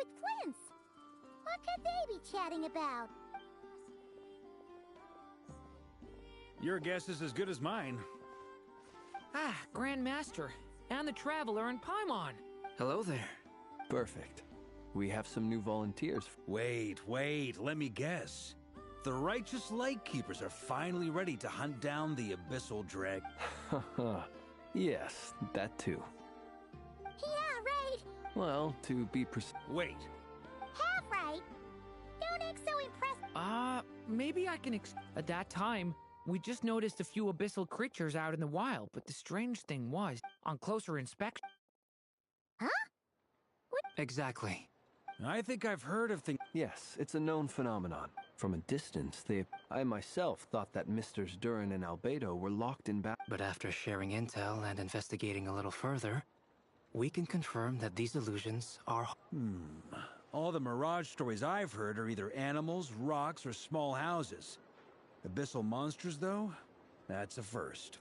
with Flints. What could they be chatting about? Your guess is as good as mine. Ah, Grand Master, and the Traveler and Paimon. Hello there. Perfect. We have some new volunteers. Wait, let me guess. The righteous Lightkeepers are finally ready to hunt down the Abyssal Drag. Haha. Yes, that too. Yeah, right. Well, to be precise. Wait, Half right. Don't act so impressed. Maybe I can At that time, we just noticed a few abyssal creatures out in the wild, but the strange thing was, on closer inspection... Huh? What? Exactly. I think I've heard of things. Yes, it's a known phenomenon. From a distance, I myself thought that Misters Durin and Albedo were locked in battle. But after sharing intel and investigating a little further, we can confirm that these illusions are... All the Mirage stories I've heard are either animals, rocks, or small houses. Abyssal monsters, though? That's a first.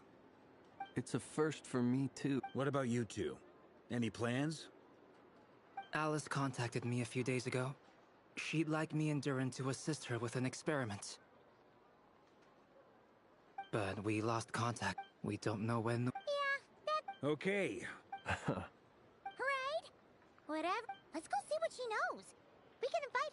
It's a first for me, too. What about you two? Any plans? Alice contacted me a few days ago. She'd like me and Durin to assist her with an experiment. But we lost contact. We don't know when... Yeah, that... Okay. Right? Whatever. Let's go see what she knows. We can invite...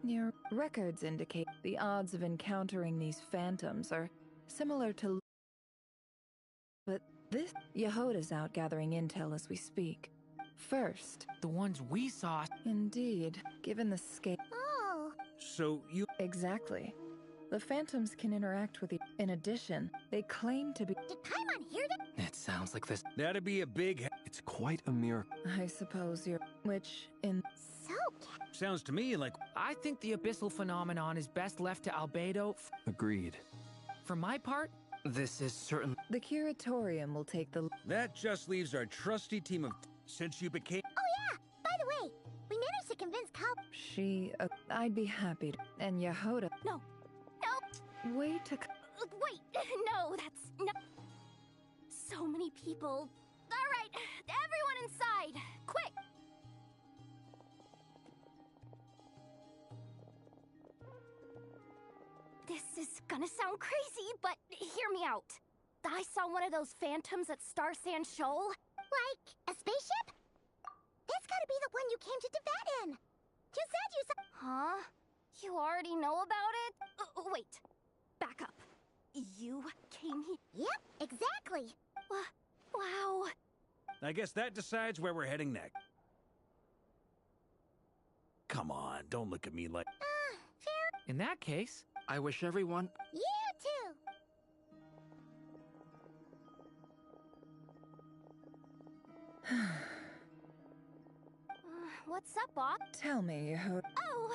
Your records indicate the odds of encountering these phantoms are similar to... But this... Yehoda's out gathering intel as we speak. First... The ones we saw... Indeed, given the scale... Oh. So you... Exactly. The phantoms can interact with In addition, they claim to be... Did Paimon hear them? It sounds like this... That'd be a big... It's quite a miracle. I suppose you're... Which, in... So... Sounds to me like... I think the abyssal phenomenon is best left to Albedo. Agreed. For my part... This is certain... The curatorium will take the... That just leaves our trusty team of... Since you became... Oh yeah! By the way, we managed to convince Cal... She... I'd be happy to... And Yehoda... No. No! Wait to... Wait! No, that's... No... So many people... Alright, everyone inside! Quick! This is gonna sound crazy, but hear me out. I saw one of those phantoms at Star Sand Shoal. Like, a spaceship? That's gotta be the one you came to Tibet in! You said you saw... Huh? You already know about it? Wait. Back up. You came here? Yep, exactly. Wow. I guess that decides where we're heading next. Come on, don't look at me like... Fair. In that case, I wish everyone. You too. What's up, Bob? Tell me, Yehoda. Oh!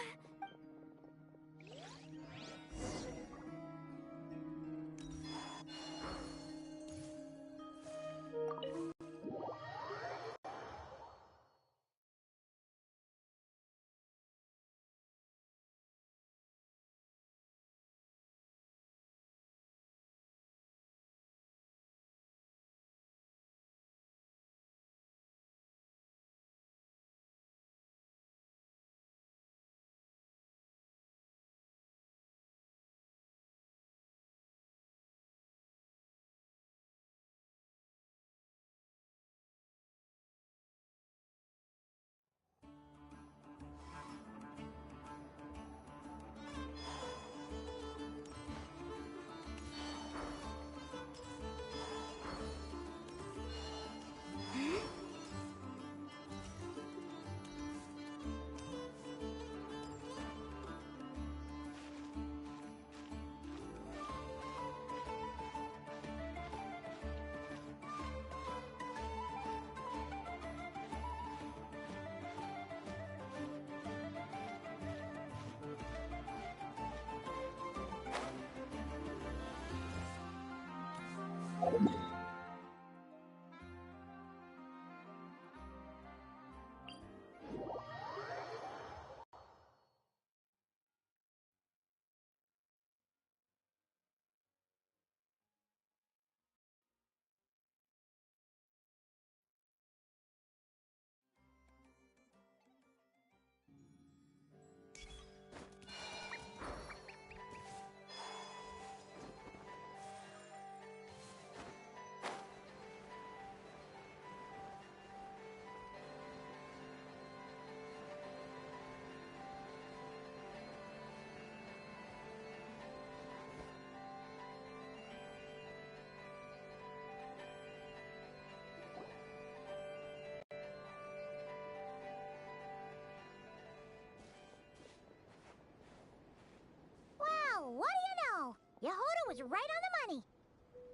Well, what do you know? Yehoda was right on the money.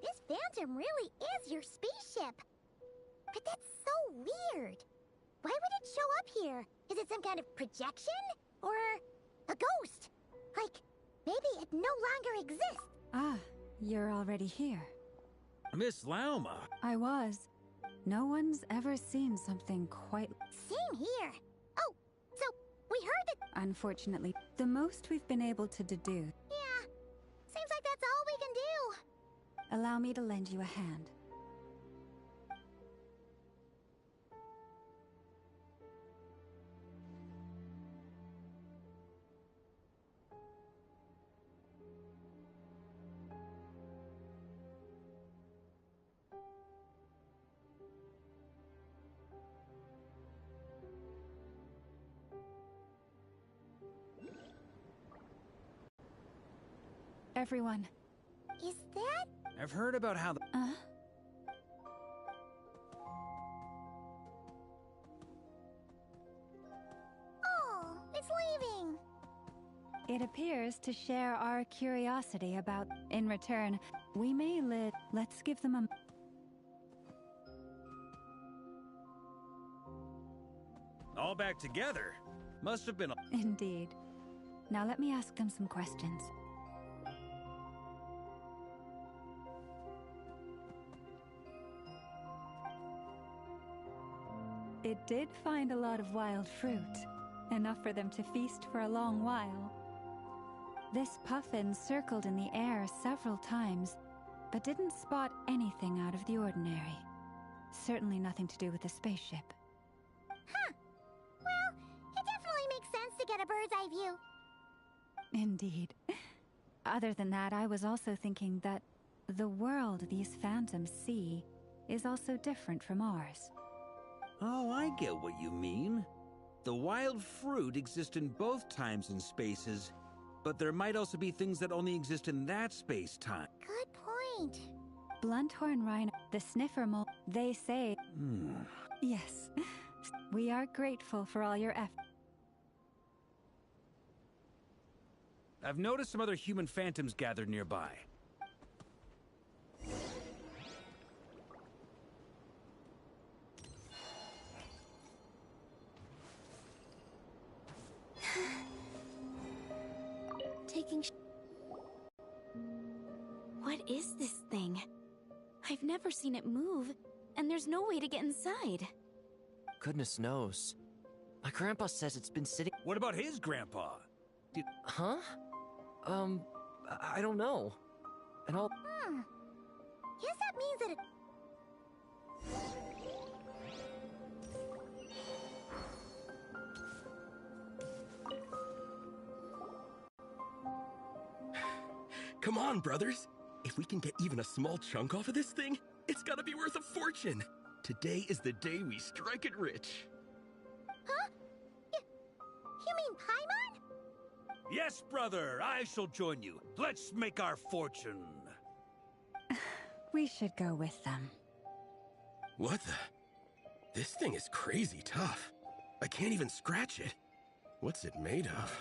This phantom really is your spaceship. But that's so weird. Why would it show up here? Is it some kind of projection? Or a ghost? Like, maybe it no longer exists. Ah, you're already here. Miss Lauma. I was. No one's ever seen something quite... Same here. Oh, so we heard that... Unfortunately, the most we've been able to deduce. Yeah, seems like that's all we can do. Allow me to lend you a hand. Everyone. Is that... I've heard about how the... Oh, it's leaving. It appears to share our curiosity about... In return, we may live... Let's give them a... All back together? Must have been a... Indeed. Now let me ask them some questions. It did find a lot of wild fruit, enough for them to feast for a long while. This puffin circled in the air several times, but didn't spot anything out of the ordinary. Certainly nothing to do with the spaceship. Huh. Well, it definitely makes sense to get a bird's eye view. Indeed. Other than that, I was also thinking that the world these phantoms see is also different from ours. Oh, I get what you mean. The wild fruit exist in both times and spaces, But there might also be things that only exist in that space-time. Good point. Blunthorn Rhino, the sniffer mole, they say. Yes. We are grateful for all your efforts. I've noticed some other human phantoms gathered nearby. What is this thing? I've never seen it move, and there's no way to get inside. Goodness knows. My grandpa says it's been sitting. What about his grandpa? Huh? I don't know. And all. Guess that means that it... Come on, brothers. If we can get even a small chunk off of this thing, it's gotta be worth a fortune. Today is the day we strike it rich. Huh? You mean Paimon? Yes, brother, I shall join you. Let's make our fortune. We should go with them. What the? This thing is crazy tough. I can't even scratch it. What's it made of?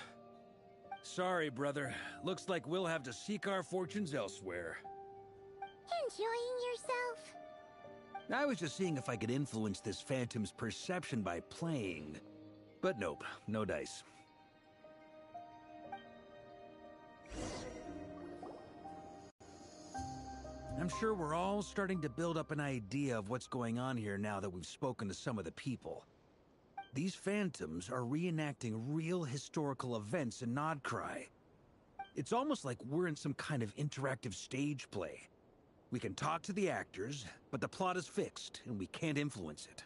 Sorry, brother. Looks like we'll have to seek our fortunes elsewhere. Enjoying yourself? I was just seeing if I could influence this phantom's perception by playing. But nope, no dice. I'm sure we're all starting to build up an idea of what's going on here now that we've spoken to some of the people. These phantoms are reenacting real historical events in Nodcry. It's almost like we're in some kind of interactive stage play. We can talk to the actors, but the plot is fixed, and we can't influence it.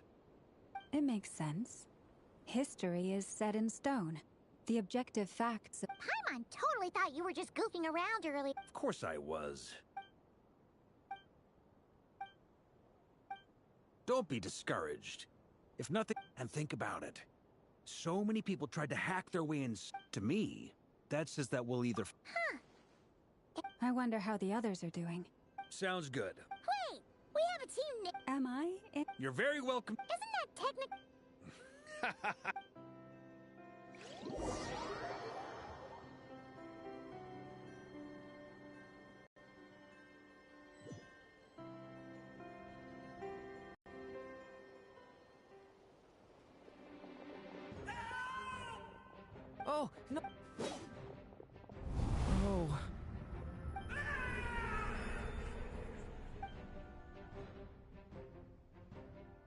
It makes sense. History is set in stone. The objective facts. Paimon totally thought you were just goofing around earlier. Of course I was. Don't be discouraged. If nothing, and think about it. So many people tried to hack their way in. To me, that says that we'll either. I wonder how the others are doing. Sounds good. Wait, we have a team. Am I? You're very welcome. Isn't that technical? Oh, no. Oh.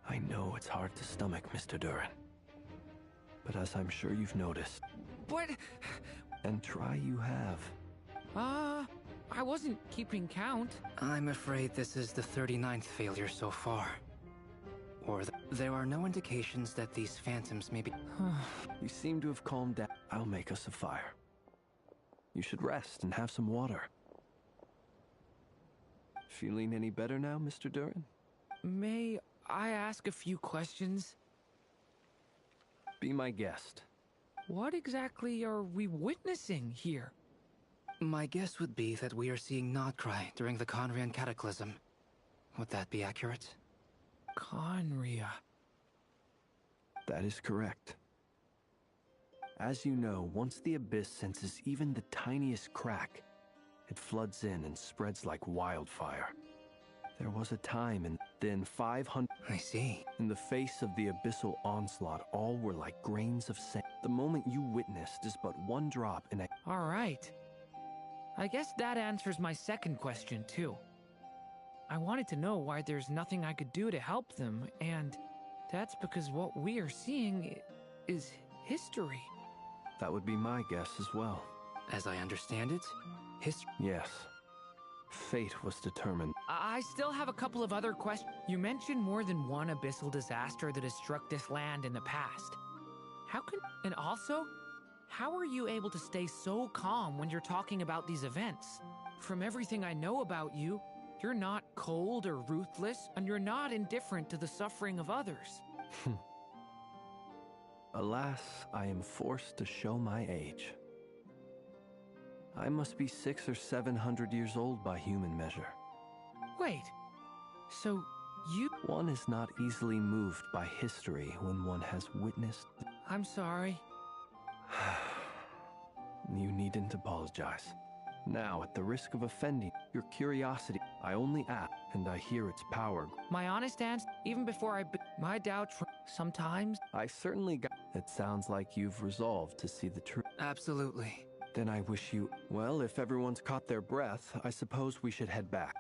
I know it's hard to stomach, Mr. Durin. But as I'm sure you've noticed... What? And try you have. I wasn't keeping count. I'm afraid this is the 39th failure so far. Or there are no indications that these phantoms may be... You seem to have calmed down. I'll make us a fire. You should rest and have some water. Feeling any better now, Mr. Durin? May I ask a few questions? Be my guest. What exactly are we witnessing here? My guess would be that we are seeing Nodcry during the Conrian Cataclysm. Would that be accurate? Conria. That is correct. As you know, once the Abyss senses even the tiniest crack, it floods in and spreads like wildfire. There was a time, and then 500... I see. In the face of the abyssal onslaught, all were like grains of sand. The moment you witnessed is but one drop in a... All right. I guess that answers my second question, too. I wanted to know why there's nothing I could do to help them, and that's because what we are seeing is history. That would be my guess as well. As I understand it, Yes. Fate was determined. I still have a couple of other questions. You mentioned more than one abyssal disaster that has struck this land in the past. How can... And also, how are you able to stay so calm when you're talking about these events? From everything I know about you, you're not cold or ruthless, and you're not indifferent to the suffering of others. Alas, I am forced to show my age. I must be 600 or 700 years old by human measure. Wait, so you... One is not easily moved by history when one has witnessed... I'm sorry. You needn't apologize. Now, at the risk of offending your curiosity, I only ask, and I hear its power. My honest answer, even before my doubts, sometimes... I certainly got... It sounds like you've resolved to see the truth. Absolutely. Then I wish you... Well, if everyone's caught their breath, I suppose we should head back.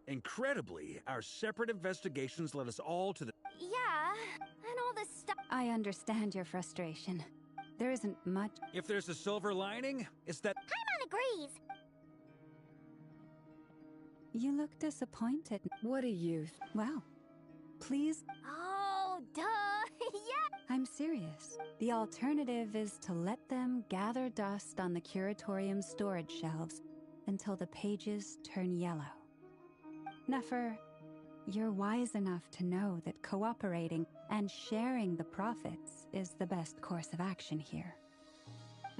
Incredibly, our separate investigations led us all to the... Yeah, and all this stuff. I understand your frustration. There isn't much. If there's a silver lining, it's that... Paimon agrees. You look disappointed. What do you... Well, please. Oh, duh. Yeah. I'm serious. The alternative is to let them gather dust on the curatorium storage shelves until the pages turn yellow. Nefer, you're wise enough to know that cooperating and sharing the profits is the best course of action here.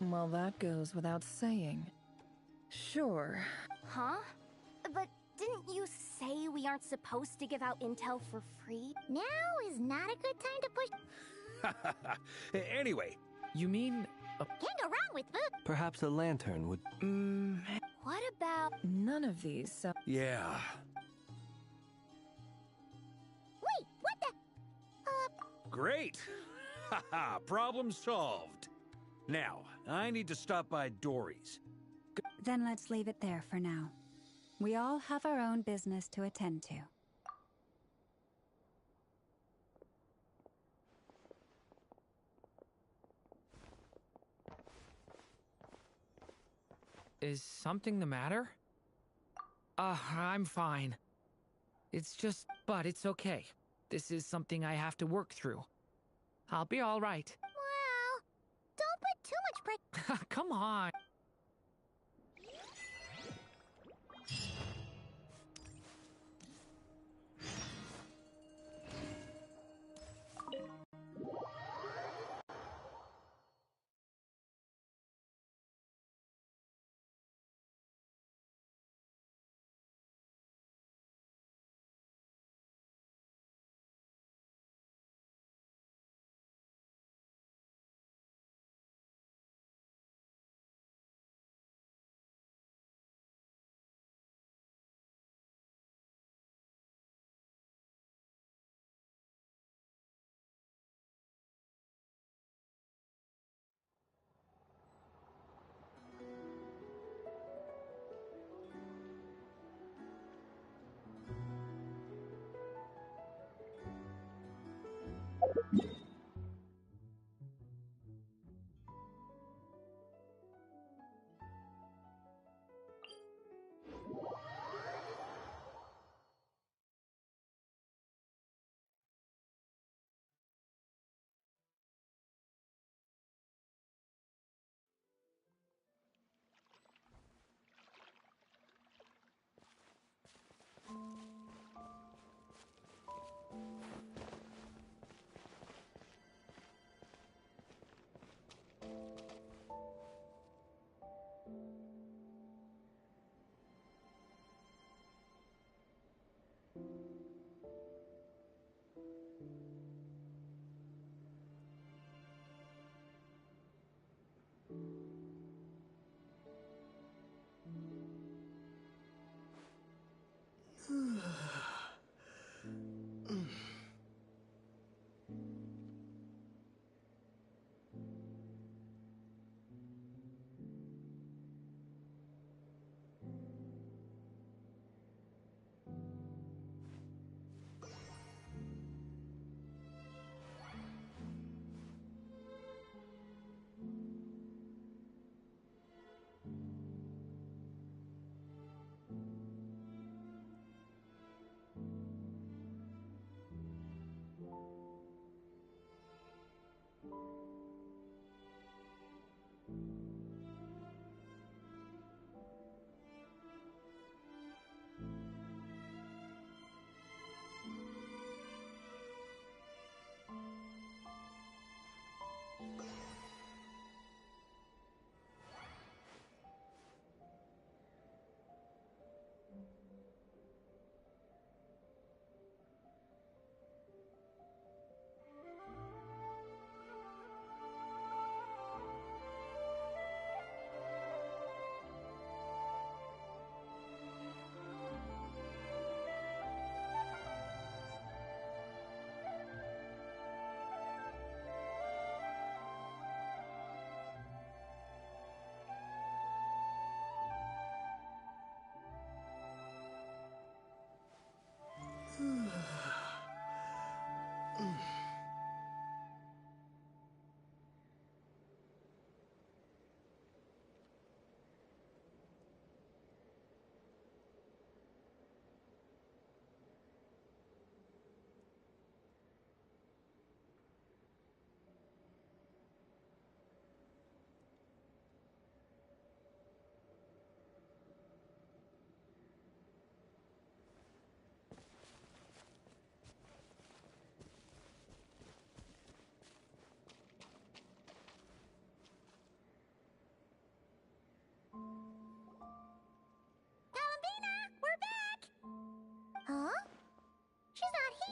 Well, that goes without saying. Sure. Huh? But didn't you say we aren't supposed to give out intel for free? Now is not a good time to push. Anyway. You mean... Can't go wrong with food. Perhaps a lantern would... What about... None of these, Yeah. Wait, what the... Great! Haha, problem solved. Now, I need to stop by Dory's. Then let's leave it there for now. We all have our own business to attend to. Is something the matter? I'm fine. It's just... But it's okay. This is something I have to work through. I'll be all right. Well, don't put too much pressure. Come on.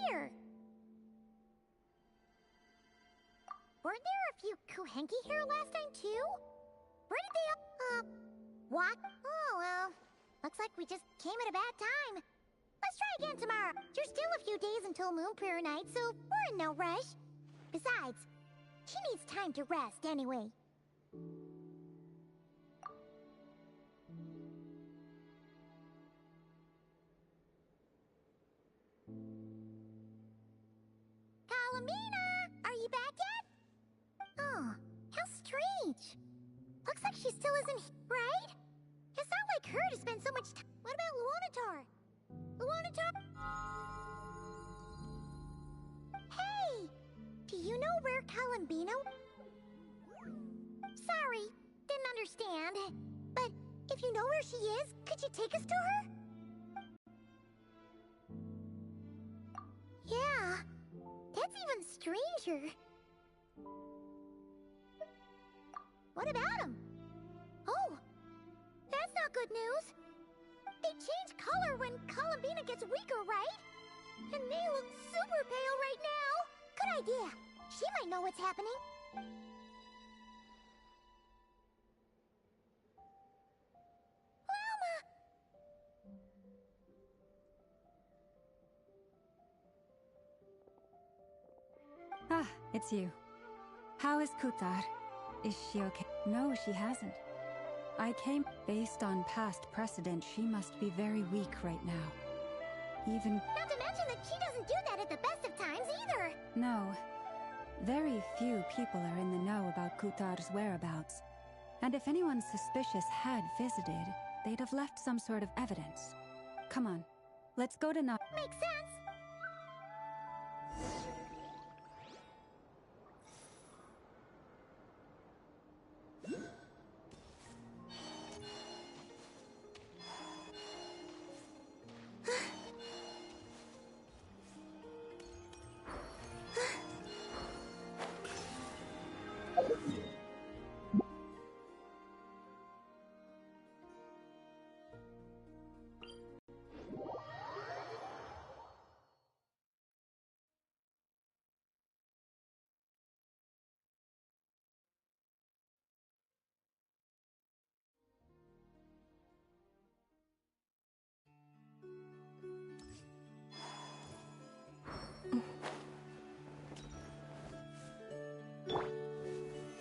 here? Weren't there a few Kuhenki here last time, too? Where did they what? Oh, well, looks like we just came at a bad time. Let's try again tomorrow. There's still a few days until Moon Prayer Night, so we're in no rush. Besides, she needs time to rest anyway. Calamina! Are you back yet? Oh, how strange. Looks like she still isn't here, right? It's not like her to spend so much time. What about Luonatar? Luonatar? Hey! Do you know where Calambino? Sorry, didn't understand. But if you know where she is, could you take us to her? Yeah, that's even stranger. What about him? Oh, that's not good news. They change color when Columbina gets weaker, right? And they look super pale right now. Good idea. She might know what's happening. Llama! Ah, it's you. How is Kutar? Is she okay? No, she hasn't. I came based on past precedent. She must be very weak right now. Even... Not to mention that she doesn't do that at the best of times either. No. Very few people are in the know about Kutar's whereabouts. And if anyone suspicious had visited, they'd have left some sort of evidence. Come on, let's go to Makes sense.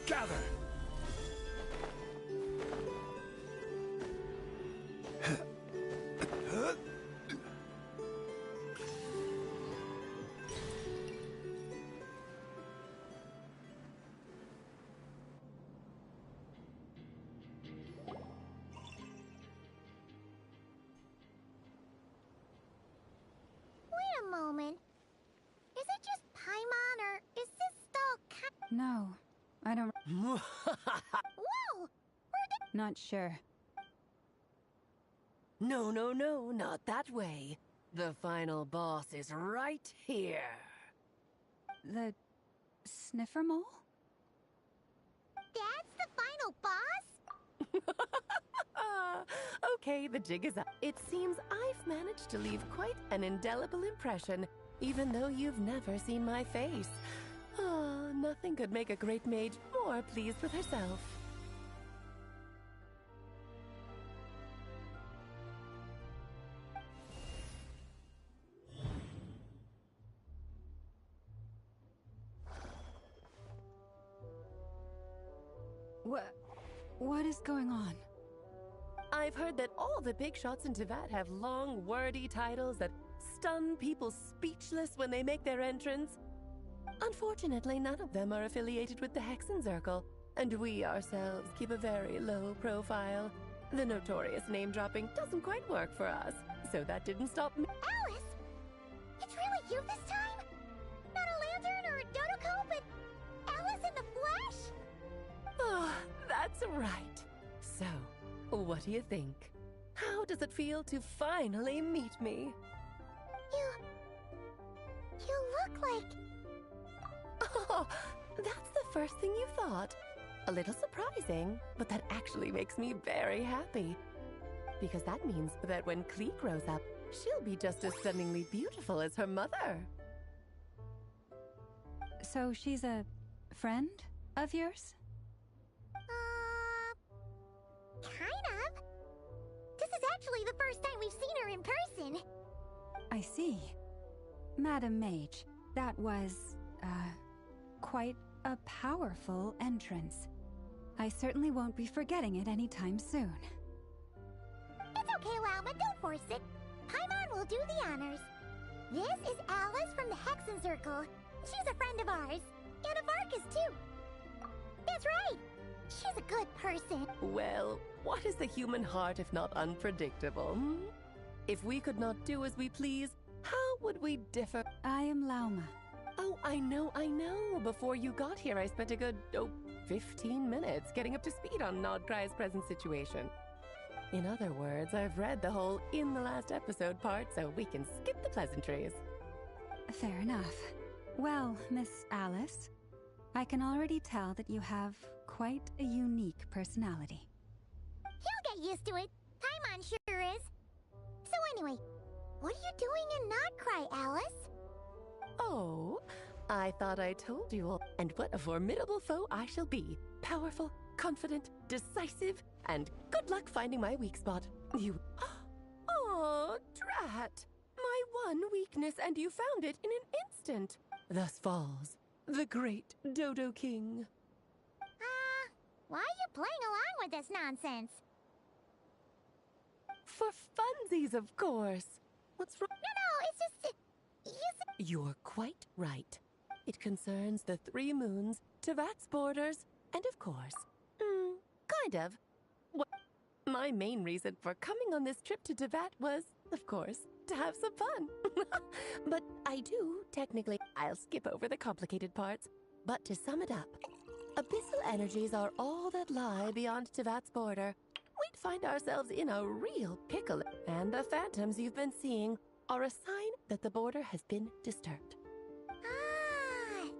Gather! Wait a moment. Is it just Paimon, or is this doll No, I don't... Whoa! Not sure. No, no, no, not that way. The final boss is right here. The... Sniffer Mole? That's the final boss? Okay, the jig is up. It seems I've managed to leave quite an indelible impression, even though you've never seen my face. Ah, nothing could make a great mage more pleased with herself. What is going on? I've heard that all the big shots in Teyvat have long, wordy titles that stun people speechless when they make their entrance. Unfortunately, none of them are affiliated with the Hexen Circle, and we ourselves keep a very low profile. The notorious name-dropping doesn't quite work for us, so that didn't stop me. Alice! It's really you this time? Not a lantern or a Dodoko, but Alice in the flesh? Oh, that's right. So, what do you think? How does it feel to finally meet me? You look like... Oh, that's the first thing you thought. A little surprising, but that actually makes me very happy. Because that means that when Klee grows up, she'll be just as stunningly beautiful as her mother. So she's a friend of yours? Kind of. This is actually the first time we've seen her in person. I see. Madam Mage, that was, quite a powerful entrance. I certainly won't be forgetting it anytime soon. It's okay, Lalma, don't force it. Paimon will do the honors. This is Alice from the Hexen Circle. She's a friend of ours. And of Arcus, too. That's right. She's a good person. Well, what is the human heart if not unpredictable? Hmm? If we could not do as we please, how would we differ? I am Lauma. Oh, I know. Before you got here, I spent a good, 15 minutes getting up to speed on Nodcry's present situation. In other words, I've read the whole in the last episode part, so we can skip the pleasantries. Fair enough. Well, Miss Alice, I can already tell that you have quite a unique personality. He'll get used to it. Paimon sure is. So anyway, what are you doing in Nodcry, Alice? Oh, I thought I told you all. And what a formidable foe I shall be. Powerful, confident, decisive, and good luck finding my weak spot. You... Oh, drat! My one weakness, and you found it in an instant. Thus falls the great Dodo King. Why are you playing along with this nonsense? For funsies, of course. What's wrong? No, it's just... You're quite right. It concerns the 3 moons, Tevat's borders, and of course... kind of. Well, my main reason for coming on this trip to Tevat was, of course, to have some fun. But I do, technically. I'll skip over the complicated parts. But to sum it up, abyssal energies are all that lie beyond Tevat's border. We'd find ourselves in a real pickle, and the phantoms you've been seeing are a sign that the border has been disturbed.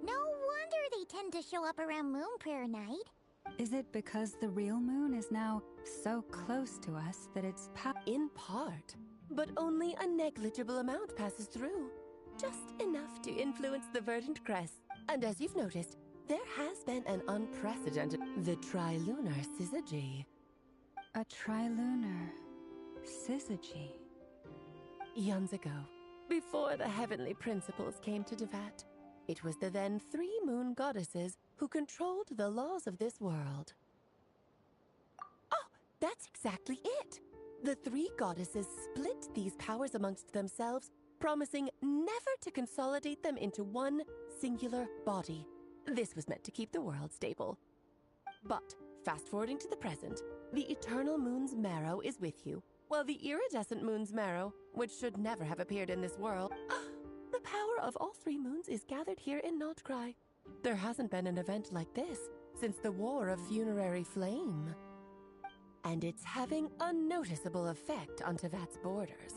No wonder they tend to show up around Moon Prayer Night. Is it because the real moon is now so close to us that it's In part, but only a negligible amount passes through. Just enough to influence the verdant crest. And as you've noticed, there has been an unprecedented... the trilunar syzygy. A trilunar syzygy? Eons ago, before the heavenly principles came to Tevat, it was the then 3 moon goddesses who controlled the laws of this world. Oh, that's exactly it! The 3 goddesses split these powers amongst themselves, promising never to consolidate them into one singular body. This was meant to keep the world stable. But, fast-forwarding to the present, the eternal moon's marrow is with you, while the iridescent moon's marrow, which should never have appeared in this world, the power of all 3 moons is gathered here in Nodcry. There hasn't been an event like this since the War of Funerary Flame. And it's having a noticeable effect on Tevat's borders.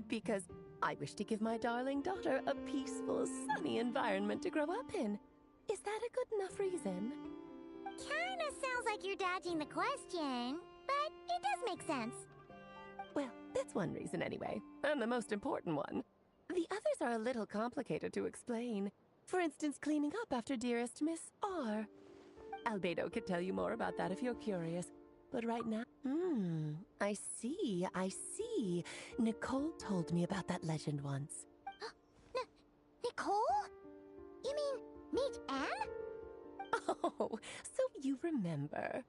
Because I wish to give my darling daughter a peaceful, sunny environment to grow up in. Is that a good enough reason? Kinda sounds like you're dodging the question, but it does make sense. Well, that's one reason anyway, and the most important one. The others are a little complicated to explain. For instance, cleaning up after dearest Miss R. Albedo could tell you more about that if you're curious. But right now... I see. Nicole told me about that legend once. Nicole? You mean Mage Anne? Oh, so you remember.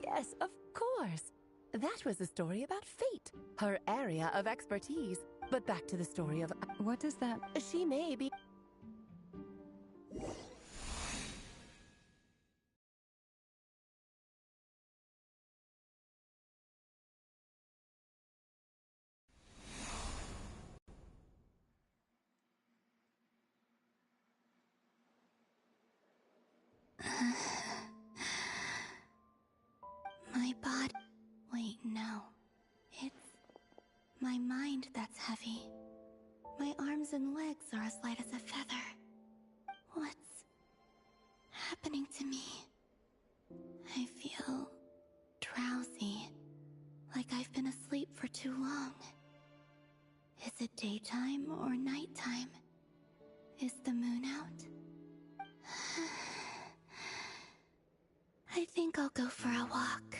Yes, of course. That was a story about fate, her area of expertise. But back to the story of... What does that... She may be... My body... Wait, no. It's... my mind that's heavy. My arms and legs are as light as a feather. What's... happening to me? I feel... drowsy. Like I've been asleep for too long. Is it daytime or nighttime? Is the moon out? I think I'll go for a walk.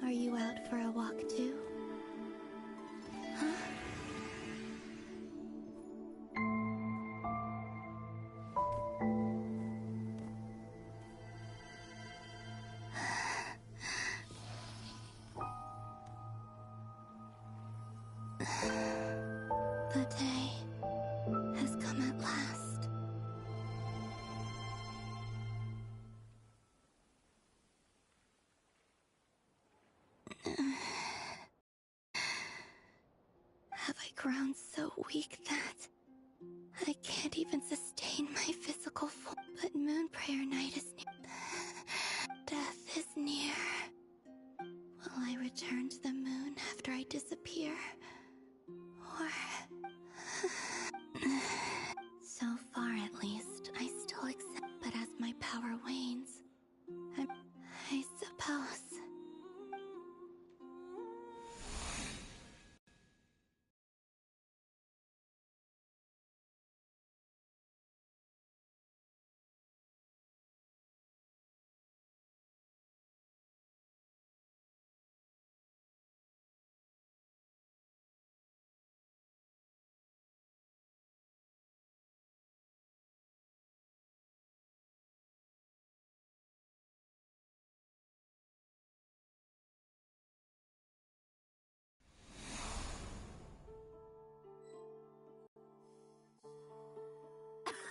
Are you out for a walk too? Huh? The day has come at last. Have I grown so weak that I can't even sustain my physical form? But Moon Prayer Night is near. Death is near. Will I return to the moon after I disappear? Or... So far, at least, I still accept. But as my power wanes, I suppose...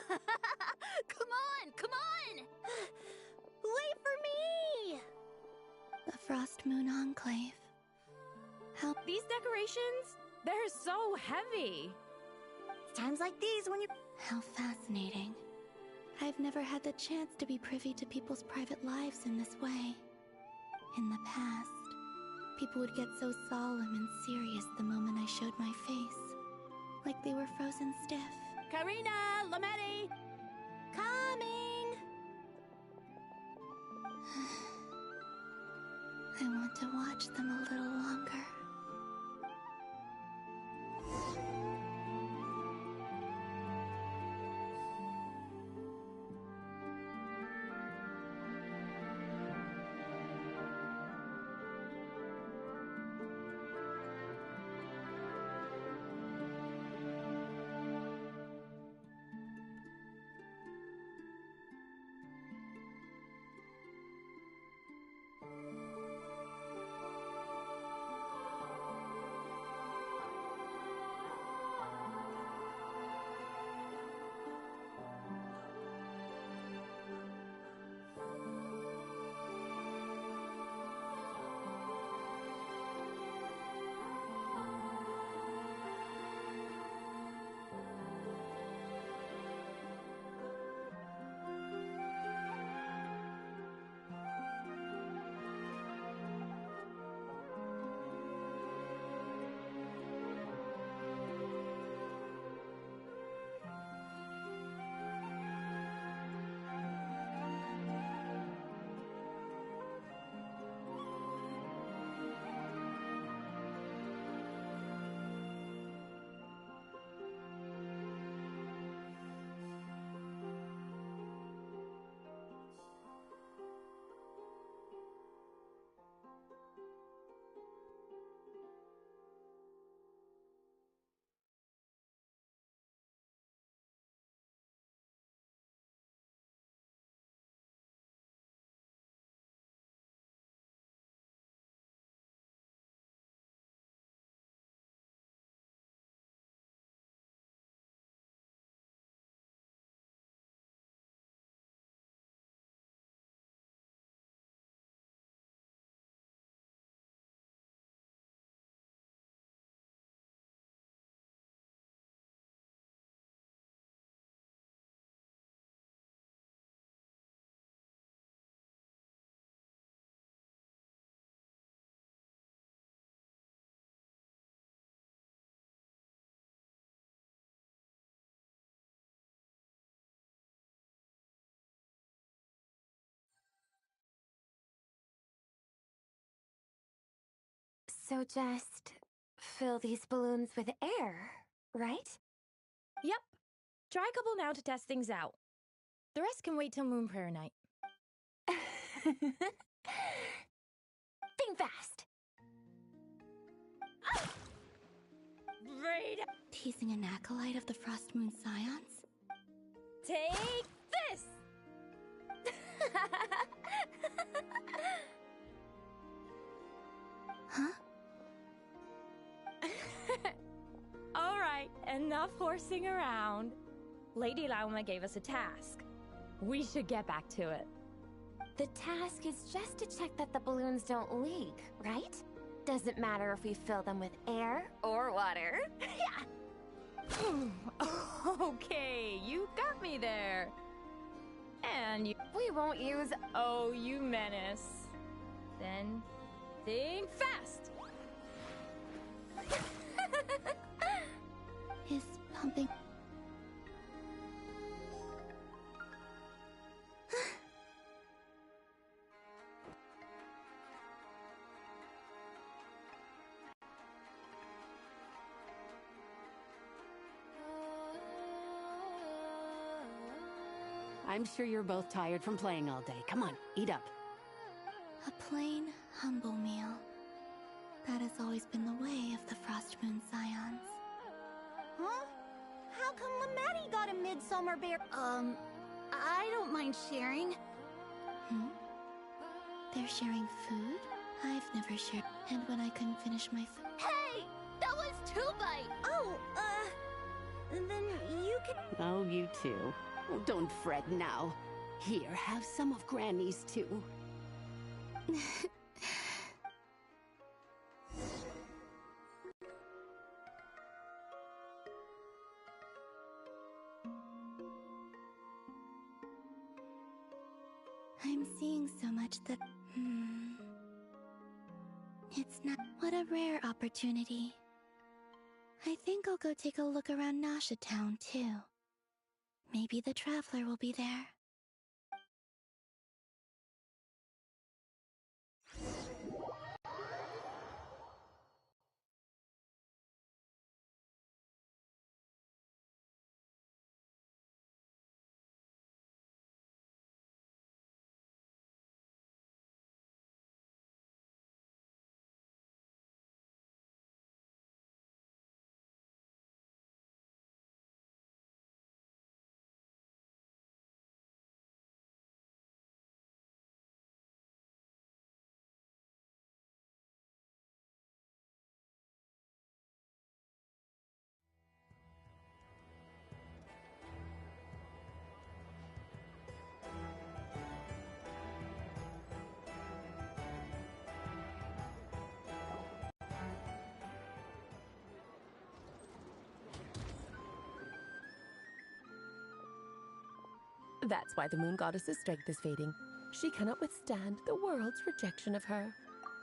Come on, come on! Wait for me! The Frost Moon Enclave. How... These decorations? They're so heavy. It's times like these when you... How fascinating. I've never had the chance to be privy to people's private lives in this way. In the past, people would get so solemn and serious the moment I showed my face. Like they were frozen stiff. Karina! Lametti! Coming! I want to watch them a little longer. So just fill these balloons with air, right? Yep. Try a couple now to test things out. The rest can wait till Moon Prayer Night. Think fast. Right. Teasing an acolyte of the Frost Moon Scions? Take this! Huh? All right, enough horsing around. Lady Lauma gave us a task. We should get back to it. The task is just to check that the balloons don't leak, right? Doesn't matter if we fill them with air or water. Okay, you got me there. And we won't use... Oh, you menace. Then, think fast! Is pumping... I'm sure you're both tired from playing all day. Come on, eat up. A plain, humble meal. That has always been the way of the Frost Moon Scions. Huh? How come Lamatti got a midsummer bear? I don't mind sharing. Hmm? They're sharing food? I've never shared. And when I couldn't finish my food... Hey! That was 2 bites! Oh, then you could... Oh, you too. Oh, don't fret now. Here, have some of Granny's too. I'm seeing so much that... It's not... What a rare opportunity. I think I'll go take a look around Nasha Town, too. Maybe the Traveler will be there. That's why the Moon Goddess's strength is fading. She cannot withstand the world's rejection of her.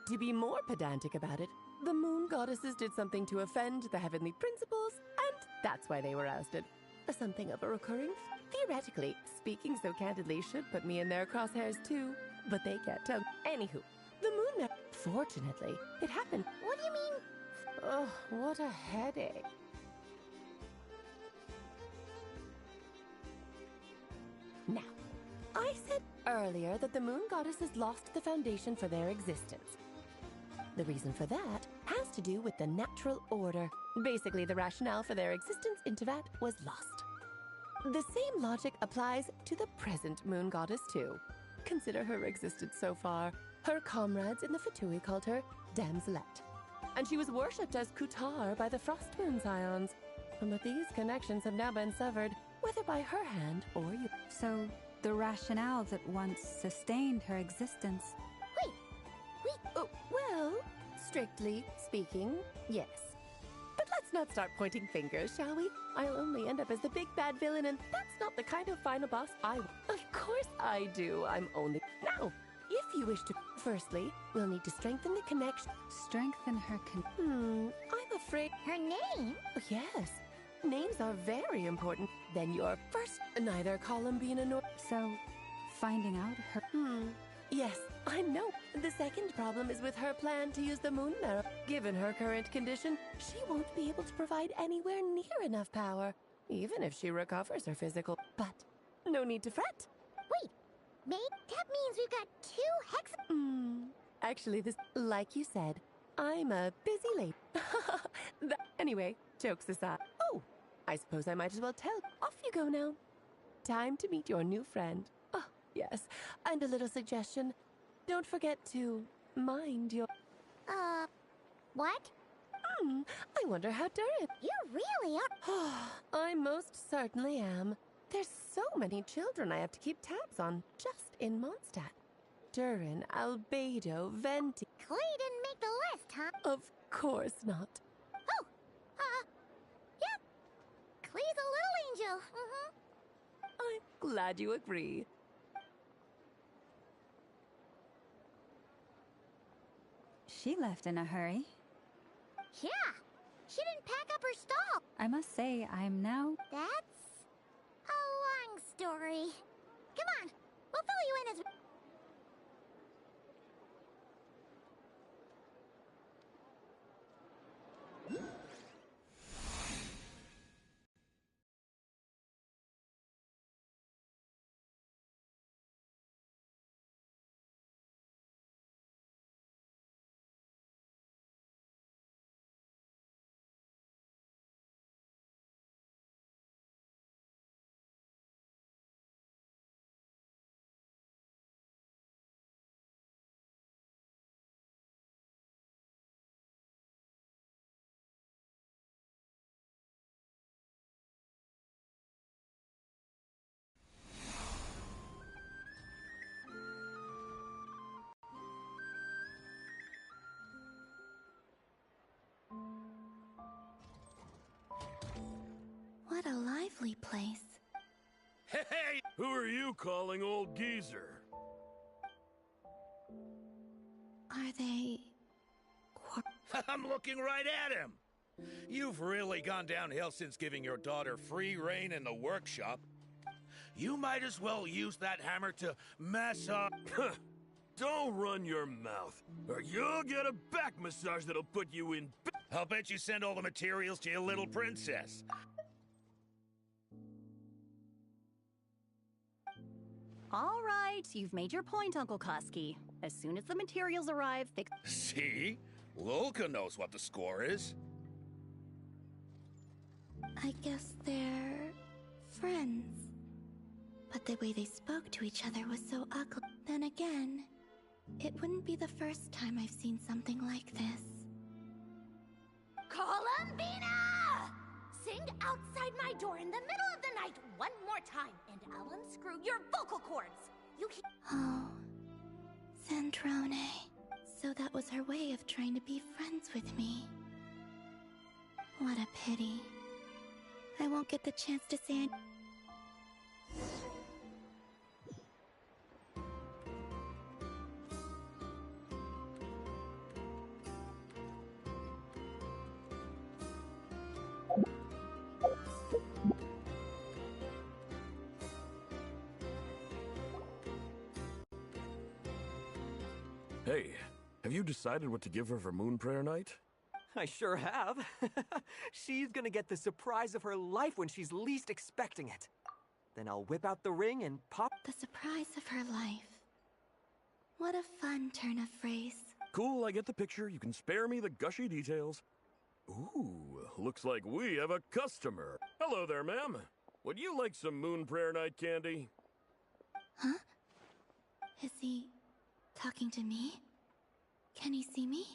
To be more pedantic about it, the Moon Goddesses did something to offend the heavenly principles, and that's why they were ousted. Something of a recurring, theoretically, speaking so candidly should put me in their crosshairs too, but they can't tell. Anywho, the Moon... Fortunately, it happened. What do you mean? Oh, what a headache. Now, I said earlier that the Moon Goddesses lost the foundation for their existence. The reason for that has to do with the natural order. Basically, the rationale for their existence in Tevat was lost. The same logic applies to the present Moon Goddess too. Consider her existence so far. Her comrades in the Fatui called her Damselette. And she was worshipped as Kutar by the Frost Moon Scions. But these connections have now been severed, whether by her hand or you. So, the rationale that once sustained her existence... Oh, well, strictly speaking, yes. But let's not start pointing fingers, shall we? I'll only end up as the big bad villain, and that's not the kind of final boss I... Of course I do, I'm only... Now, if you wish to... Firstly, we'll need to strengthen the connection. Strengthen her I'm afraid... Her name? Oh, yes. Names are very important. Then your first... Neither Columbina nor... So, finding out her... Yes, I know. The second problem is with her plan to use the moon marrow. Given her current condition, she won't be able to provide anywhere near enough power, even if she recovers her physical. But no need to fret. Wait, mate, that means we've got 2 hex. Actually, like you said, I'm a busy lady. Anyway, jokes aside. Oh, I suppose I might as well tell. Off you go now. Time to meet your new friend. Oh, yes, and a little suggestion. Don't forget to mind your... What? I wonder how Durin... You really are... I most certainly am. There's so many children I have to keep tabs on, just in Mondstadt. Durin, Albedo, Venti... Clay didn't make the list, huh? Of course not. Oh, yeah. Clay's a little angel. I'm glad you agree. She left in a hurry. Yeah, she didn't pack up her stall. I must say, I'm now... That's a long story. Come on, we'll fill you in as... What a lively place. Hey! Who are you calling old geezer? Are they... I'm looking right at him. You've really gone downhill since giving your daughter free reign in the workshop. You might as well use that hammer to massage... Don't run your mouth, or you'll get a back massage that'll put you in... I'll bet you send all the materials to your little princess. All right, you've made your point, Uncle Koski. As soon as the materials arrive, fix... See? Lolka knows what the score is. I guess they're... friends. But the way they spoke to each other was so ugly. Then again, it wouldn't be the first time I've seen something like this. Columbina! Sing outside my door in the middle of the night one more time, and I'll unscrew your vocal cords. You Oh, Zandrone. So that was her way of trying to be friends with me. What a pity. I won't get the chance to say... Hey, have you decided what to give her for Moon Prayer Night? I sure have. She's gonna get the surprise of her life when she's least expecting it. Then I'll whip out the ring and pop... The surprise of her life. What a fun turn of phrase. Cool, I get the picture. You can spare me the gushy details. Ooh, looks like we have a customer. Hello there, ma'am. Would you like some Moon Prayer Night candy? Huh? Is he talking to me? Can he see me?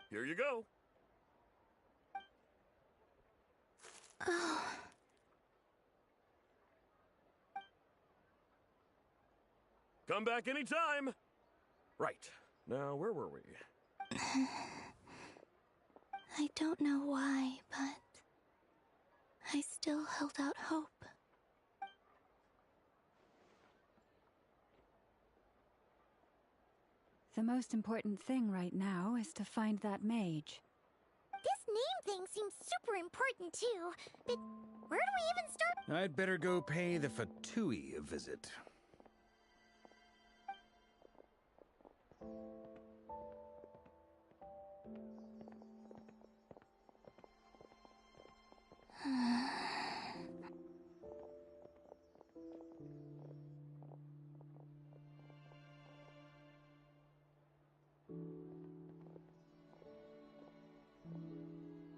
Here you go. Oh. Come back anytime. Right. Now, where were we? I don't know why, but I still held out hope. The most important thing right now is to find that mage. This name thing seems super important too, but where do we even start? I'd better go pay the Fatui a visit.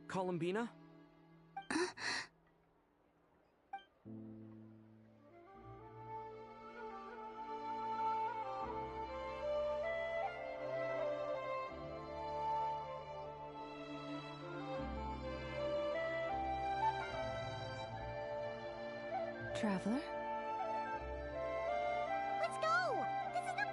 Columbina? Traveler? Let's go! This is not...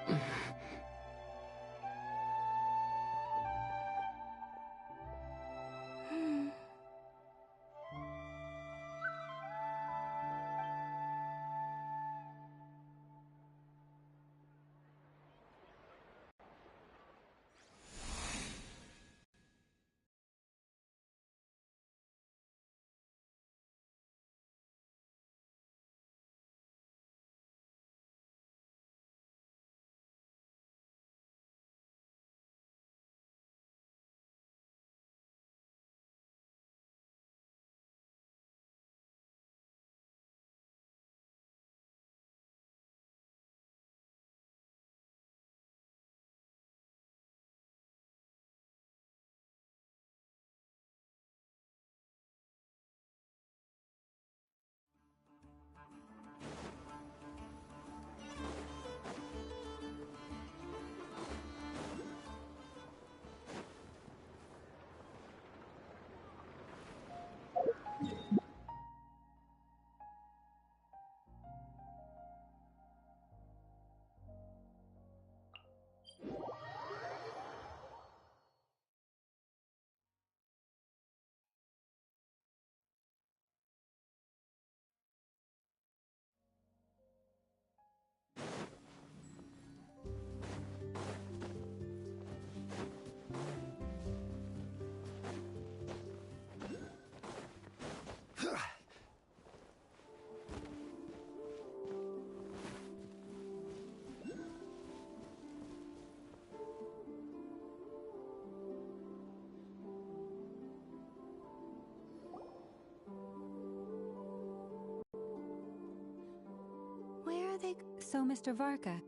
Where are they? So, Mr. Varka,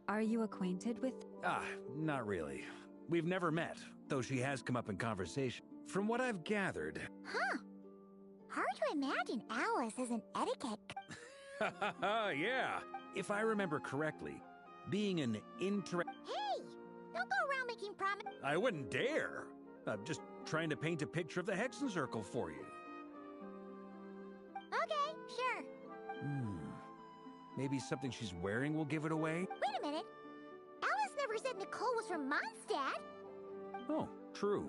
are you acquainted with... Not really. We've never met, though she has come up in conversation. From what I've gathered... Huh. Hard to imagine Alice as an etiquette... Yeah. If I remember correctly, being an Hey! Don't go around making promises... I wouldn't dare. I'm just trying to paint a picture of the Hexen Circle for you. Okay, sure. Maybe something she's wearing will give it away? Wait a minute. Alice never said Nicole was from Mondstadt. Oh, true.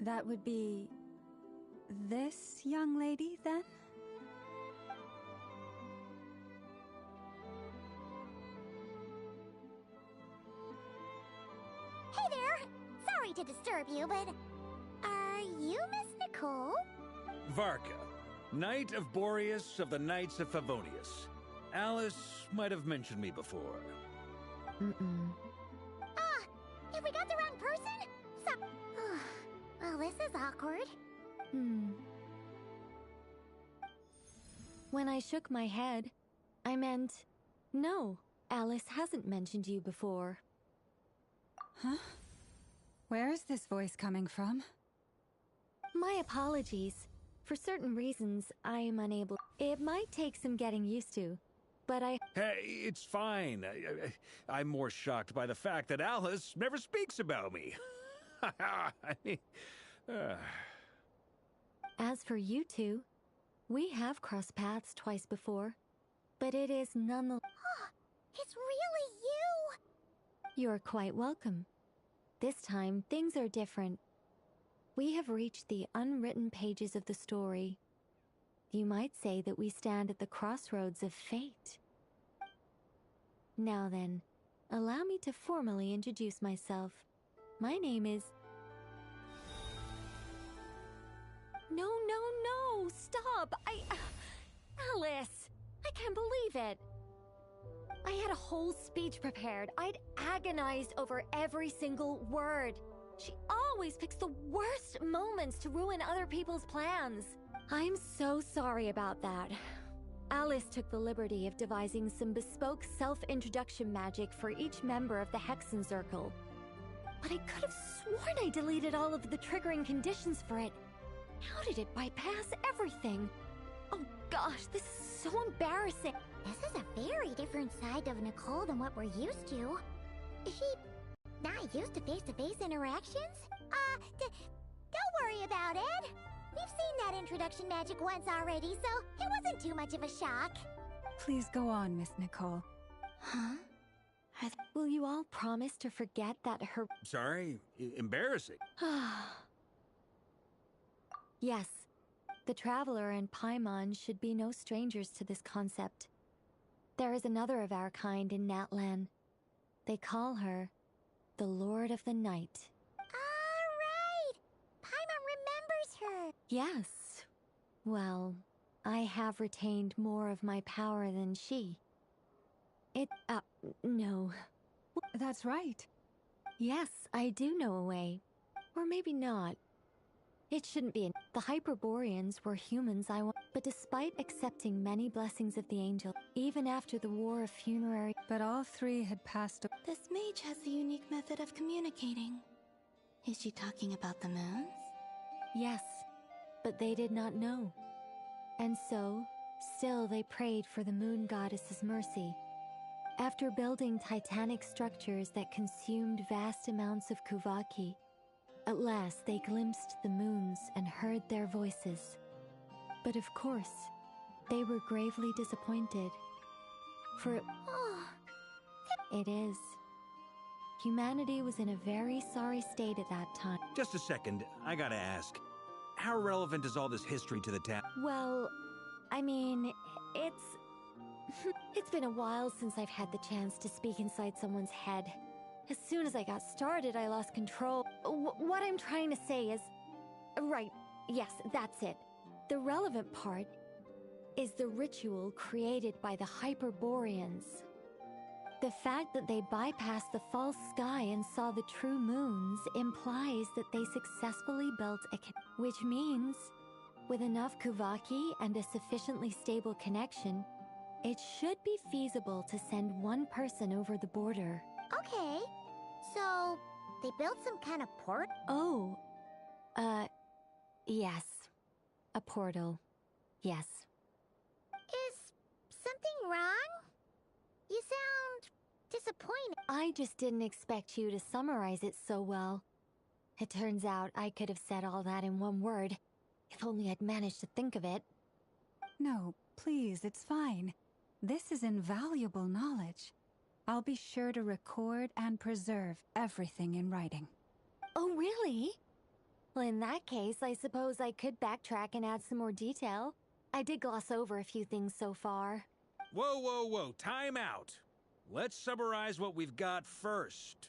That would be... this young lady, then? Hey there! Sorry to disturb you, but... Are you Miss Nicole? Varka, Knight of Boreas of the Knights of Favonius. Alice might have mentioned me before. If we got the wrong person? Well, this is awkward. When I shook my head, I meant... No, Alice hasn't mentioned you before. Huh? Where is this voice coming from? My apologies. For certain reasons, I am unable... It might take some getting used to, but I... Hey, it's fine. I'm more shocked by the fact that Alice never speaks about me. I mean... As for you two, we have crossed paths twice before, but it is nonetheless... It's really you! You're quite welcome. This time, things are different. We have reached the unwritten pages of the story. You might say that we stand at the crossroads of fate. Now then, allow me to formally introduce myself. My name is... No, stop! Alice! I can't believe it! I had a whole speech prepared. I'd agonized over every single word. She always picks the worst moments to ruin other people's plans. I'm so sorry about that. Alice took the liberty of devising some bespoke self-introduction magic for each member of the Hexen Circle. But I could have sworn I deleted all of the triggering conditions for it. How did it bypass everything? Oh gosh, this is so embarrassing. This is a very different side of Nicole than what we're used to. Is she not used to face-to-face interactions? Don't worry about it. We've seen that introduction magic once already, so it wasn't too much of a shock. Please go on, Miss Nicole. Huh? Will you all promise to forget that her... Sorry, embarrassing. Yes, the Traveler and Paimon should be no strangers to this concept. There is another of our kind in Natlan. They call her the Lord of the Night. Right! Paimon remembers her! Yes. Well, I have retained more of my power than she. No. That's right. Yes, I do know a way. Or maybe not. It shouldn't be. The Hyperboreans were humans but despite accepting many blessings of the angel, even after the War of Funerary... But all three had passed... This mage has a unique method of communicating. Is she talking about the moons? Yes, but they did not know. And so, still they prayed for the moon goddess's mercy. After building titanic structures that consumed vast amounts of Kuvaki, at last they glimpsed the moons and heard their voices. But of course, they were gravely disappointed. For it is. Humanity was in a very sorry state at that time. Just a second, I gotta ask. How relevant is all this history to the town? Well, I mean, it's been a while since I've had the chance to speak inside someone's head. As soon as I got started, I lost control. What I'm trying to say is... Right, yes, that's it. The relevant part is the ritual created by the Hyperboreans. The fact that they bypassed the false sky and saw the true moons implies that they successfully built which means, with enough Kuvaki and a sufficiently stable connection, it should be feasible to send one person over the border. Okay, so they built some kind of port? Oh, yes. A portal. Yes. Is something wrong? You sound disappointed. I just didn't expect you to summarize it so well. It turns out I could have said all that in one word, if only I'd managed to think of it. No, please, it's fine. This is invaluable knowledge. I'll be sure to record and preserve everything in writing. Oh, really? Well, in that case, I suppose I could backtrack and add some more detail. I did gloss over a few things so far. Whoa, time out. Let's summarize what we've got first.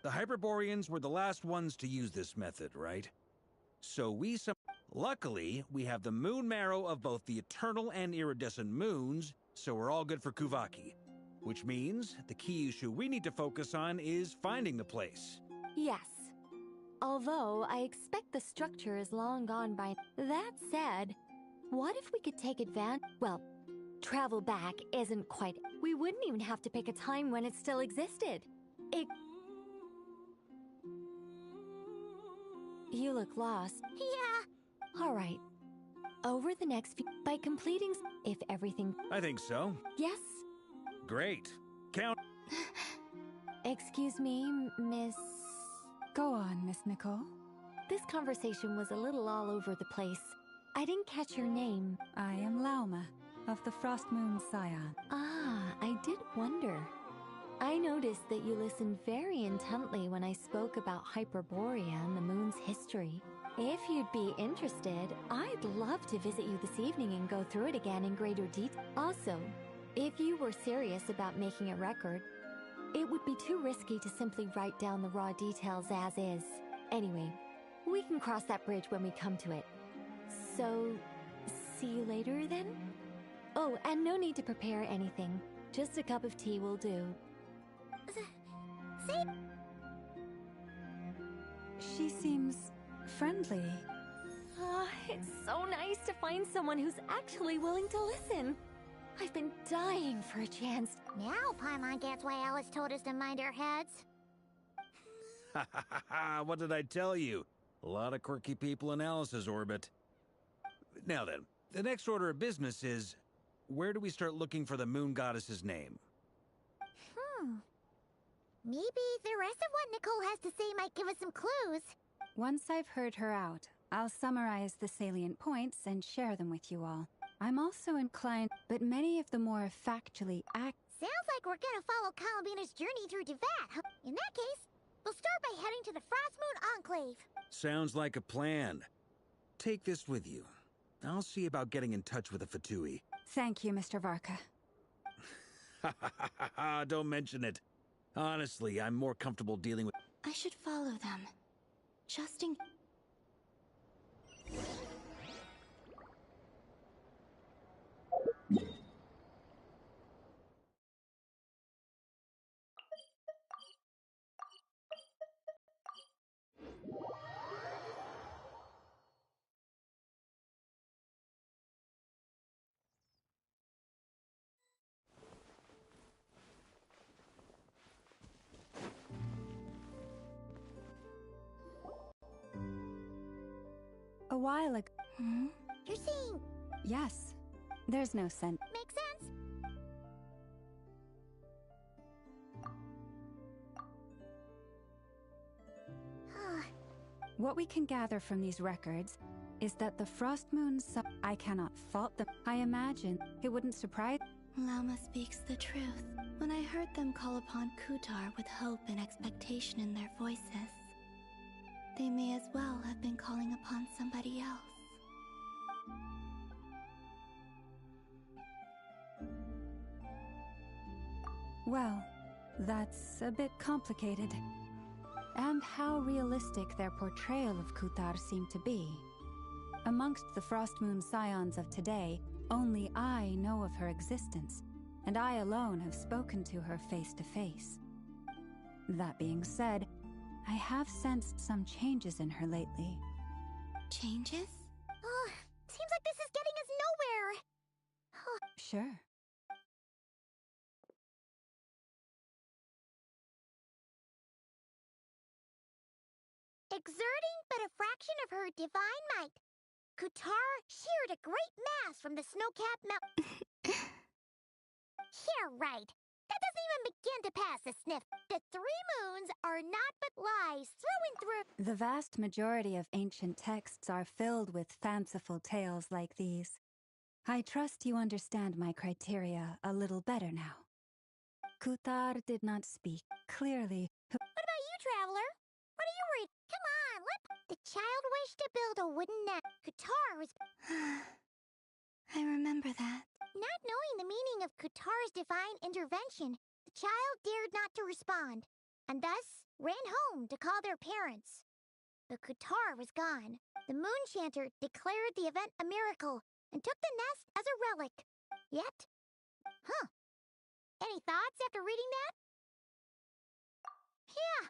The Hyperboreans were the last ones to use this method, right? So luckily, we have the moon marrow of both the eternal and iridescent moons, so we're all good for Kuvaki. Which means the key issue we need to focus on is finding the place. Yes. Although, I expect the structure is long gone by... That said, what if we could take advantage... Well, travel back isn't quite... We wouldn't even have to pick a time when it still existed. You look lost. Yeah. All right. Over the next few... By completing... If everything... I think so. Yes. Great. Count... Excuse me, Miss... Go on, Miss Nicole. This conversation was a little all over the place. I didn't catch your name. I am Lauma, of the Frost Moon Scion. Ah, I did wonder. I noticed that you listened very intently when I spoke about Hyperborea and the moon's history. If you'd be interested, I'd love to visit you this evening and go through it again in greater detail. Also, if you were serious about making a record, it would be too risky to simply write down the raw details as is. Anyway, we can cross that bridge when we come to it. So, see you later then? Oh, and no need to prepare anything. Just a cup of tea will do. See? She seems friendly. Oh, it's so nice to find someone who's actually willing to listen. I've been dying for a chance. Now Paimon gets why Alice told us to mind our heads. Ha ha ha ha! What did I tell you? A lot of quirky people in Alice's orbit. Now then, the next order of business is, where do we start looking for the moon goddess's name? Maybe the rest of what Nicole has to say might give us some clues. Once I've heard her out, I'll summarize the salient points and share them with you all. I'm also inclined, but many of the more factually Sounds like we're gonna follow Columbina's journey through Devat. In that case, we'll start by heading to the Frostmoon Enclave. Sounds like a plan. Take this with you. I'll see about getting in touch with the Fatui. Thank you, Mr. Varka. Ha ha ha ha ha! Don't mention it. Honestly, I'm more comfortable dealing with... I should follow them. Just in... A while ago. You're saying... Yes. There's no sense. Makes sense. What we can gather from these records is that the Frost Moon I cannot fault them. I imagine it wouldn't surprise... Lama speaks the truth. When I heard them call upon Kutar with hope and expectation in their voices, they may as well have been calling upon somebody else. Well, that's a bit complicated. And how realistic their portrayal of Kutar seemed to be. Amongst the Frost Moon Scions of today, only I know of her existence, and I alone have spoken to her face to face. That being said, I have sensed some changes in her lately. Changes? Oh, seems like this is getting us nowhere. Sure. Exerting but a fraction of her divine might, Kutar sheared a great mass from the snow-capped mountain. Yeah, right. That doesn't even begin to pass a sniff. The three moons are not but lies through and through. The vast majority of ancient texts are filled with fanciful tales like these. I trust you understand my criteria a little better now. Kutar did not speak clearly. What about you, Traveler? What are you worried? Come on, the child wished to build a wooden nest. Kutar was... I remember that. Not knowing the meaning of Kutar's divine intervention, the child dared not to respond, and thus ran home to call their parents. But Kutar was gone. The Moon Chanter declared the event a miracle and took the nest as a relic. Yet... Any thoughts after reading that? Yeah.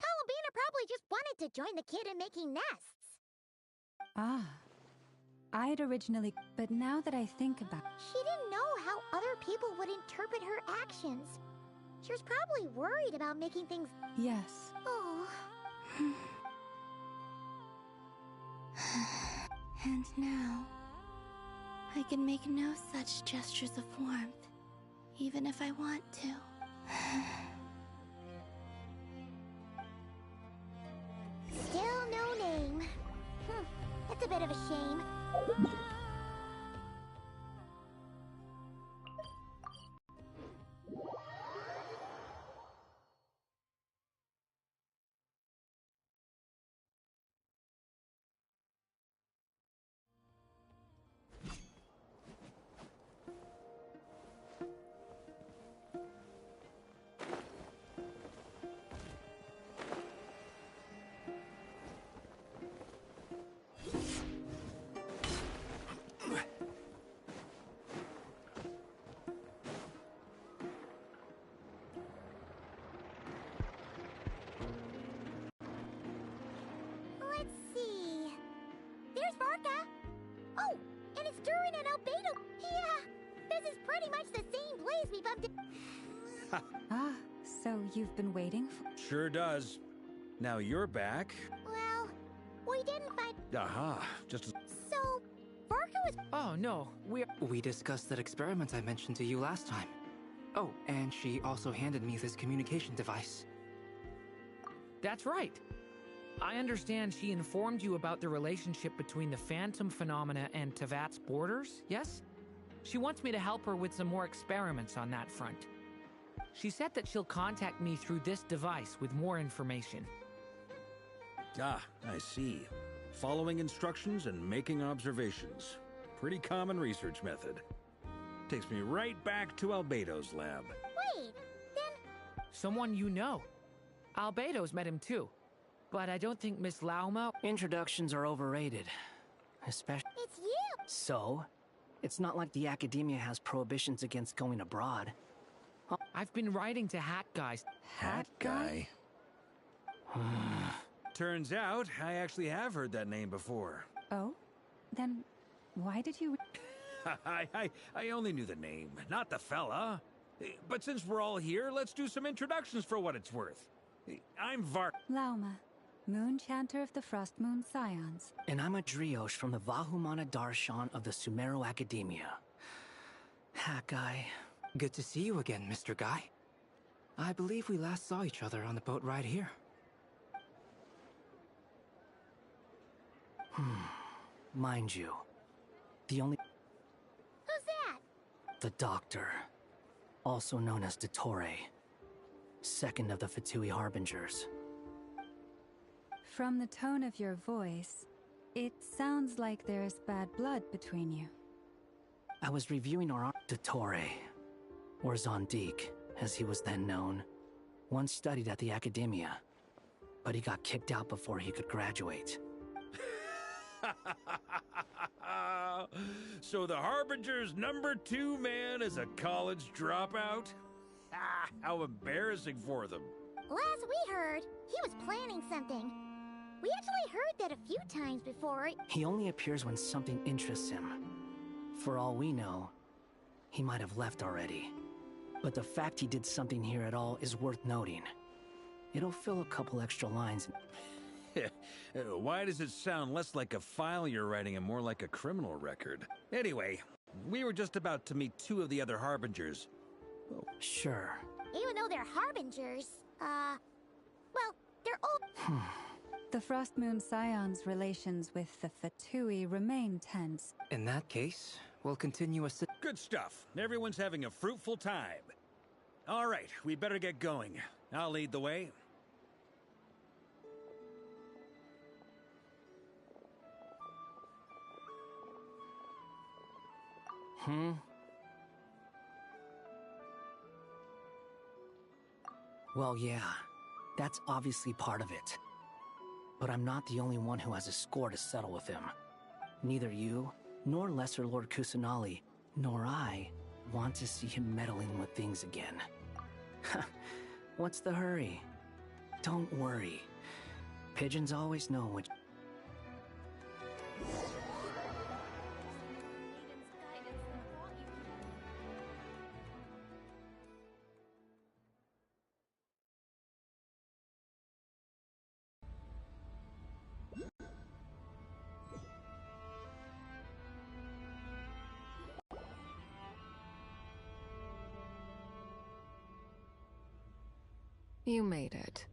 Columbina probably just wanted to join the kid in making nests. I'd originally... But now that I think about... She didn't know how other people would interpret her actions. She was probably worried about making things... Yes. Oh. And now, I can make no such gestures of warmth, even if I want to. Still no name. That's a bit of a shame. Ah, so you've been waiting for... Sure does. Now you're back. Well, we didn't find... Aha, just as... So, Barker was... Oh, no, We discussed that experiment I mentioned to you last time. Oh, and she also handed me this communication device. That's right. I understand she informed you about the relationship between the phantom phenomena and Tevat's borders, yes? She wants me to help her with some more experiments on that front. She said that she'll contact me through this device with more information. Ah, I see. Following instructions and making observations. Pretty common research method. Takes me right back to Albedo's lab. Wait, then... Someone you know. Albedo's met him too. But I don't think Miss Lauma... Introductions are overrated. Especially... It's you! So? It's not like the academia has prohibitions against going abroad. I've been writing to Hat Guys. Hat Guy? Turns out, I actually have heard that name before. Oh? Then why did you... I only knew the name, not the fella. But since we're all here, let's do some introductions for what it's worth. I'm Lauma, Moon Chanter of the Frost Moon Scions. And I'm a Drioche from the Vahumana Darshan of the Sumeru Academia. Hat Guy. Good to see you again, Mr. Guy. I believe we last saw each other on the boat ride here. Mind you, the only... Who's that? The Doctor. Also known as Dottore. Second of the Fatui Harbingers. From the tone of your voice, it sounds like there's bad blood between you. I was reviewing our Dottore, or Zondique, as he was then known. Once studied at the Academia, but he got kicked out before he could graduate. So the Harbinger's #2 man is a college dropout? How embarrassing for them. Last we heard, he was planning something. We actually heard that a few times before. He only appears when something interests him. For all we know, he might have left already. But the fact he did something here at all is worth noting. It'll fill a couple extra lines. Why does it sound less like a file you're writing and more like a criminal record? Anyway, we were just about to meet 2 of the other Harbingers. Oh. Sure. Even though they're Harbingers, well, they're old. The Frost Moon Scions' relations with the Fatui remain tense. In that case, we'll continue a... Good stuff. Everyone's having a fruitful time. All right, we better get going. I'll lead the way. Well, yeah. That's obviously part of it. But I'm not the only one who has a score to settle with him. Neither you, nor Lesser Lord Kusanali, nor I want to see him meddling with things again. What's the hurry? Don't worry. Pigeons always know which... You made it.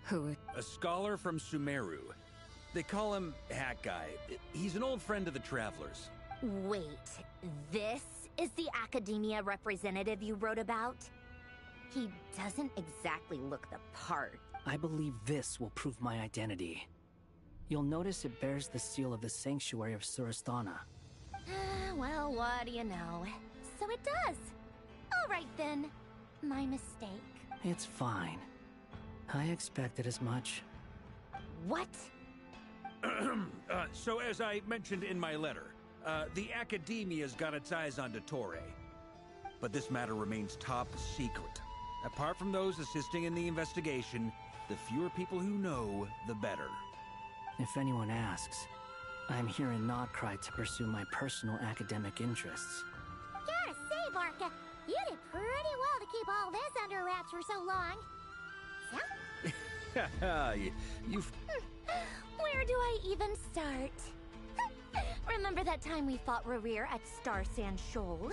Who? A scholar from Sumeru. They call him Hat Guy. He's an old friend of the Travelers. Wait, this is the Academia representative you wrote about? He doesn't exactly look the part. I believe this will prove my identity. You'll notice it bears the seal of the Sanctuary of Surasthana. Well, what do you know? So it does. All right then. My mistake. It's fine. I expected as much. What? So as I mentioned in my letter, the Academia's got its eyes on Dottore. But this matter remains top secret. Apart from those assisting in the investigation, the fewer people who know, the better. If anyone asks, I'm here in Nodcry to pursue my personal academic interests. Gotta say, Barca, You did pretty well to keep all this under wraps for so long. So? You've... Where do I even start? Remember that time we fought Rerir at Star Sand Shoal?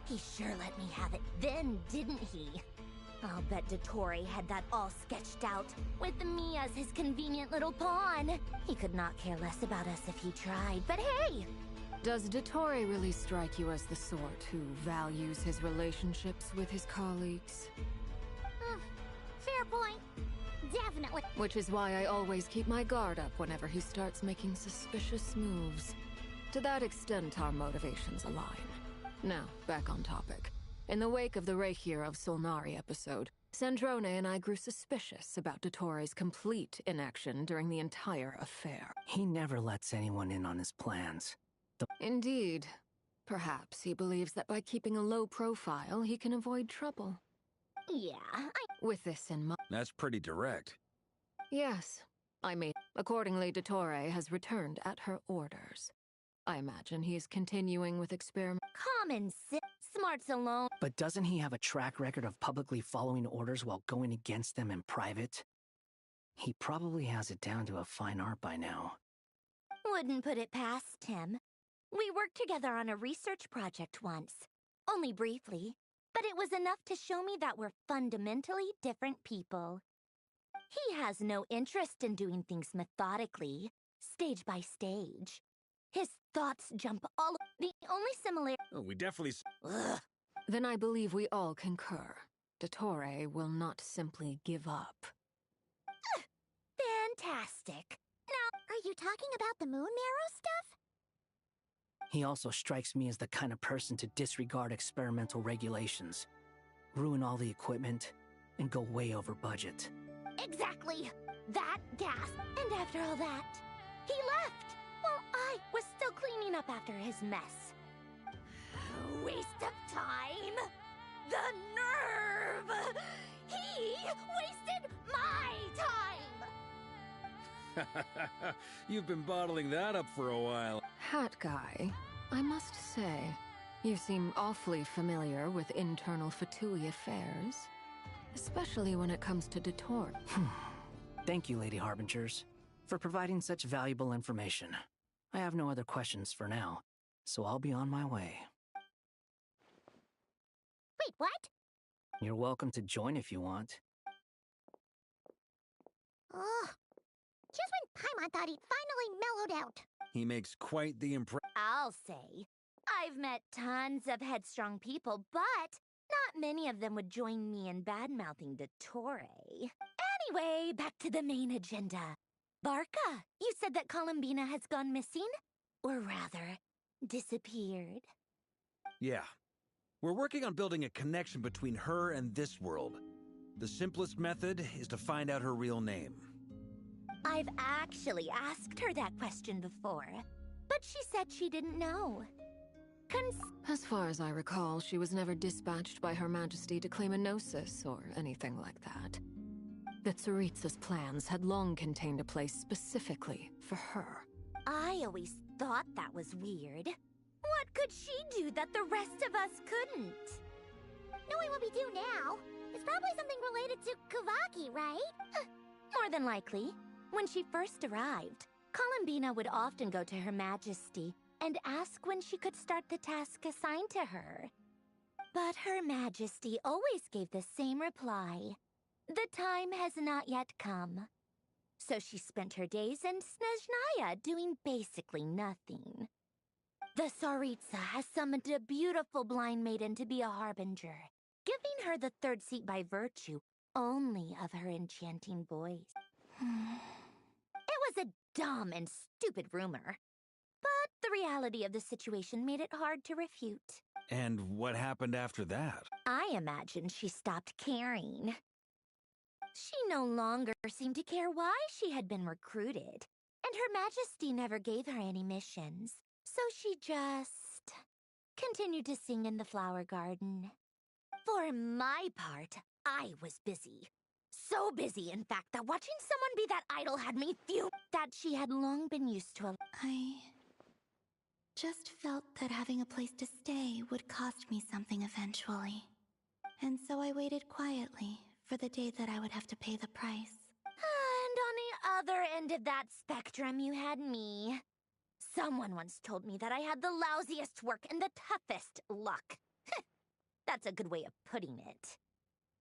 He sure let me have it then, didn't he? I'll bet Dottore had that all sketched out, with me as his convenient little pawn. He could not care less about us if he tried, but hey! Does Dottore really strike you as the sort who values his relationships with his colleagues? Fair point. Definitely. Which is why I always keep my guard up whenever he starts making suspicious moves. To that extent, our motivations align. Now, back on topic. In the wake of the Reikir of Solnari episode, Sandrone and I grew suspicious about Dottore's complete inaction during the entire affair. He never lets anyone in on his plans. Indeed. Perhaps he believes that by keeping a low profile, he can avoid trouble. Yeah, With this in mind... That's pretty direct. Yes, I mean, accordingly, Dottore has returned at her orders. I imagine he is continuing with experiment. Common sense. Smarts alone. But doesn't he have a track record of publicly following orders while going against them in private? He probably has it down to a fine art by now. Wouldn't put it past him. We worked together on a research project once. Only briefly. But it was enough to show me that we're fundamentally different people. He has no interest in doing things methodically, stage by stage. His thoughts jump all... The only similarity... Oh, we definitely... Ugh. Then I believe we all concur. Dottore will not simply give up. Fantastic. Now, are you talking about the moon marrow stuff? He also strikes me as the kind of person to disregard experimental regulations, ruin all the equipment, and go way over budget. Exactly. That gas. And after all that, he left. While I was still cleaning up after his mess. Waste of time. The nerve. He wasted my time. You've been bottling that up for a while. Hat guy, I must say, you seem awfully familiar with internal Fatui affairs. Especially when it comes to Dottore. Thank you, Lady Harbingers, for providing such valuable information. I have no other questions for now, so I'll be on my way. Wait, what? You're welcome to join if you want. Ugh. Just when Paimon thought he'd finally mellowed out. He makes quite the impression. I'll say, I've met tons of headstrong people, but not many of them would join me in bad-mouthing Dottore. Anyway, back to the main agenda. Barca, you said that Columbina has gone missing? Or rather, disappeared. Yeah. We're working on building a connection between her and this world. The simplest method is to find out her real name. I've actually asked her that question before, but she said she didn't know. As far as I recall, she was never dispatched by Her Majesty to claim a gnosis or anything like that. That Tsaritsa's plans had long contained a place specifically for her. I always thought that was weird. What could she do that the rest of us couldn't? Knowing what we do now, it's probably something related to Kavaki, right? More than likely. When she first arrived, Columbina would often go to Her Majesty and ask when she could start the task assigned to her. But Her Majesty always gave the same reply. The time has not yet come. So she spent her days in Snezhnaya doing basically nothing. The Tsaritsa has summoned a beautiful blind maiden to be a harbinger, giving her the third seat by virtue only of her enchanting voice. It was a dumb and stupid rumor, but the reality of the situation made it hard to refute. And what happened after that? I imagine she stopped caring. She no longer seemed to care why she had been recruited, and Her Majesty never gave her any missions, so she just continued to sing in the flower garden. For my part, I was busy. So busy, in fact, that watching someone be that idol had me fume that she had long been used to. I just felt that having a place to stay would cost me something eventually. And so I waited quietly for the day that I would have to pay the price. And on the other end of that spectrum, you had me. Someone once told me that I had the lousiest work and the toughest luck. That's a good way of putting it.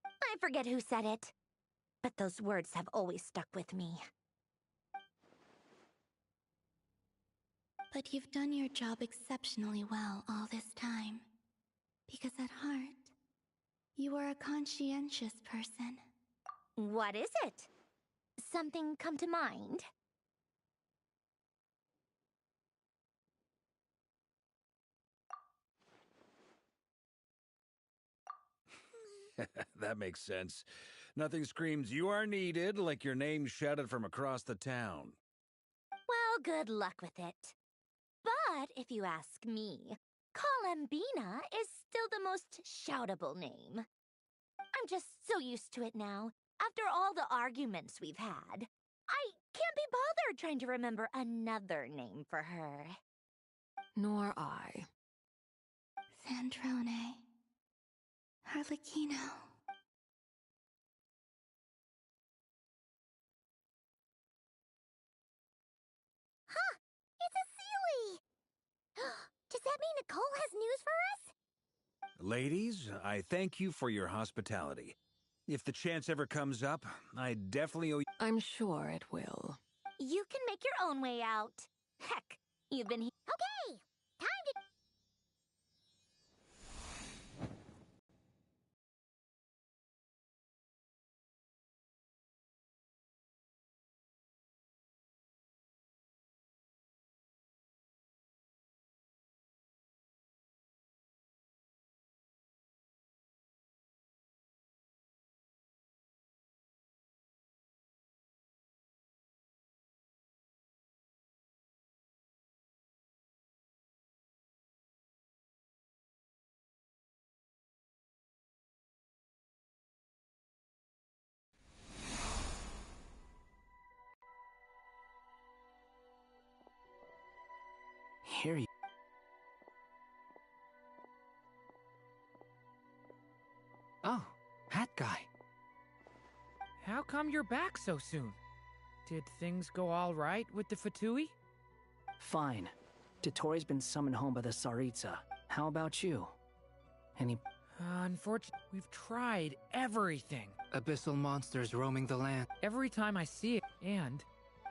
I forget who said it, but those words have always stuck with me. But you've done your job exceptionally well all this time. Because at heart, you are a conscientious person. What is it? Something come to mind? That makes sense. Nothing screams you are needed like your name shouted from across the town. Well, good luck with it. But if you ask me, Columbina is still the most shoutable name. I'm just so used to it now. After all the arguments we've had, I can't be bothered trying to remember another name for her. Nor I. Sandrone. Harlequino. Huh! It's a Sealy! Does that mean Nicole has news for us? Ladies, I thank you for your hospitality. If the chance ever comes up, I definitely owe you. I'm sure it will. You can make your own way out. Heck, you've been here. Okay! Time to... Here you... Oh, that guy. How come you're back so soon? Did things go all right with the Fatui? Fine. Dotori's been summoned home by the Tsaritsa. How about you? Any... Unfortunately, we've tried everything. Abyssal monsters roaming the land. Every time I see it, and...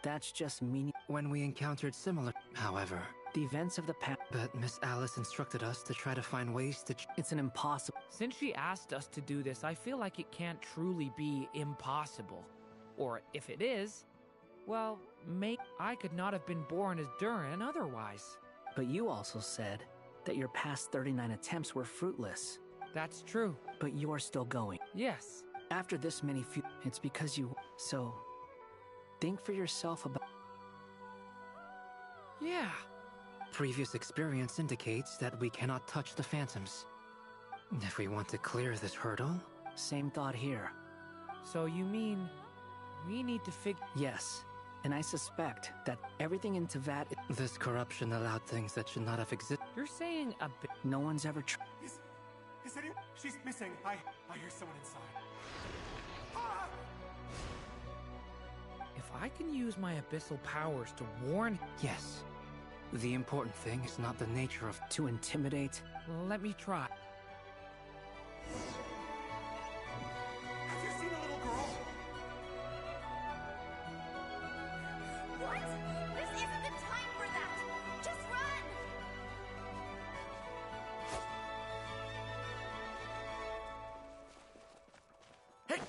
That's just meaning... When we encountered similar... However... The events of the past... But Miss Alice instructed us to try to find ways to... It's an impossible... Since she asked us to do this, I feel like it can't truly be impossible. Or if it is, well, I could not have been born as Durin otherwise. But you also said that your past 39 attempts were fruitless. That's true. But you are still going. Yes. After this many it's because you... So... Think for yourself about... Yeah. Previous experience indicates that we cannot touch the phantoms. If we want to clear this hurdle... Same thought here. So you mean... we need to figure... Yes. And I suspect that everything in Tevat... This corruption allowed things that should not have existed. You're saying a bit... No one's ever Is anyone... She's missing. I hear someone inside. Ah! If I can use my abyssal powers to warn... Yes. The important thing is not the nature of... To intimidate? Let me try. Have you seen a little girl? What? This isn't the time for that! Just run! Hey!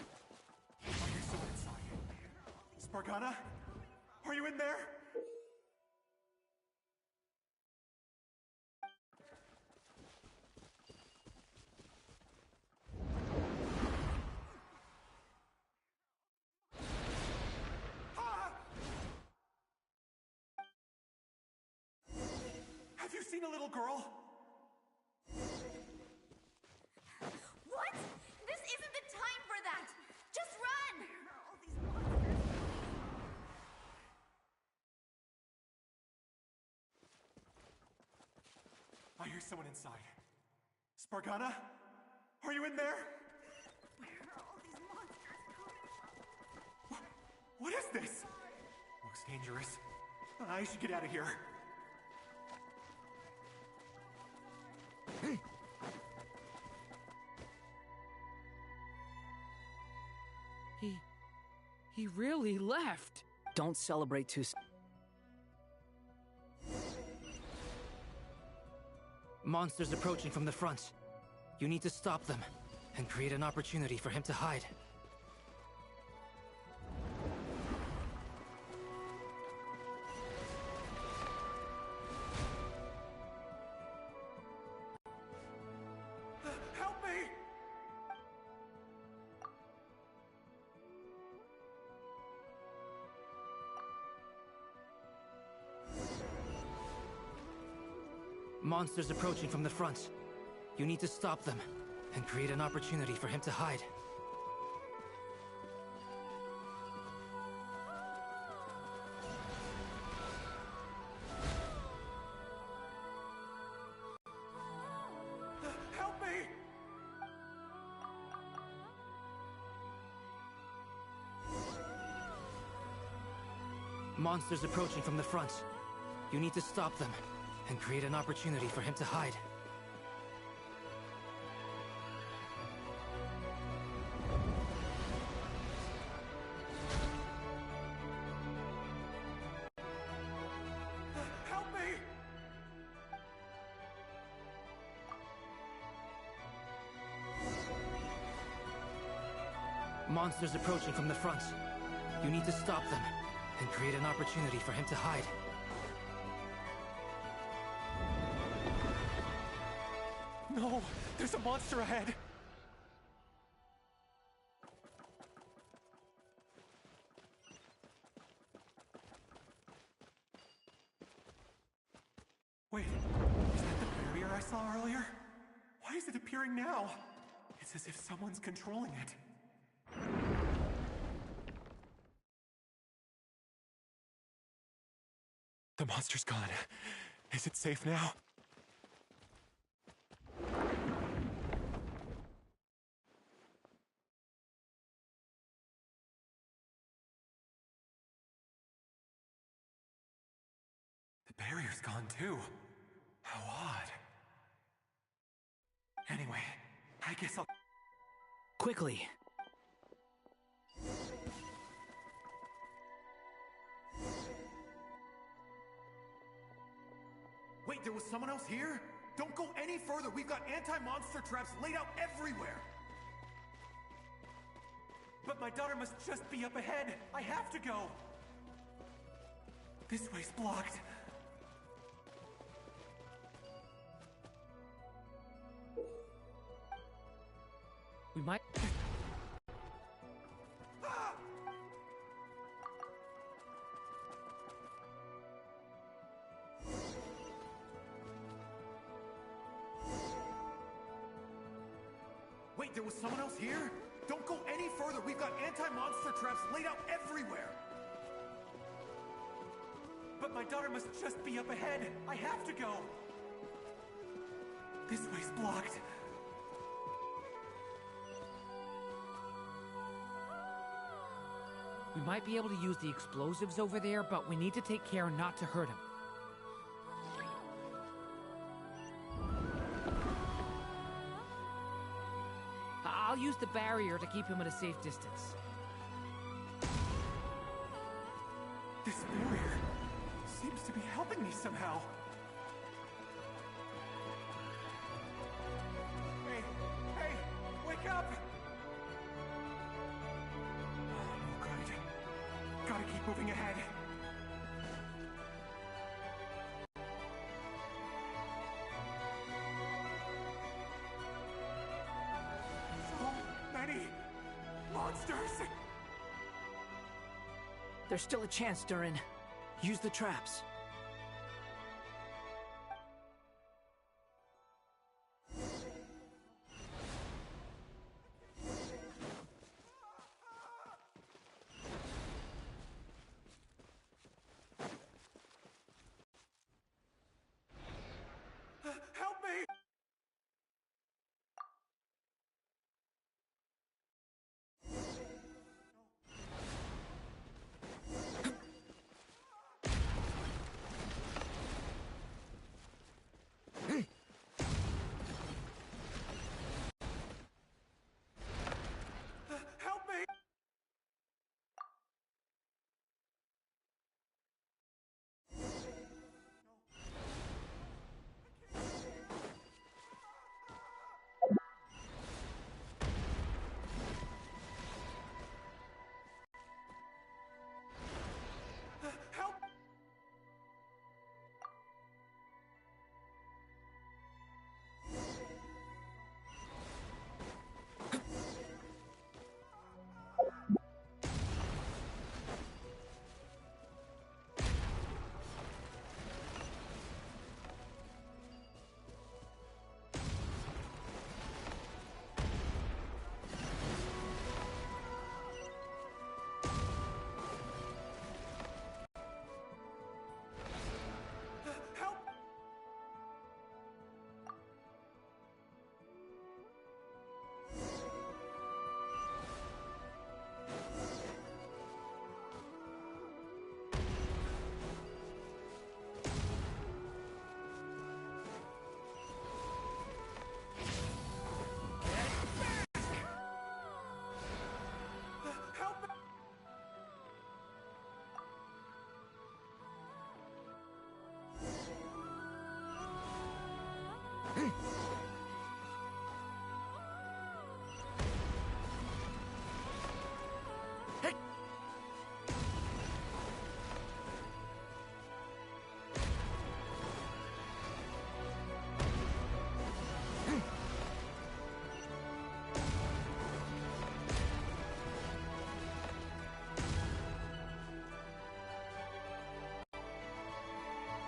I hear someone inside. Spargana? Are you in there? Have you seen a little girl? What? This isn't the time for that! Just run! I hear someone inside. Spargana? Are you in there? What is this? Looks dangerous. I should get out of here. He really left. Don't celebrate too soon. Monsters approaching from the front. You need to stop them and create an opportunity for him to hide. Help me! Monsters approaching from the front. You need to stop them and create an opportunity for him to hide. Help me! Monsters approaching from the front. You need to stop them and create an opportunity for him to hide. Help me! Monsters approaching from the front. You need to stop them and create an opportunity for him to hide. No! There's a monster ahead! Wait, is that the barrier I saw earlier? Why is it appearing now? It's as if someone's controlling it. The monster's gone. Is it safe now? The barrier's gone too. How odd. Anyway, I guess I'll... Quickly. Wait, there was someone else here? Don't go any further. We've got anti-monster traps laid out everywhere. But my daughter must just be up ahead. I have to go. This way's blocked. We might... Wait, there was someone else here? Don't go any further. We've got anti-monster traps laid out everywhere. But my daughter must just be up ahead. I have to go. This way's blocked. We might be able to use the explosives over there, but we need to take care not to hurt him. I'll use the barrier to keep him at a safe distance. This barrier seems to be helping me somehow. Hey, hey, wake up! Oh, good. Gotta keep moving ahead. So many monsters! There's still a chance, Durin. Use the traps. Help me!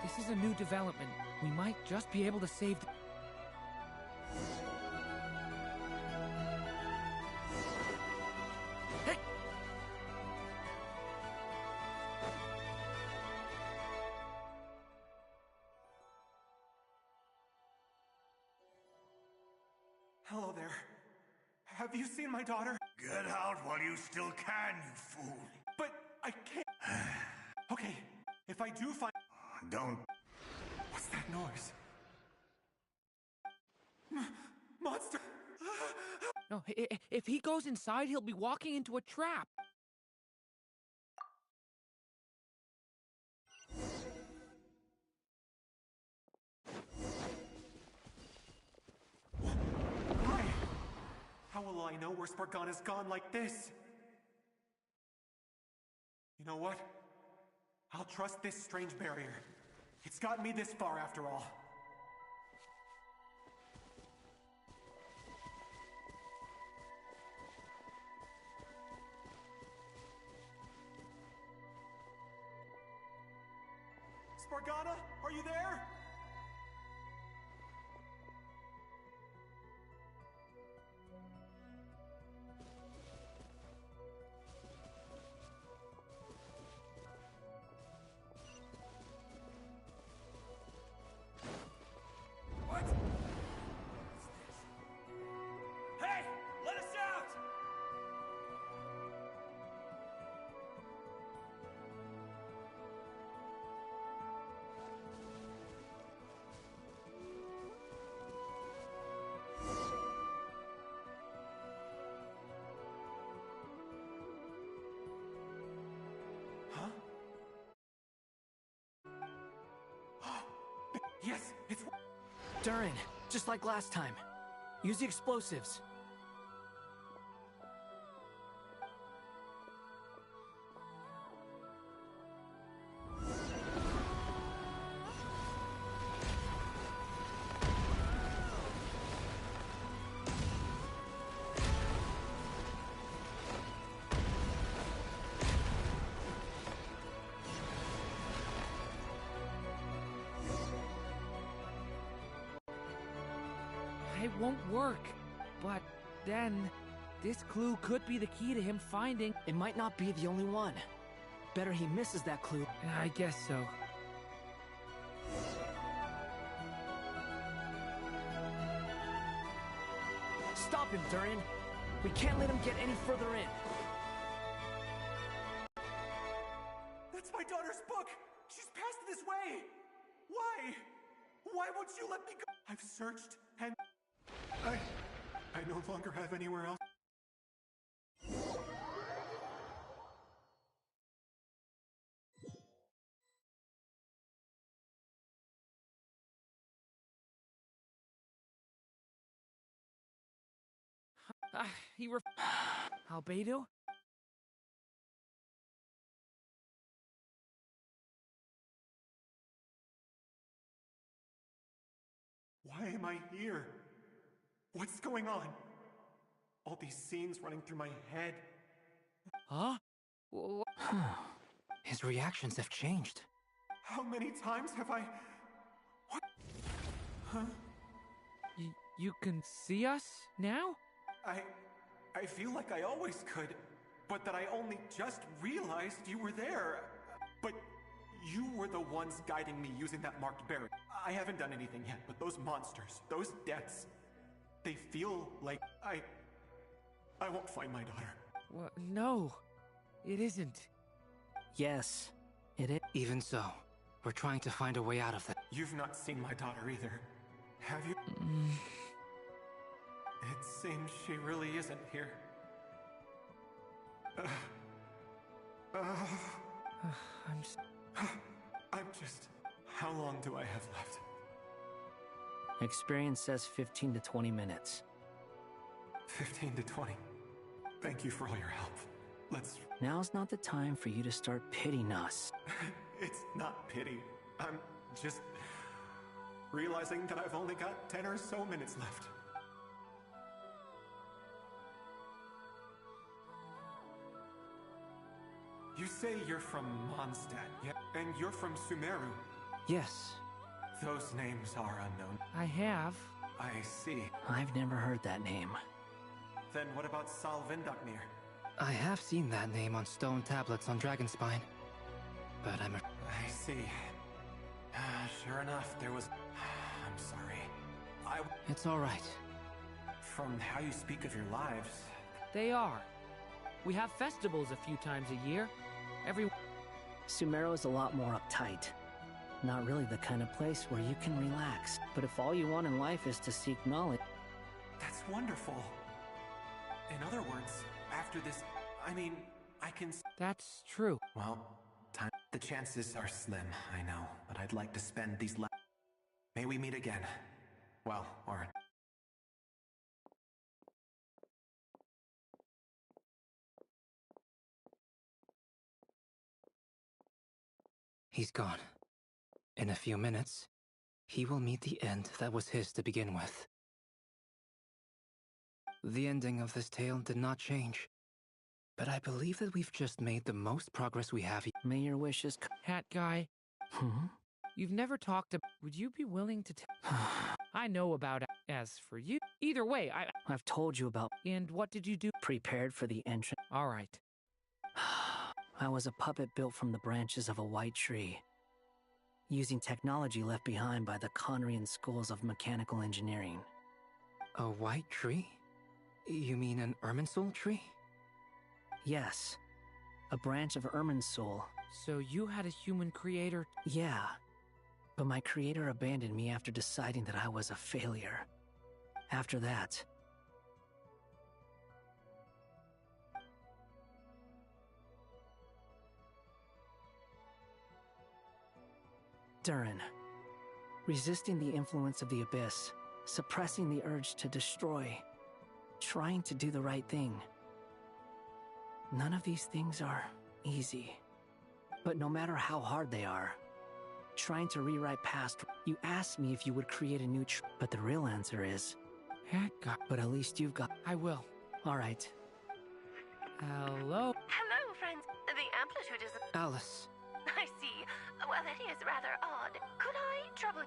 This is a new development. We might just be able to save the... Hey! Hello there. Have you seen my daughter? Get out while you still can, you fool. But I can't. Okay, if I do find... Don't. What's that noise? Monster! No, if he goes inside, he'll be walking into a trap. Why? How will I know where Spargana's gone like this? You know what? I'll trust this strange barrier. It's gotten me this far after all. Spargana, are you there? What? Hey! Let us out! Huh? Yes, it's... Durin, just like last time. Use the explosives. It won't work. But then, this clue could be the key to him finding... It might not be the only one. Better he misses that clue. I guess so. Stop him, Durin. We can't let him get any further in. That's my daughter's book! She's passed this way! Why? Why won't you let me go? I've searched and... I no longer have anywhere else. Albedo? Why am I here? What's going on? All these scenes running through my head. Huh? His reactions have changed. How many times have I... What? Huh? You can see us now? I feel like I always could, but that I only just realized you were there. But you were the ones guiding me using that marked barrier. I haven't done anything yet, but those monsters, those deaths, they feel like I won't find my daughter. Well, no, it isn't. Yes, it is. Even so, we're trying to find a way out of that. You've not seen my daughter either, have you? It seems she really isn't here. I'm just... How long do I have left? Experience says 15 to 20 minutes. 15 to 20. Thank you for all your help. Let's... Now's not the time for you to start pitying us. It's not pity. I'm just... realizing that I've only got 10 or so minutes left. You say you're from Mondstadt, yeah? And you're from Sumeru. Yes. Those names are unknown. I have. I see. I've never heard that name. Then what about Salvindaknir? I have seen that name on stone tablets on Dragonspine. But I see. Sure enough, there was... I'm sorry. It's alright. From how you speak of your lives... They are. We have festivals a few times a year. Sumeru is a lot more uptight. Not really the kind of place where you can relax. But if all you want in life is to seek knowledge... That's wonderful. In other words, after this, I mean, I can... That's true. Well, the chances are slim, I know. But I'd like to spend these May we meet again. Well, or... He's gone. In a few minutes, he will meet the end that was his to begin with. The ending of this tale did not change, but I believe that we've just made the most progress we have. May your wishes... Hat guy. You've never talked to... Would you be willing to I know about it. As for you... Either way, I've told you about... And what did you do? Prepared for the entrance. Alright. I was a puppet built from the branches of a white tree, using technology left behind by the Conrian schools of mechanical engineering. A white tree? You mean an Irminsul tree? Yes. A branch of Irminsul. So you had a human creator? Yeah. But my creator abandoned me after deciding that I was a failure. After that... Durin. Resisting the influence of the Abyss, suppressing the urge to destroy, trying to do the right thing. None of these things are easy. But no matter how hard they are, trying to rewrite past... You asked me if you would create a new but the real answer is... But at least you've got... I will. Alright. Hello? Hello, friends. The amplitude is... Alice. I see. Well, that is rather odd. Could I trouble...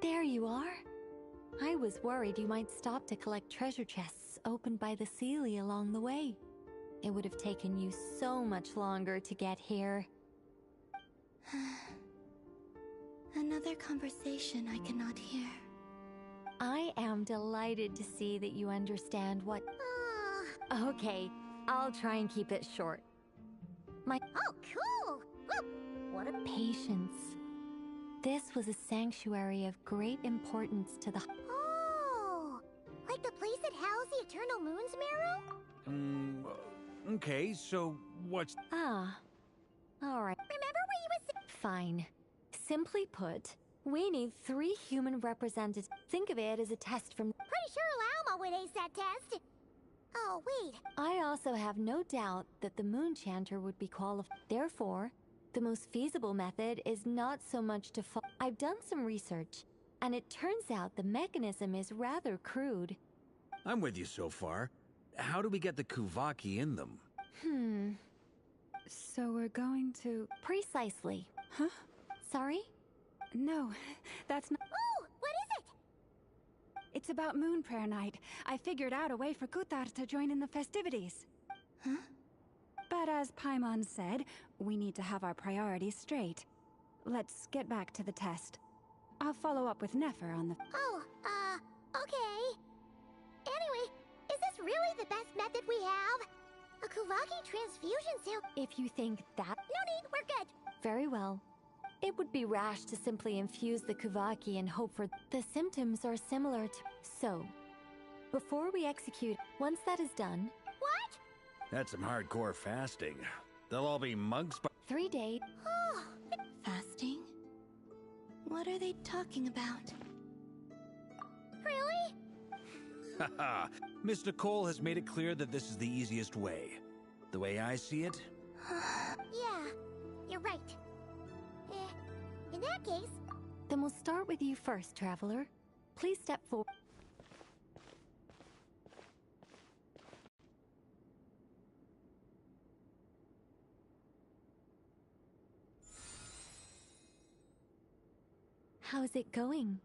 There you are. I was worried you might stop to collect treasure chests opened by the Seelie along the way. It would have taken you so much longer to get here. Another conversation I cannot hear. I am delighted to see that you understand what... Okay, I'll try and keep it short. Oh, cool! Whoop. What a... Patience. This was a sanctuary of great importance to the... Oh! Like the place that housed the Eternal Moon's marrow? Okay, so what's... Ah. Alright. Remember where you was... Fine. Simply put, we need 3 human representatives. Think of it as a test from... Pretty sure Lauma would ace that test. Oh, wait. I also have no doubt that the Moon Chanter would be qualified. Therefore, the most feasible method is not so much to I've done some research, and it turns out the mechanism is rather crude. I'm with you so far. How do we get the Kuvaki in them? So we're going to... Precisely. Huh? Sorry? No, that's not... Oh, what is it? It's about Moon Prayer Night. I figured out a way for Kuthar to join in the festivities. Huh? But as Paimon said, we need to have our priorities straight. Let's get back to the test. I'll follow up with Nefer on the... Oh, okay. Anyway, is this really the best method we have? A Kuvaki transfusion cell? If you think that... No need, we're good. Very well. It would be rash to simply infuse the Kuvaki and hope for... The symptoms are similar to... So, before we execute, once that is done... What? That's some hardcore fasting. They'll all be monks by... 3 days... Oh. Fasting? What are they talking about? Really? Haha. Miss Nicole has made it clear that this is the easiest way. The way I see it... Yeah, you're right. In that case... Then we'll start with you first, Traveler. Please step forward. How's it going?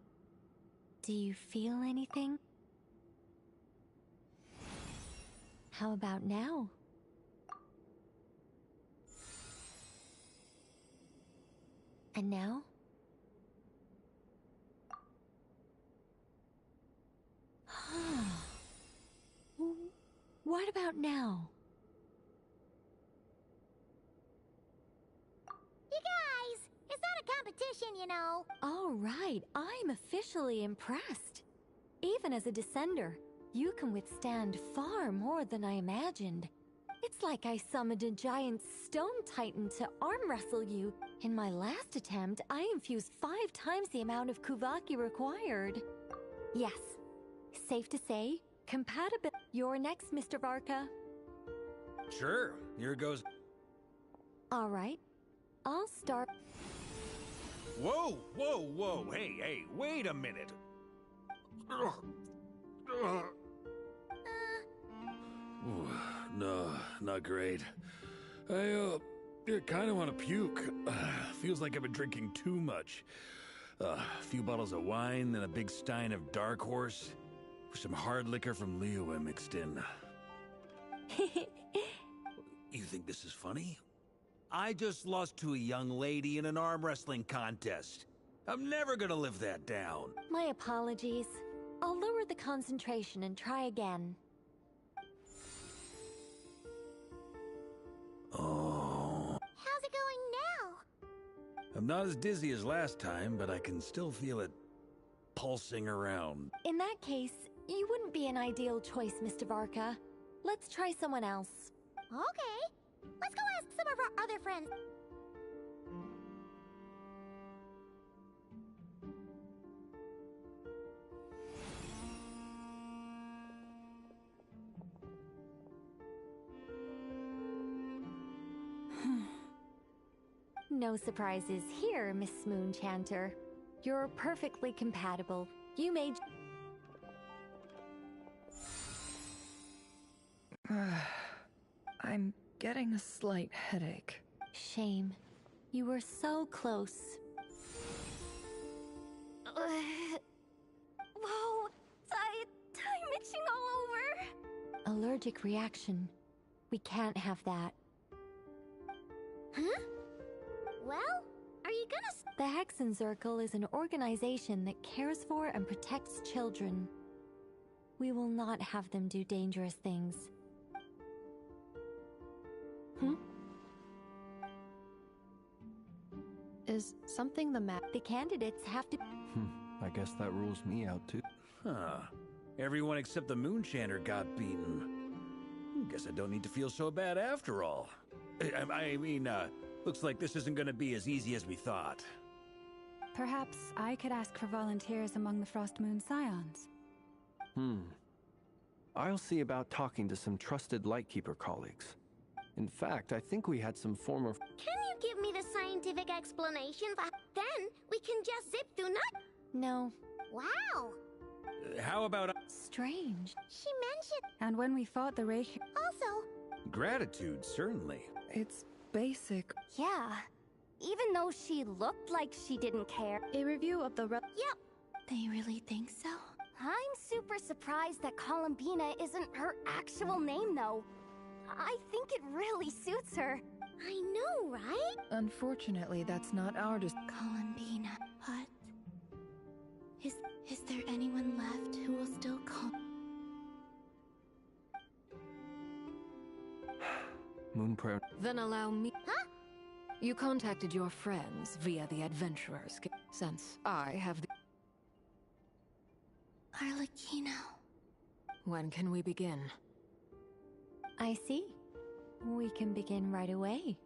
Do you feel anything? How about now? And now? What about now? You guys, it's not a competition, you know. All right, I'm officially impressed. Even as a descender, you can withstand far more than I imagined. It's like I summoned a giant stone titan to arm wrestle you. In my last attempt, I infused 5 times the amount of Kuvaki required. Yes, safe to say, compatible. You're next, Mr. Varka. Sure, here goes... All right, I'll start... Whoa, whoa, whoa, hey, wait a minute. No, not great. I kind of want to puke. Feels like I've been drinking too much. A few bottles of wine, then a big stein of Dark Horse, with some hard liquor from Liyue mixed in. You think this is funny? I just lost to a young lady in an arm wrestling contest. I'm never gonna live that down. My apologies. I'll lower the concentration and try again. Oh. How's it going now? I'm not as dizzy as last time, but I can still feel it pulsing around. In that case, you wouldn't be an ideal choice, Mr. Varka. Let's try someone else. Okay. Let's go ask some of our other friends. No surprises here, Miss Moonchanter. You're perfectly compatible. You made... I'm getting a slight headache. Shame. You were so close. Whoa! I'm itching all over! Allergic reaction. We can't have that. Huh? Well, are you gonna... The Hexen Circle is an organization that cares for and protects children. We will not have them do dangerous things. Is something the matter? The candidates have to... I guess that rules me out too. Huh. Everyone except the Moonchanter got beaten. Guess I don't need to feel so bad after all. I mean, looks like this isn't gonna be as easy as we thought. Perhaps I could ask for volunteers among the Frost Moon Scions. I'll see about talking to some trusted Lightkeeper colleagues. In fact, I think we had some former... Can you give me the scientific explanation? Then we can just zip through No. Wow! How about... Strange. She mentioned... And when we fought the Reich... Also... Gratitude, certainly. It's basic. Yeah. Even though she looked like she didn't care. A review of the... Yep. They really think so? I'm super surprised that Columbina isn't her actual name, though. I think it really suits her. I know, right? Unfortunately, that's not our Columbina, what? Is there anyone left who will still call? Moon prayer. Then allow me. Huh? You contacted your friends via the Adventurers, since I have the. Arlecchino. When can we begin? I see. We can begin right away.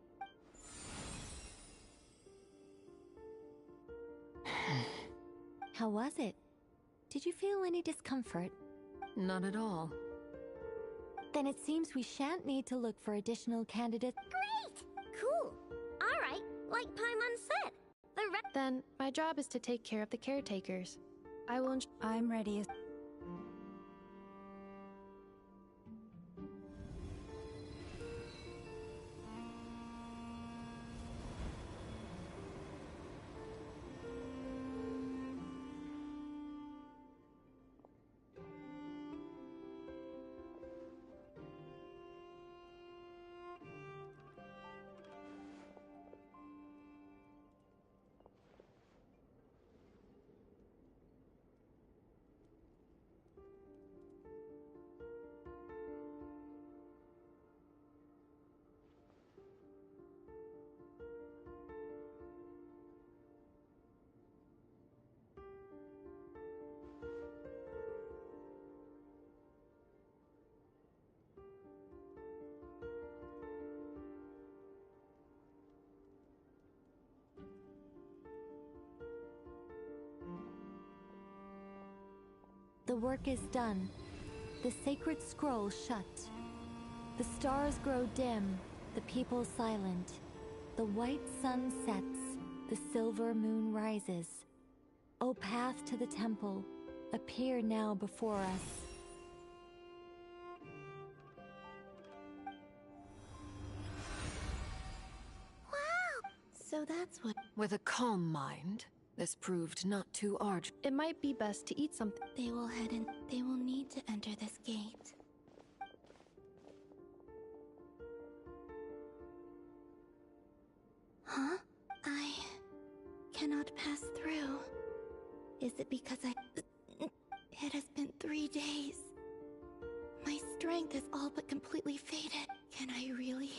How was it? Did you feel any discomfort? Not at all. Then it seems we shan't need to look for additional candidates. Great! Cool. All right, like Paimon said. Then my job is to take care of the caretakers. I will. I'm ready. The work is done. The sacred scroll shut. The stars grow dim, the people silent. The white sun sets, the silver moon rises. O path to the temple, appear now before us. Wow! So that's what... With a calm mind, this proved not too arduous. It might be best to eat something. They will head in. They will need to enter this gate. Huh? I cannot pass through. Is it because It has been 3 days. My strength is all but completely faded. Can I really...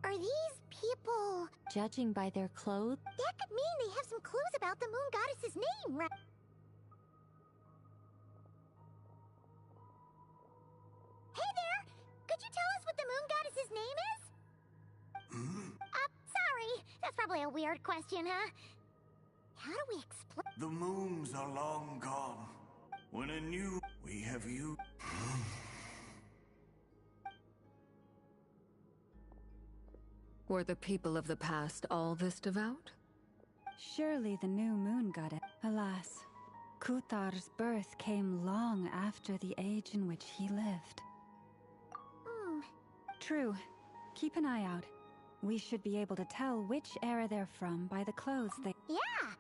Are these people... Judging by their clothes... That could mean they have some clues about the moon goddess's name, right? Hey there! Could you tell us what the moon goddess name is? Sorry. That's probably a weird question, huh? How do we explain? The moons are long gone. When a new... We have you... Were the people of the past all this devout? Surely the new moon got it. Alas, Kuthar's birth came long after the age in which he lived. True. Keep an eye out. We should be able to tell which era they're from by the clothes they... Yeah!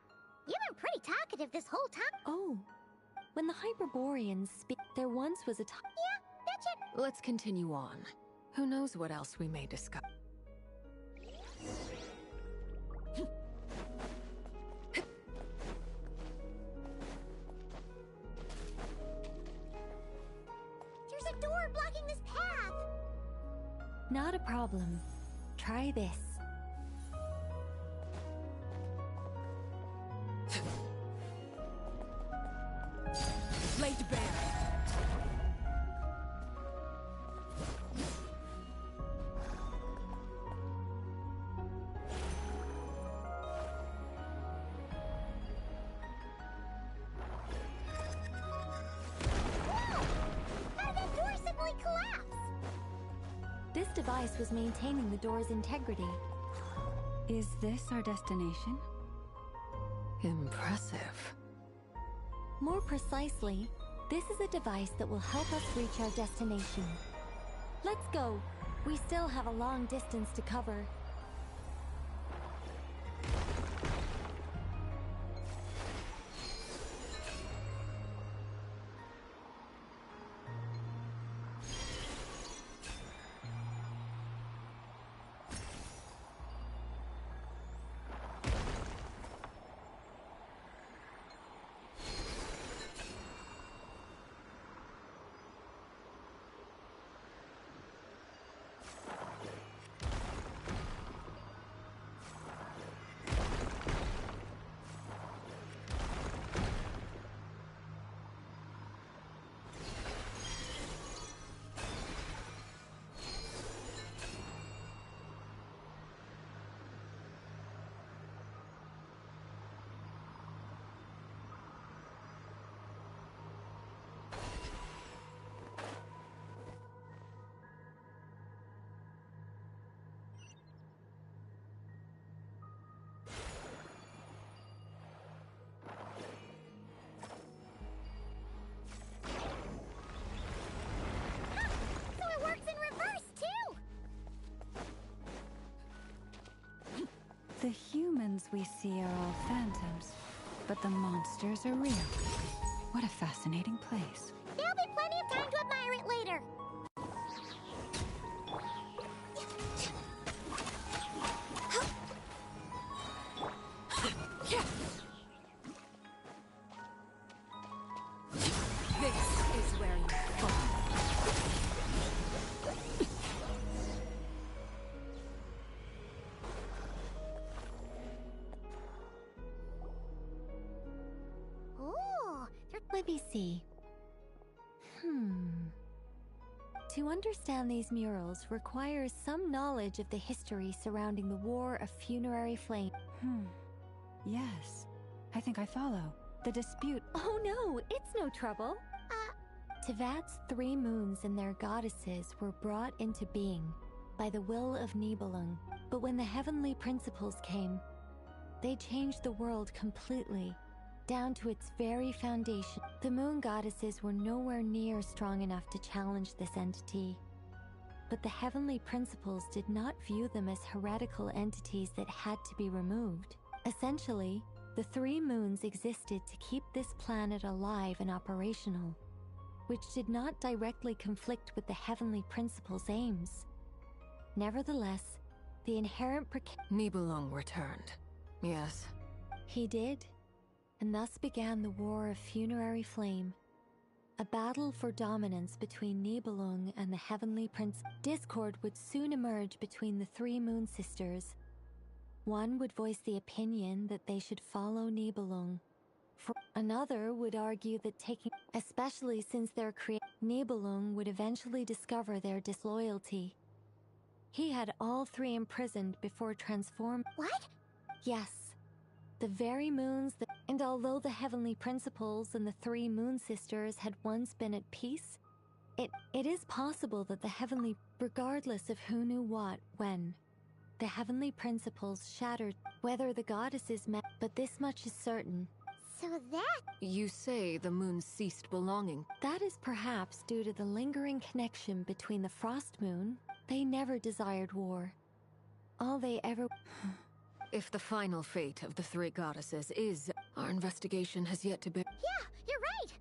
You've been pretty talkative this whole time. Oh, when the Hyperboreans speak, there once was a time... Yeah, that's it. Let's continue on. Who knows what else we may discover. There's a door blocking this path. Not a problem. Try this. Laid bare. How did that door suddenly collapse? This device was maintaining the door's integrity. Is this our destination? Impressive. More precisely, this is a device that will help us reach our destination. Let's go. We still have a long distance to cover. The humans we see are all phantoms, but the monsters are real. What a fascinating place. There'll be plenty of time to admire it later. This is where you fall. Let me see. To understand these murals requires some knowledge of the history surrounding the War of Funerary Flame. Yes, I think I follow. The dispute... Oh no, it's no trouble. Tevat's 3 moons and their goddesses were brought into being by the will of Nibelung. But when the heavenly principles came, they changed the world completely, down to its very foundation. The moon goddesses were nowhere near strong enough to challenge this entity. But the heavenly principles did not view them as heretical entities that had to be removed. Essentially, the 3 moons existed to keep this planet alive and operational, which did not directly conflict with the heavenly principles' aims. Nevertheless, the inherent Nibelung returned. Yes. He did. And thus began the War of Funerary Flame, a battle for dominance between Nibelung and the Heavenly Prince. Discord would soon emerge between the 3 Moon Sisters. One would voice the opinion that they should follow Nibelung. Another would argue that especially since their Nibelung would eventually discover their disloyalty. He had all three imprisoned before transform. What? Yes. The very moons that. And although the heavenly principles and the three moon sisters had once been at peace, it is possible that the heavenly. Regardless of who knew what, when. The heavenly principles shattered, whether the goddesses met. But this much is certain. So that... You say the moon ceased belonging. That is perhaps due to the lingering connection between the frost moon. They never desired war. All they ever... If the final fate of the three goddesses is... Our investigation has yet to be... Yeah, you're right!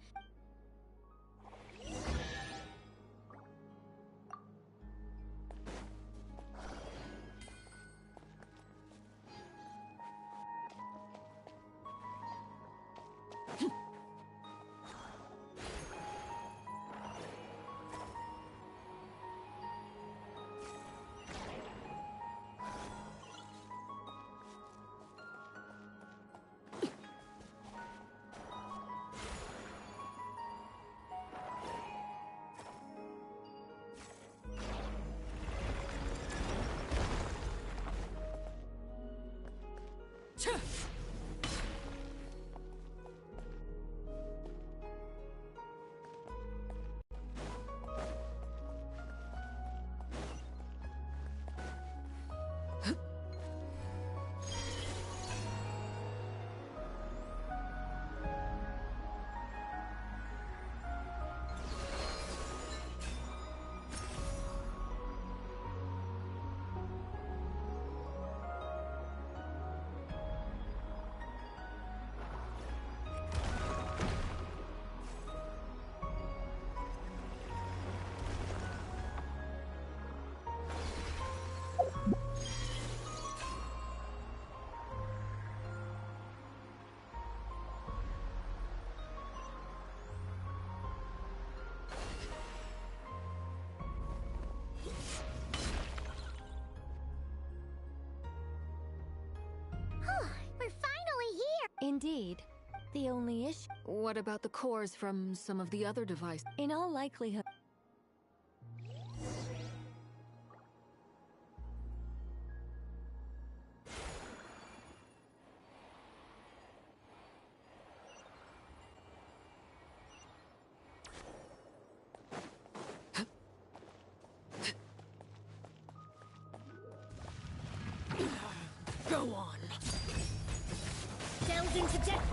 We're finally here! Indeed. The only issue... What about the cores from some of the other devices? In all likelihood... Go on! Delved into death!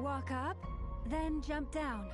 Walk up, then jump down.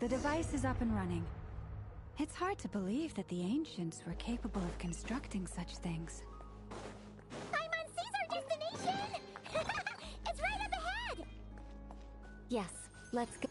The device is up and running. It's hard to believe that the ancients were capable of constructing such things. Paimon sees our destination! It's right up ahead! Yes, let's go.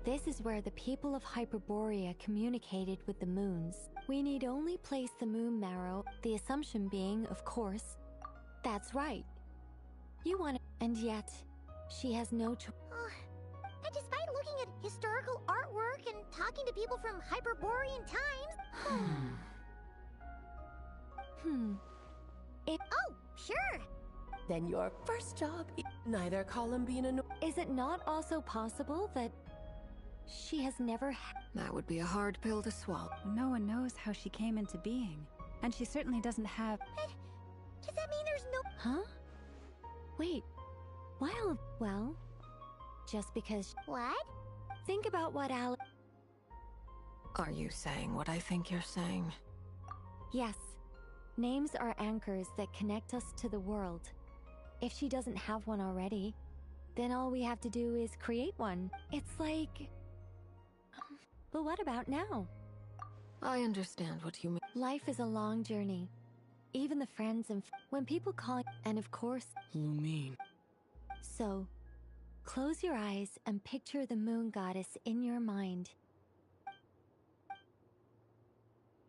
This is where the people of Hyperborea communicated with the moons. We need only place the moon marrow, the assumption being, of course, that's right. You want it, and yet, she has no choice. And despite looking at historical artwork and talking to people from Hyperborean times... Oh, sure! Then your first job is neither Columbina nor... Is it not also possible that she has never That would be a hard pill to swallow. No one knows how she came into being, and she certainly doesn't have... Does that mean there's no... Huh? Wait. Well, just because... What? Think about what Al... Are you saying what I think you're saying? Yes. Names are anchors that connect us to the world. If she doesn't have one already, then all we have to do is create one. It's like... But what about now? I understand what you mean. Life is a long journey. Even the friends and... when people call... And of course... Lumine. So, close your eyes and picture the moon goddess in your mind.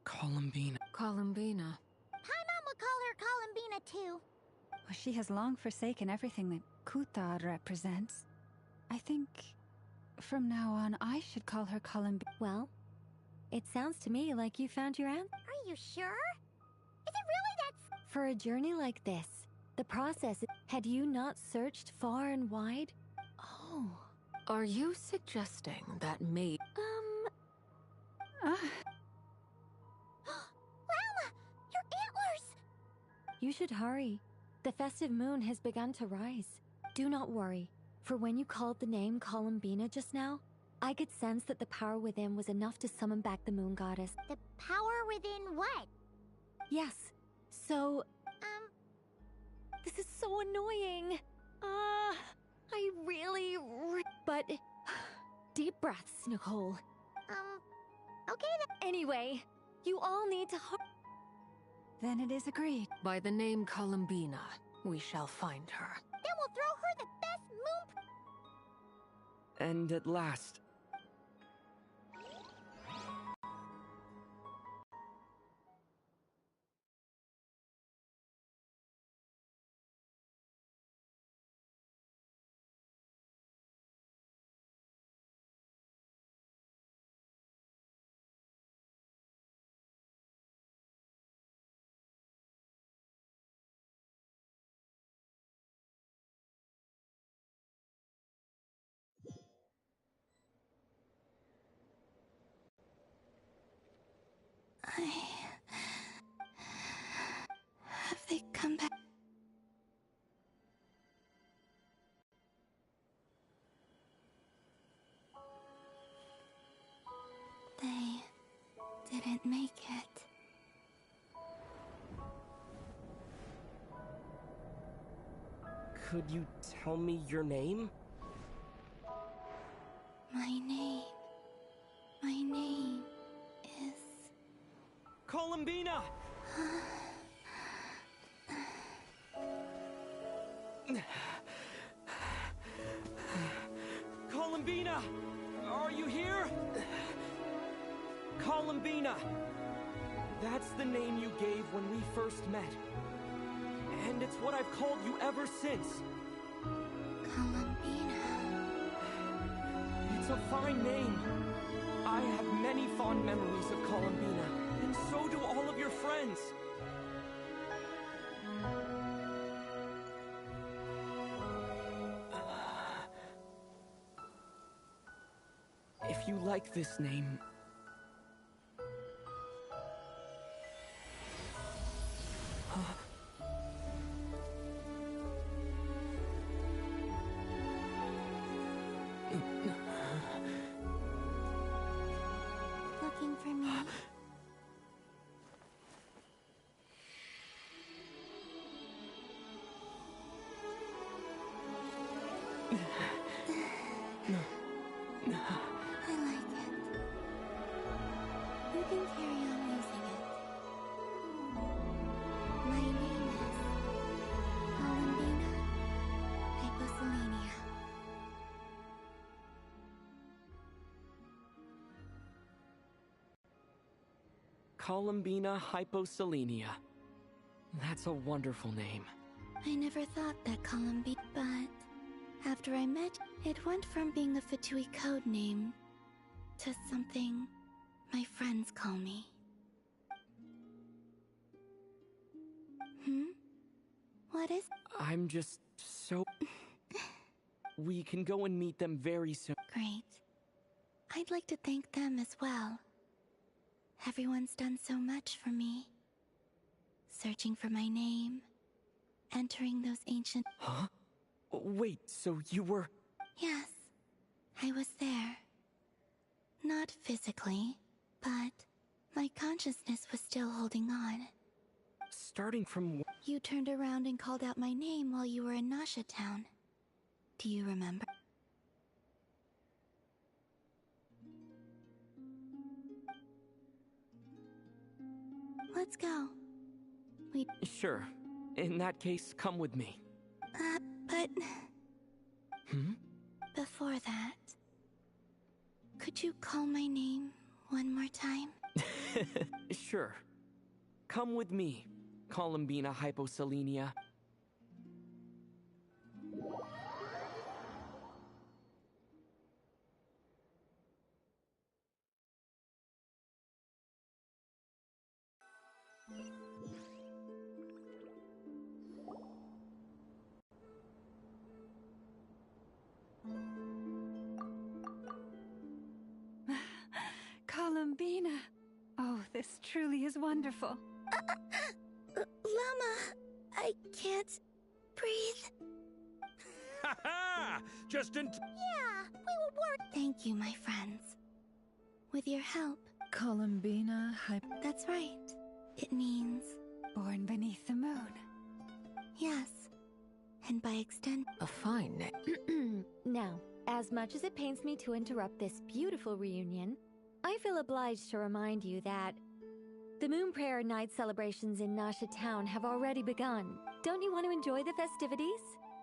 Columbina. Columbina. Paimon would call her Columbina too. Well, she has long forsaken everything that Kuta represents. I think... from now on, I should call her Columbina. Well, it sounds to me like you found your answer. Are you sure? Is it really that... For a journey like this, the process... Had you not searched far and wide? Oh. Are you suggesting that maybe... Llama! Your antlers! You should hurry. The festive moon has begun to rise. Do not worry, for when you called the name Columbina just now, I could sense that the power within was enough to summon back the moon goddess. The power within what? Yes. So... This is so annoying. I really... But... Deep breaths, Nicole. Okay then. Anyway, you all need to... Then it is agreed. By the name Columbina, we shall find her. Then we'll throw her the best moon... And at last... Have they come back? They didn't make it. Could you tell me your name? My name is... Columbina! Columbina! Are you here? Columbina! That's the name you gave when we first met. And it's what I've called you ever since. Columbina. It's a fine name. I have many fond memories of Columbina, and so do all of your friends. If you like this name... Looking for me? I like it. You can carry on using it. My name is Columbina Hyposelenia. Columbina Hyposelenia. That's a wonderful name. I never thought that Columbina, but after I met, it went from being a Fatui code name to something my friends call me. What is? I'm just so... We can go and meet them very soon. Great. I'd like to thank them as well. Everyone's done so much for me. Searching for my name, entering those ancient... Huh? Wait, so you were... Yes, I was there. Not physically, but my consciousness was still holding on. Starting from... You turned around and called out my name while you were in Nasha Town. Do you remember? Let's go. Sure. In that case, come with me. But... Hmm? Before that... Could you call my name one more time? Sure. Come with me, Columbina Hyposelenia. Columbina. Oh, this truly is wonderful. Llama, I can't breathe. Ha ha! Just in... Yeah, we will work. Thank you, my friends. With your help... Columbina That's right. It means... Born beneath the moon. Yes. And by extent... A fine name. Now, as much as it pains me to interrupt this beautiful reunion, I feel obliged to remind you that the Moon Prayer Night celebrations in Nasha Town have already begun. Don't you want to enjoy the festivities?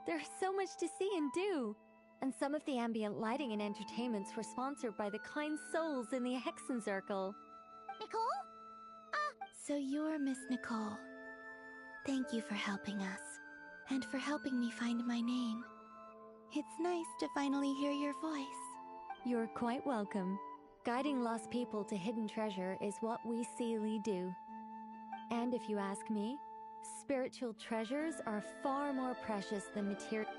There's so much to see and do. And some of the ambient lighting and entertainments were sponsored by the kind souls in the Hexen Circle. Nicole? So you're Miss Nicole. Thank you for helping us. And for helping me find my name. It's nice to finally hear your voice. You're quite welcome. Guiding lost people to hidden treasure is what we Seelie do. And if you ask me, spiritual treasures are far more precious than material.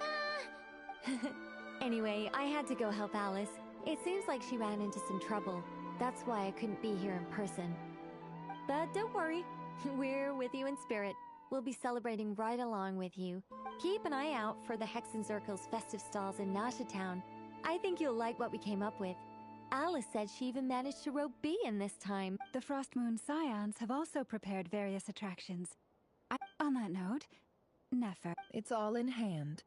Anyway, I had to go help Alice. It seems like she ran into some trouble. That's why I couldn't be here in person. But don't worry, we're with you in spirit. We'll be celebrating right along with you. Keep an eye out for the Hexen Circle's festive stalls in Nasha Town. I think you'll like what we came up with. Alice said she even managed to rope B in this time. The Frost Moon Scions have also prepared various attractions. On that note, Nefer. It's all in hand.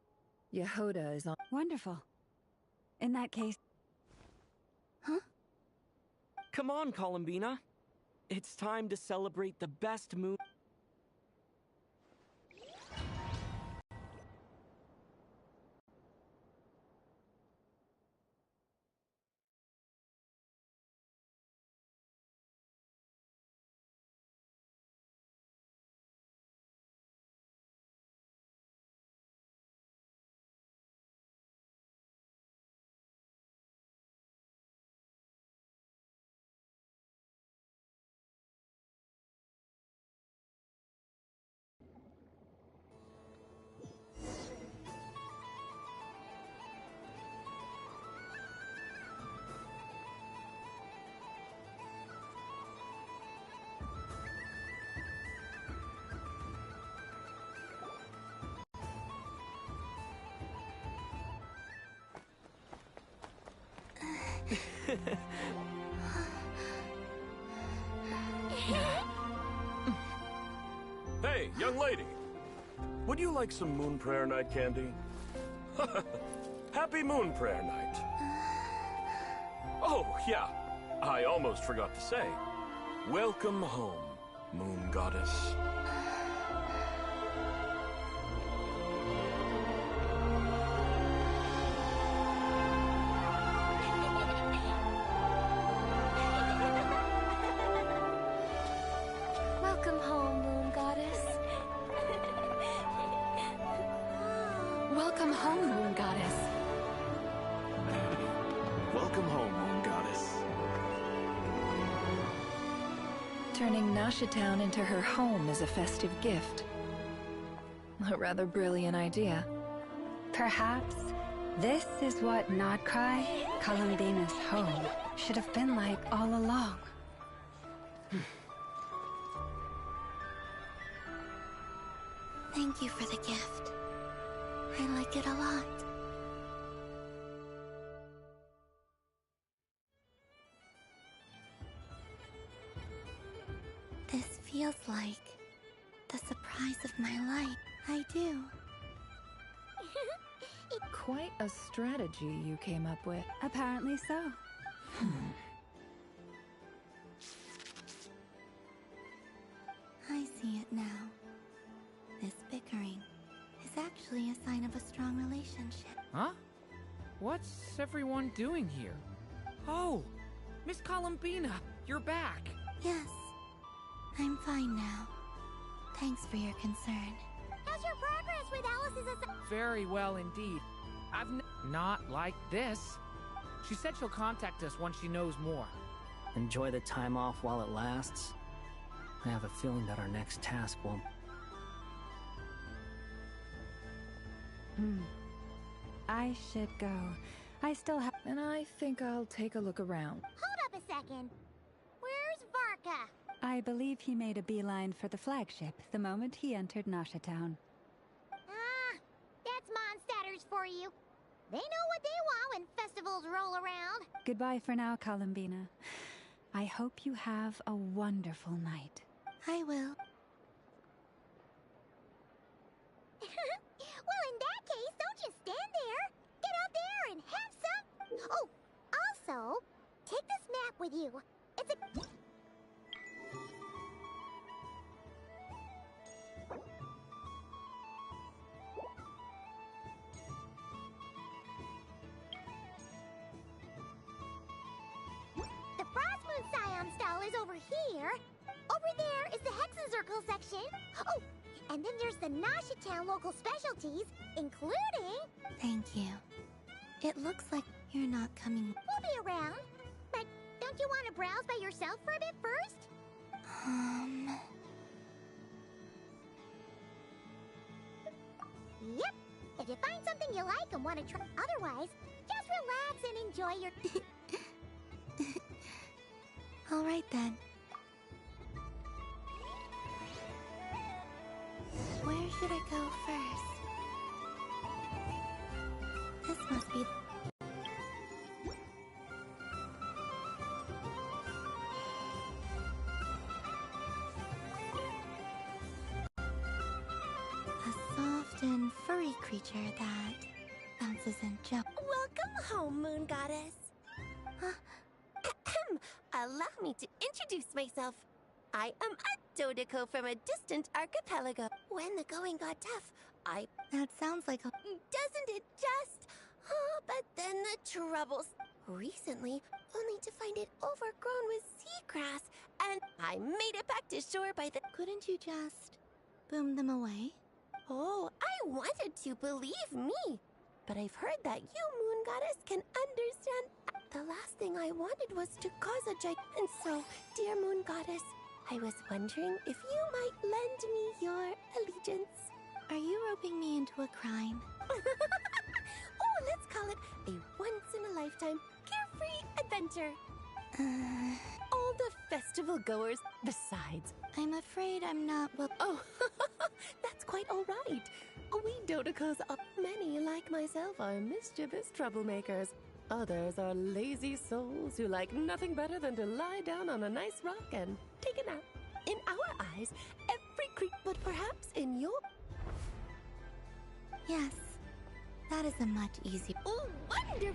Yehoda is on. Wonderful. In that case... Huh? Come on, Columbina. It's time to celebrate the best moon... Hey, young lady. Would you like some Moon Prayer Night candy? Happy Moon Prayer Night. Oh, yeah. I almost forgot to say. Welcome home, Moon Goddess. Welcome home, Moon Goddess. Welcome home, Moon Goddess. Welcome home, Moon Goddess. Turning Nashitown into her home is a festive gift. A rather brilliant idea. Perhaps this is what Nodcry, Columbina's home, should have been like all along. Thank you for the gift. I like it a lot. This feels like the surprise of my life. I do. Quite a strategy you came up with. Apparently so. I see it now. This bickering is actually a sign of a strong relationship. Huh? What's everyone doing here? Oh, Miss Columbina, you're back. Yes, I'm fine now. Thanks for your concern. How's your progress with Alice's Very well indeed. Not like this. She said she'll contact us once she knows more. Enjoy the time off while it lasts. I have a feeling that our next task will... I should go. I still have... And I think I'll take a look around. Hold up a second. Where's Varka? I believe he made a beeline for the flagship the moment he entered Nashitown. Ah, that's Mondstadters for you. They know what they want when festivals roll around. Goodbye for now, Columbina. I hope you have a wonderful night. I will. Well, in that case, don't just stand there. Get out there and have some. Oh, also, take this map with you. It's a... The Frostmoon Scion stall is over here. Over there is the Hexencircle section. Oh, and then there's the Nashitown local specialties, including... Thank you. It looks like you're not coming. We'll be around. But don't you want to browse by yourself for a bit first? Yep. If you find something you like and want to try... Otherwise, just relax and enjoy your... All right then. Where should I go first? This must be... a soft and furry creature that bounces and jumps. Welcome home, Moon Goddess. Allow me to introduce myself. I am a Dodico from a distant archipelago. When the going got tough, That sounds like a... Doesn't it just? Oh, but then the troubles. Recently, only to find it overgrown with seagrass, and I made it back to shore by the... Couldn't you just boom them away? Oh, I wanted to, believe me. But I've heard that you, Moon Goddess, can understand. The last thing I wanted was to cause a And so, dear Moon Goddess, I was wondering if you might lend me your allegiance. Are you roping me into a crime? Oh, let's call it a once-in-a-lifetime carefree adventure. All the festival goers, besides. I'm afraid I'm not well... Oh, that's quite all right. We Dodicos, many like myself, are mischievous troublemakers. Others are lazy souls who like nothing better than to lie down on a nice rock and take a nap. In our eyes, every but perhaps in your... Yes, that is a much easier. Oh, wonderful!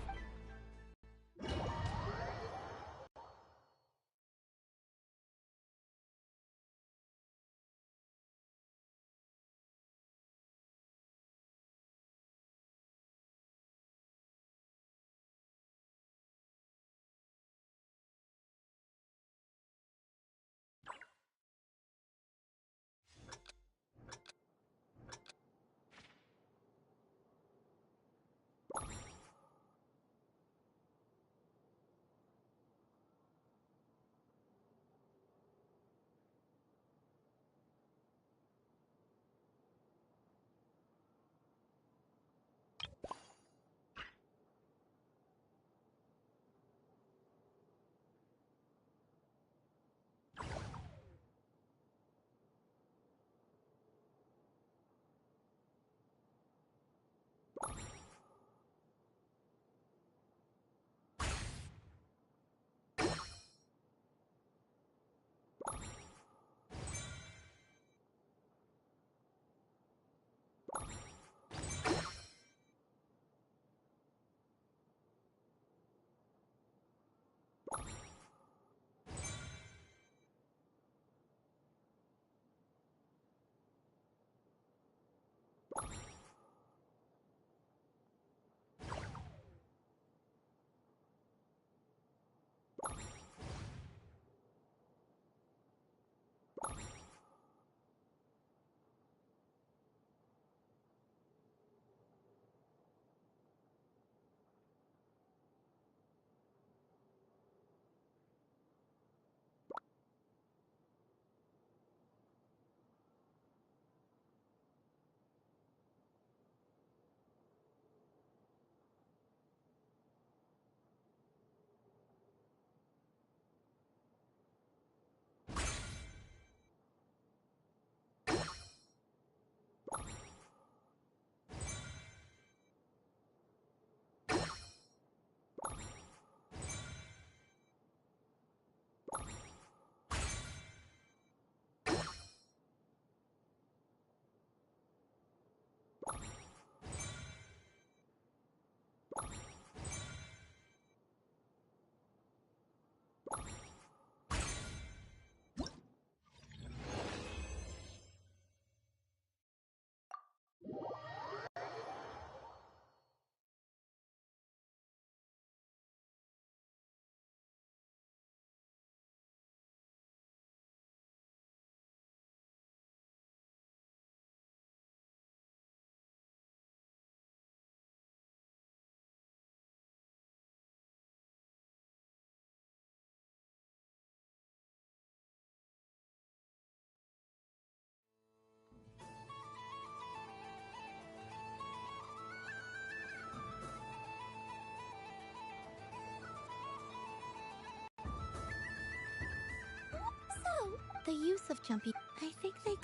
The use of jumpy, I think they...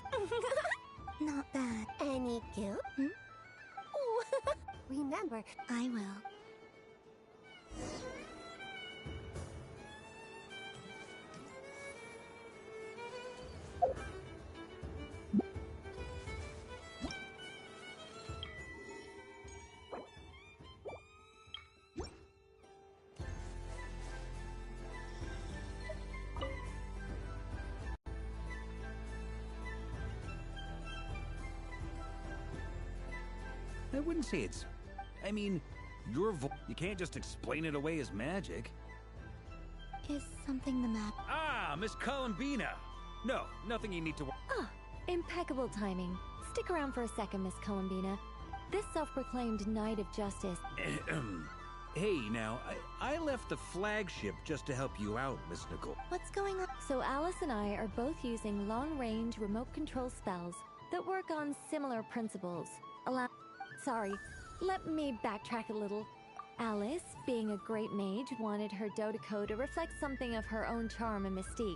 Not bad. Any guilt? Hmm? Oh, remember... I will. I wouldn't say it's... I mean, you can't just explain it away as magic. Is something the matter? Ah, Miss Columbina! No, nothing you need to... Ah, impeccable timing. Stick around for a second, Miss Columbina. This self-proclaimed Knight of Justice... Hey, now, I left the flagship just to help you out, Miss Nicole. What's going on? So Alice and I are both using long-range remote control spells that work on similar principles. Sorry, let me backtrack a little. Alice, being a great mage, wanted her Dotaco to reflect something of her own charm and mystique.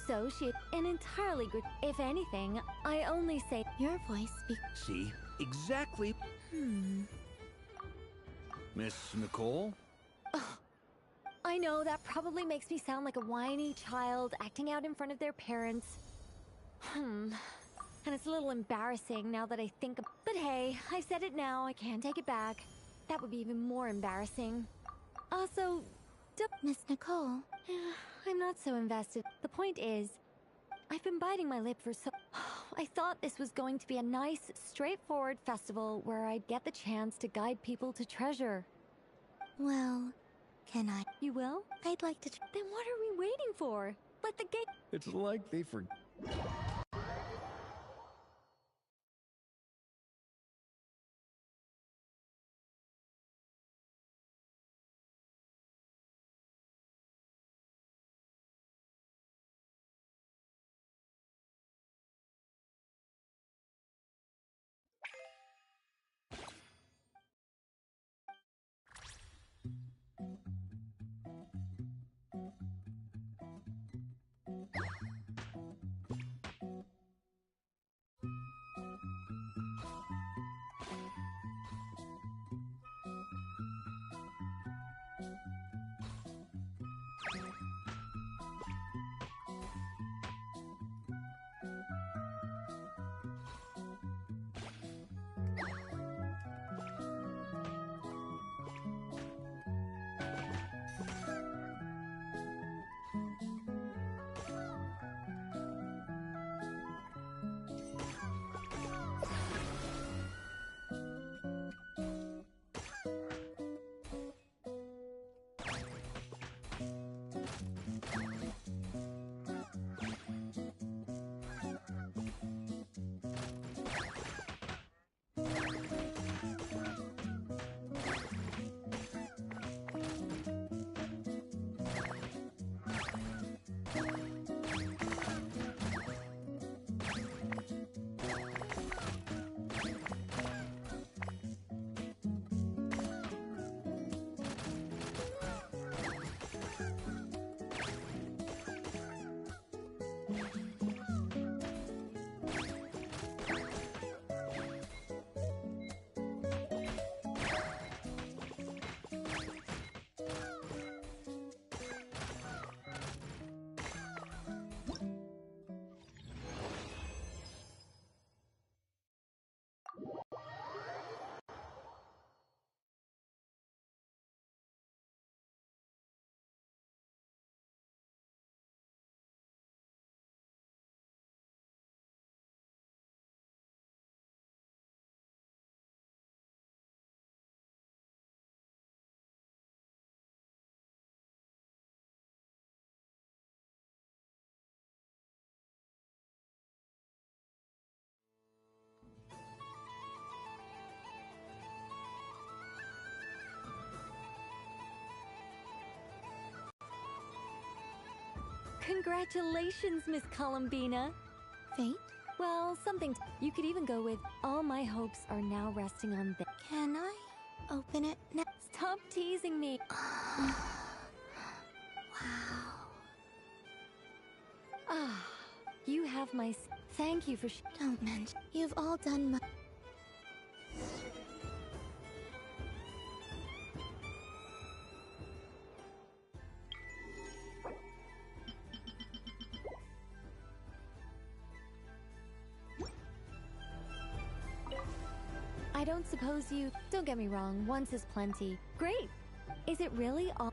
So she... an entirely good... If anything, I only say... Your voice speaks... See? Exactly. Hmm... Miss Nicole? I know that probably makes me sound like a whiny child acting out in front of their parents. And it's a little embarrassing now that I think of. But hey, I've said it now, I can't take it back. That would be even more embarrassing. Also, Miss Nicole. I'm not so invested. The point is, I've been biting my lip for so... I thought this was going to be a nice, straightforward festival where I'd get the chance to guide people to treasure. Well, can I? You will? I'd like to. Then what are we waiting for? Let the gate... It's like they forgot. Congratulations, Miss Columbina. Fate? Well, something... You could even go with, all my hopes are now resting on this. Can I open it now? Stop teasing me. Wow. You have my... Thank you for... Don't mention. You've all done much. I don't suppose you... Don't get me wrong, once is plenty. Great! Is it really all...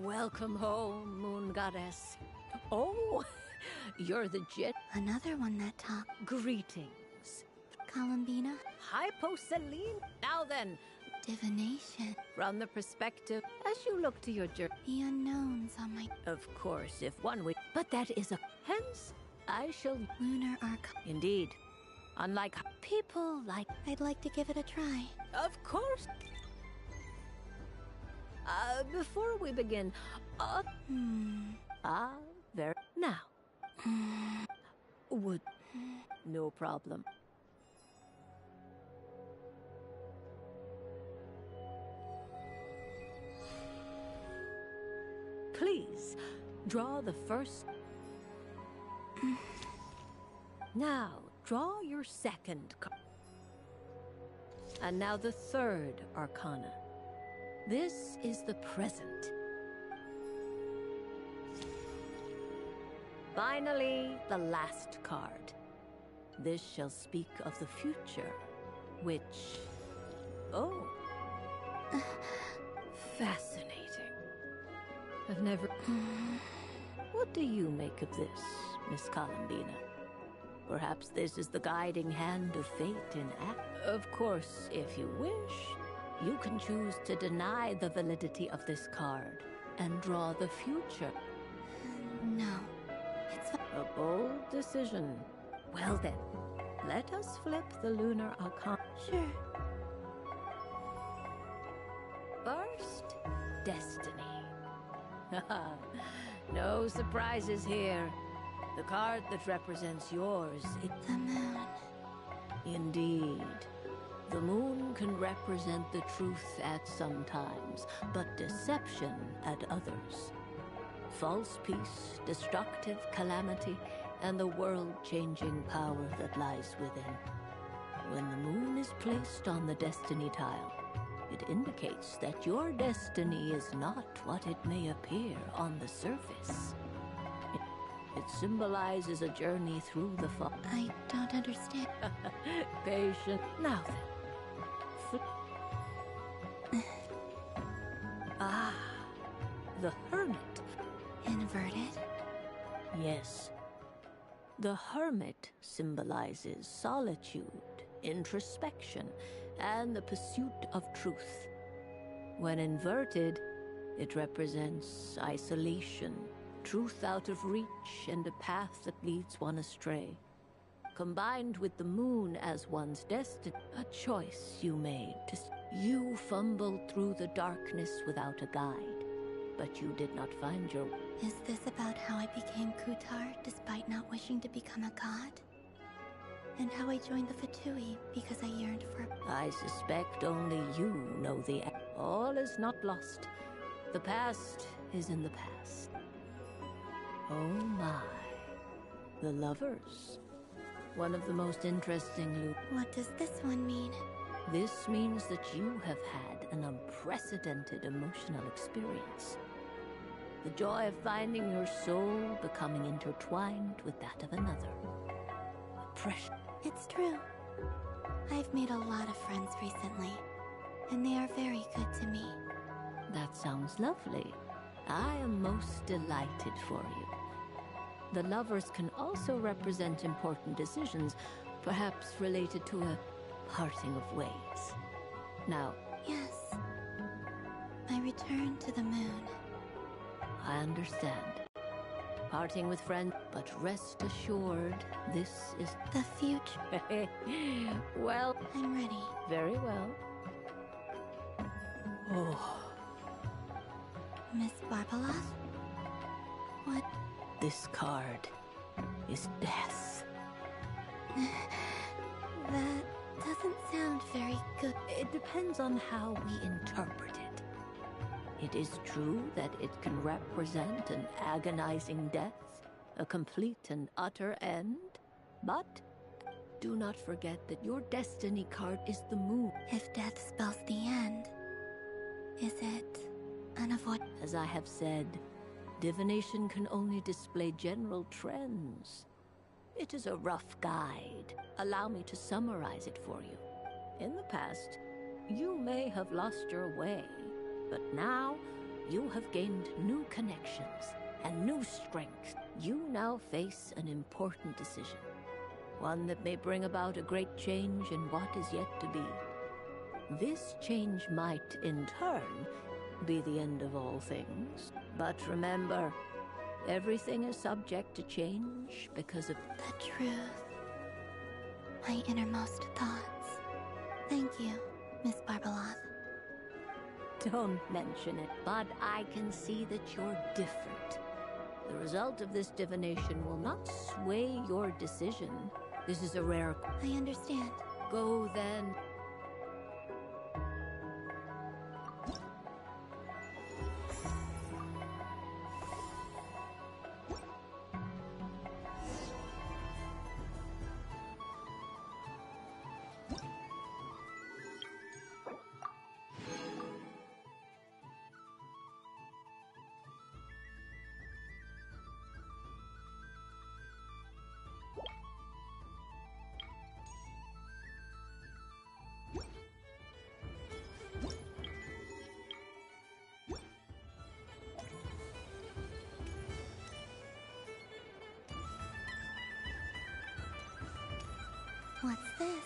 Welcome home, Moon Goddess. Oh, you're the jet. Another one that talked. Greetings. Columbina? Hyposaline. Now then, Divination. from the perspective, as you look to your journey. The unknowns on my... Of course, if one would. But that is a. Hence, I shall. Lunar Archive. Indeed. Unlike people like. I'd like to give it a try. Of course. Before we begin, there. Now. Would. No problem. Please, draw the first. Now, draw your second card. And now the third arcana. This is the present. Finally, the last card. This shall speak of the future, which... Oh. Fascinating. I've never... What do you make of this, Miss Columbina? Perhaps this is the guiding hand of fate in act. Of course, if you wish, you can choose to deny the validity of this card and draw the future. No. It's a bold decision. Well then, let us flip the lunar arcana. Sure. First, destiny. No surprises here. The card that represents yours is the moon. Indeed. The moon can represent the truth at some times, but deception at others. False peace, destructive calamity, and the world-changing power that lies within. When the moon is placed on the destiny tile, it indicates that your destiny is not what it may appear on the surface. It symbolizes a journey through the fog. I don't understand. Patient. Now then. The Hermit. Inverted? Yes. The Hermit symbolizes solitude, introspection, and the pursuit of truth. When inverted, it represents isolation, truth out of reach, and a path that leads one astray. Combined with the moon as one's destiny, a choice you made. You fumbled through the darkness without a guide, but you did not find your... Is this about how I became Kutar despite not wishing to become a god? And how I joined the Fatui because I yearned for... I suspect only you know the... All is not lost. The past is in the past. Oh my. The lovers. One of the most interesting... What does this one mean? This means that you have had an unprecedented emotional experience. The joy of finding your soul becoming intertwined with that of another. Precious. It's true. I've made a lot of friends recently, and they are very good to me. That sounds lovely. I am most delighted for you. The lovers can also represent important decisions, perhaps related to a parting of ways. Now... Yes. I return to the moon. I understand. Parting with friends, but rest assured, this is... The future. Well... I'm ready. Very well. Oh. Miss Barbalos? What? This card is death. That doesn't sound very good. It depends on how we interpret it. It is true that it can represent an agonizing death, a complete and utter end, but do not forget that your destiny card is the moon. If death spells the end, is it unavoidable? As I have said, divination can only display general trends. It is a rough guide. Allow me to summarize it for you. In the past, you may have lost your way, but now You have gained new connections and new strength. You now face an important decision. One that may bring about a great change in what is yet to be. This change might, in turn, be the end of all things. But remember, everything is subject to change because of the truth. My innermost thoughts. Thank you, Miss Barbeloth. Don't mention it, but I can see that you're different. The result of this divination will not sway your decision. This is a rare... I understand. Go then. What's this?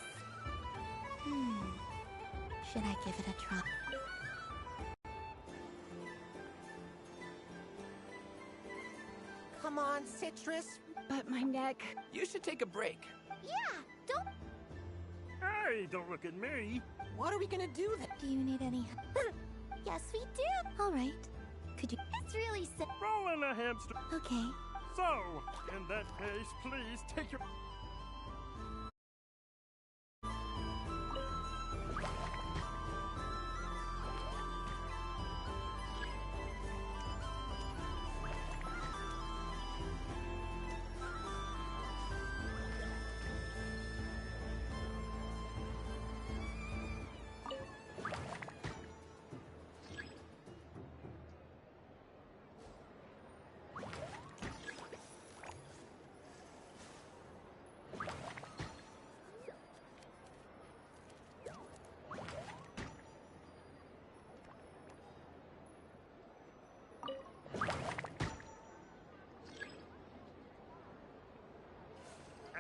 Should I give it a try? Come on, Citrus. But my neck... You should take a break. Yeah, don't... Hey, don't look at me. What are we gonna do then? Do you need any help? Yes, we do. All right. Could you... It's really sick. Roll in a hamster. Okay. So, in that case, please take your...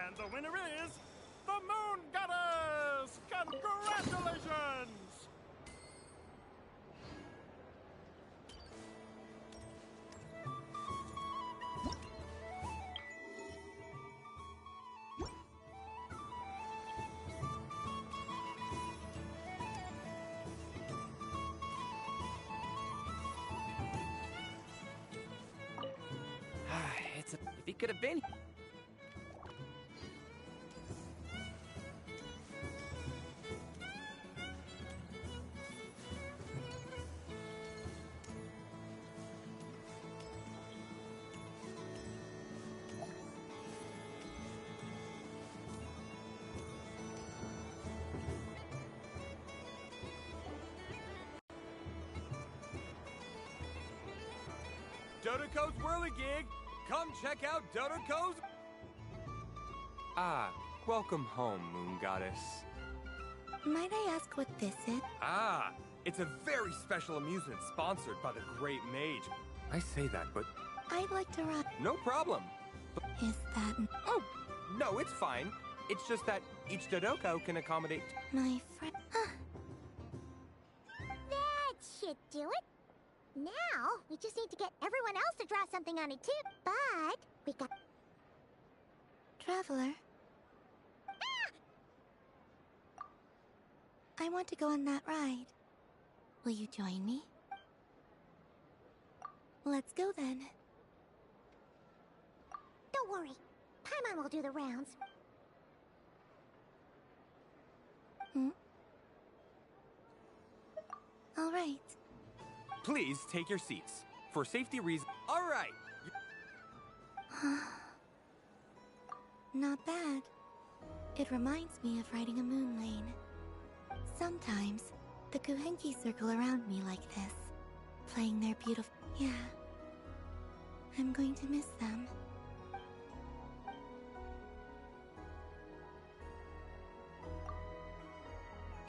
And the winner is the Moon Goddess! Congratulations! If he could have been... Dodoco's Whirligig! Come check out Dodoco's... Ah, welcome home, Moon Goddess. Might I ask what this is? Ah, it's a very special amusement sponsored by the Great Mage. I say that, but... I'd like to ride. No problem. Is that... Oh, no, it's fine. It's just that each Dodoco can accommodate... My friend... That should do it. Now, we just need to get everyone else to draw something on it too. But, we got... Traveler? I want to go on that ride. Will you join me? Let's go then. Don't worry. Paimon will do the rounds. All right. Please take your seats. For safety reasons... All right! Not bad. It reminds me of riding a moon lane. Sometimes, the Kuhenki circle around me like this, playing their beautiful... Yeah. I'm going to miss them.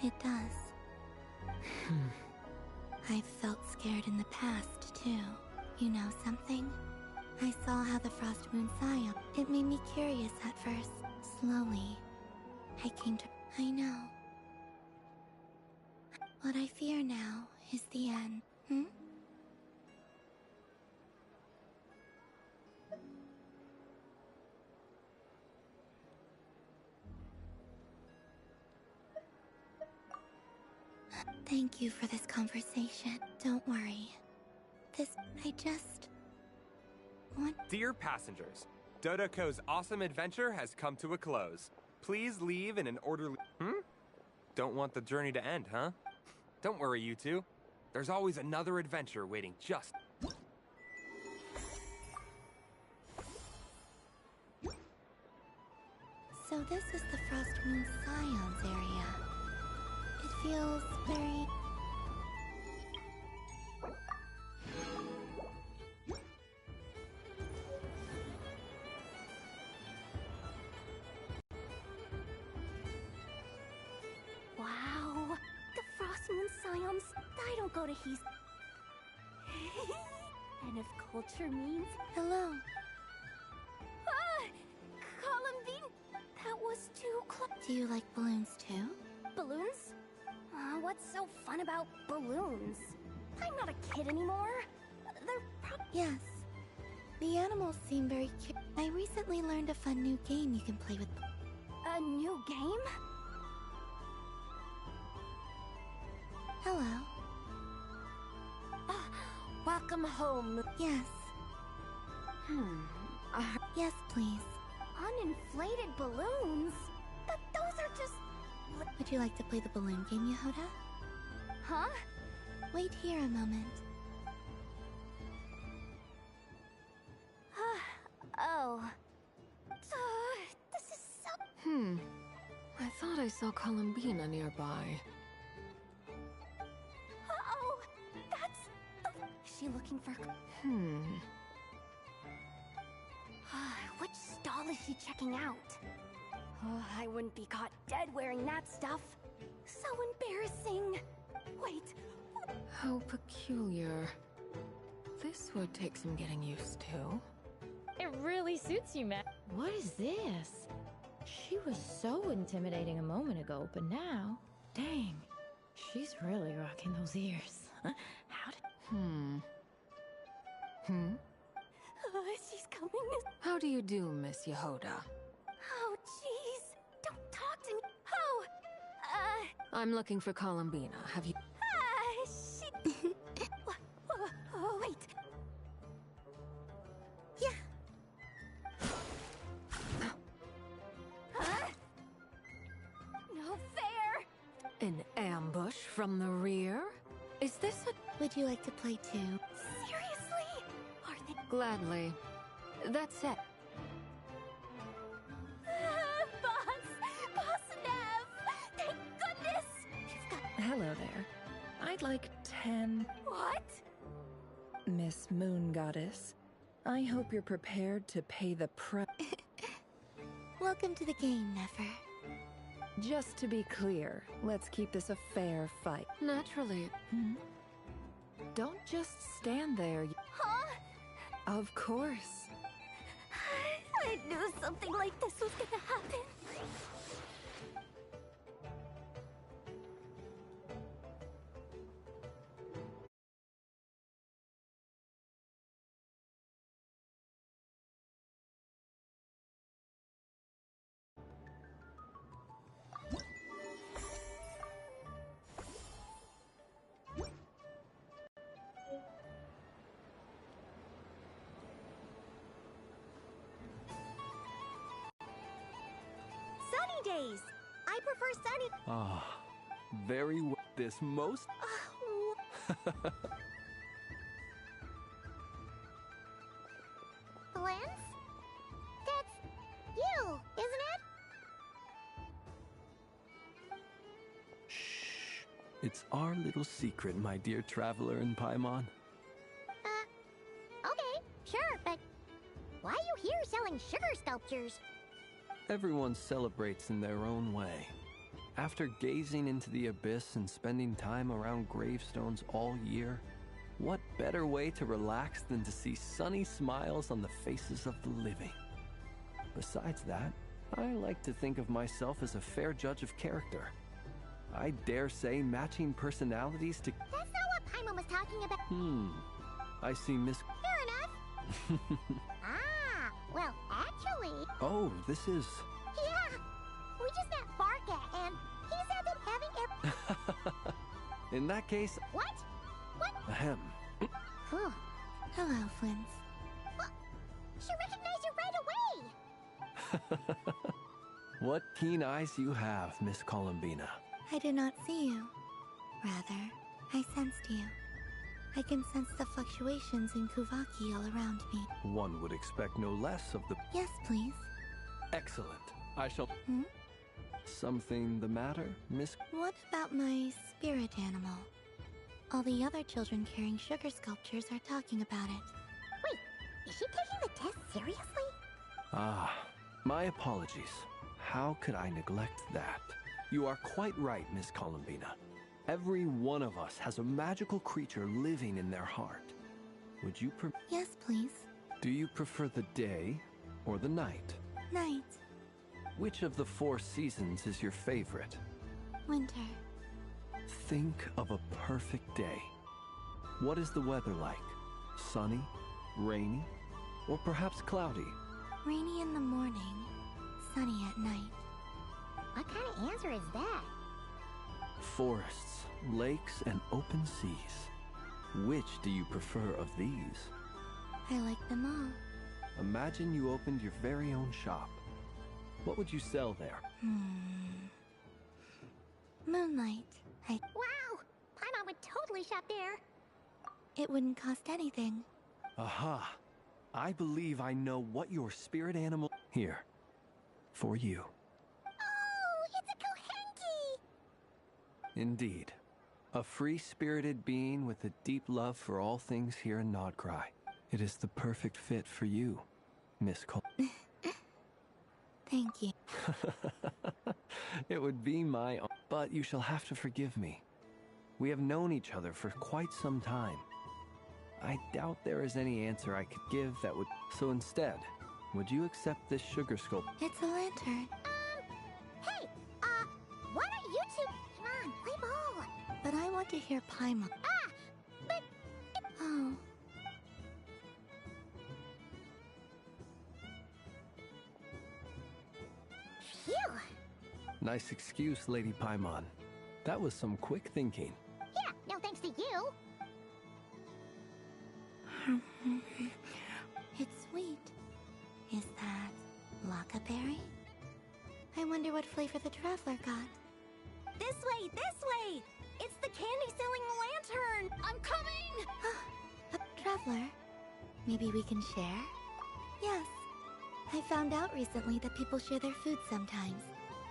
It does. I've felt scared in the past, too. You know something? I saw how the Frost Moon Scion. It made me curious at first. Slowly, I came to... I know. What I fear now is the end. Thank you for this conversation. Don't worry. I just... want... Dear passengers, Dodoko's awesome adventure has come to a close. Please leave in an orderly... Don't want the journey to end, huh? Don't worry, you two. There's always another adventure waiting just... So this is the Frost Moon Scions area. It feels very... Wow, the Frost Moon Scions, I don't go to his... And if culture means... Hello. Ah! Columbine! That was too close. Do you like balloons too? Balloons? What's so fun about balloons? I'm not a kid anymore. They're Yes. The animals seem very cute. I recently learned a fun new game you can play with... A new game? Hello. Welcome home. Yes. Yes, please. Uninflated balloons? But those are just... Would you like to play the balloon game, Yehoda? Huh? Wait here a moment. Oh. This is so... I thought I saw Columbina nearby. Oh, that's... Is she looking for... Which stall is she checking out? Oh, I wouldn't be caught dead wearing that stuff. So embarrassing. Wait. How peculiar. This would take some getting used to. It really suits you, Matt. What is this? She was so intimidating a moment ago, but now, dang, she's really rocking those ears. How did... She's coming. How do you do, Miss Yehoda? Oh, jeez. Don't talk to me. Oh, I'm looking for Columbina. Have you... she... wait. Yeah. No fair. An ambush from the rear? Is this a... Would you like to play too? Seriously? Are they... Gladly. That's it. Boss Nev! Thank goodness! She's got... Hello there. I'd like 10... What? Miss Moon Goddess. I hope you're prepared to pay the price. Welcome to the game, Nefer. Just to be clear, let's keep this a fair fight. Naturally. Don't just stand there. Huh? Of course. I knew something like this was gonna happen. Days. I prefer sunny. Ah, very well. This most... Lance? That's you, isn't it? Shh. It's our little secret, my dear traveler in Paimon. Okay, sure, but why are you here selling sugar sculptures? Everyone celebrates in their own way. After gazing into the abyss and spending time around gravestones all year, what better way to relax than to see sunny smiles on the faces of the living? Besides that, I like to think of myself as a fair judge of character. I dare say matching personalities to... That's not what Paimon was talking about. I see Miss... Fair enough. Ah, well, actually... Oh, this is... Yeah, we just met Barca, and he said that having In that case... What? What? Ahem. Oh, hello, Flins. Well, she recognized you right away! What keen eyes you have, Miss Columbina. I did not see you. Rather, I sensed you. I can sense the fluctuations in Kuvaki all around me. One would expect no less of the... Yes, please. Excellent. I shall... Hmm? Something the matter, Miss... What about my spirit animal? All the other children carrying sugar sculptures are talking about it. Wait, is she taking the test seriously? Ah, my apologies. How could I neglect that? You are quite right, Miss Columbina. Every one of us has a magical creature living in their heart. Would you Yes, please. Do you prefer the day or the night? Night. Which of the 4 seasons is your favorite? Winter. Think of a perfect day. What is the weather like? Sunny, rainy, or perhaps cloudy? Rainy in the morning, sunny at night. What kind of answer is that? Forests, lakes, and open seas. Which do you prefer of these? I like them all. Imagine you opened your very own shop. What would you sell there? Moonlight. Wow! Paimon would totally shop there. It wouldn't cost anything. Aha! I believe I know what your spirit animal... Here. For you. Oh, it's a Kohenki! Indeed. A free-spirited being with a deep love for all things here in Nodcry. It is the perfect fit for you, Miss Cole. Thank you. It would be my... But you shall have to forgive me. We have known each other for quite some time. I doubt there is any answer I could give that would... So instead, would you accept this sugar sculpt? It's a lantern. Hey, why don't you two... Come on, play ball. But I want to hear Paimon. Ah, but... Oh. Phew. Nice excuse, Lady Paimon. That was some quick thinking. Yeah, no thanks to you. It's sweet. Is that Lockaberry? I wonder what flavor the Traveler got. This way, this way! It's the candy-selling lantern! I'm coming! A Traveler? Maybe we can share? Yes. I found out recently that people share their food sometimes,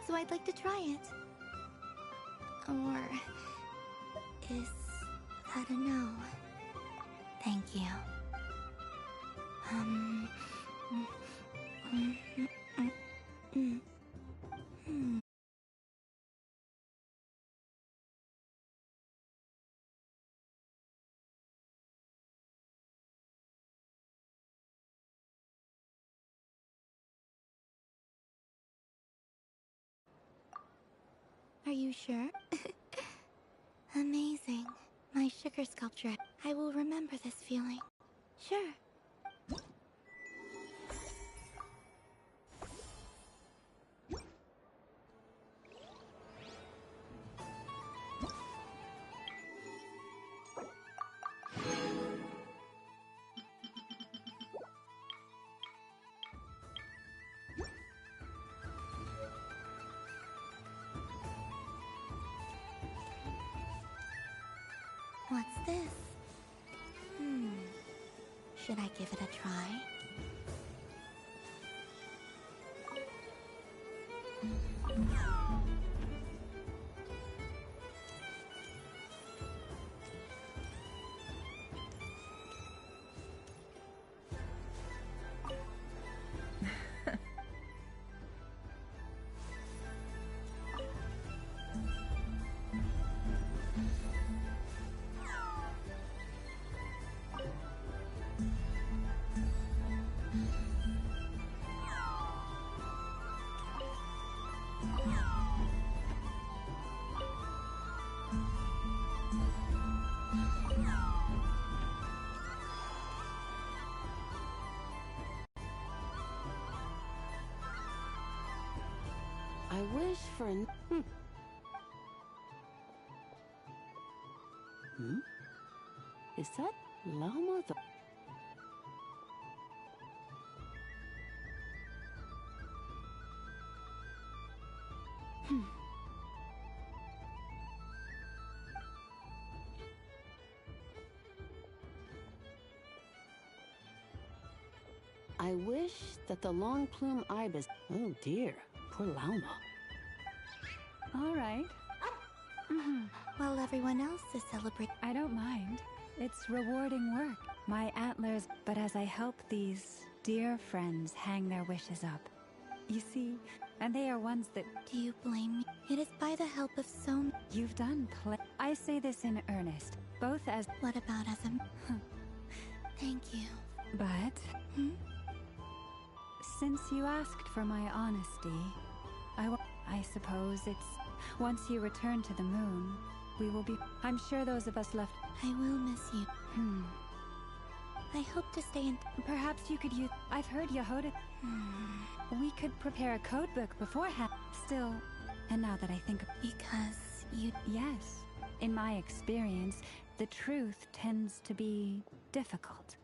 so I'd like to try it. Or... is that a no? Thank you. Are you sure? Amazing. My sugar sculpture. I will remember this feeling. Sure. What's this? Should I give it a try? wish for an... Is that llama the... I wish that the long plume ibis... Oh dear, poor llama. All right. While everyone else is celebrating. I don't mind. It's rewarding work. My antlers, but as I help these dear friends hang their wishes up. You see, and they are ones that... Do you blame me? It is by the help of so many... You've done I say this in earnest, both as... What about as a... Thank you. But... Since you asked for my honesty, I suppose it's... Once you return to the moon, we will be... I'm sure those of us left... I will miss you. I hope to stay in... Perhaps you could use... I've heard Yehoda... We could prepare a codebook beforehand. Still, and now that I think... Because you... Yes. In my experience, the truth tends to be difficult.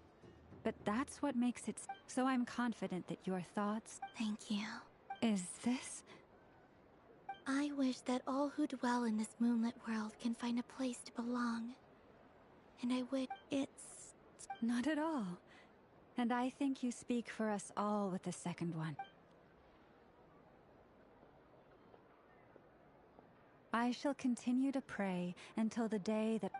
But that's what makes it... So I'm confident that your thoughts... Thank you. Is this... I wish that all who dwell in this moonlit world can find a place to belong. And I would... It's... Not at all. And I think you speak for us all with the second one. I shall continue to pray until the day that...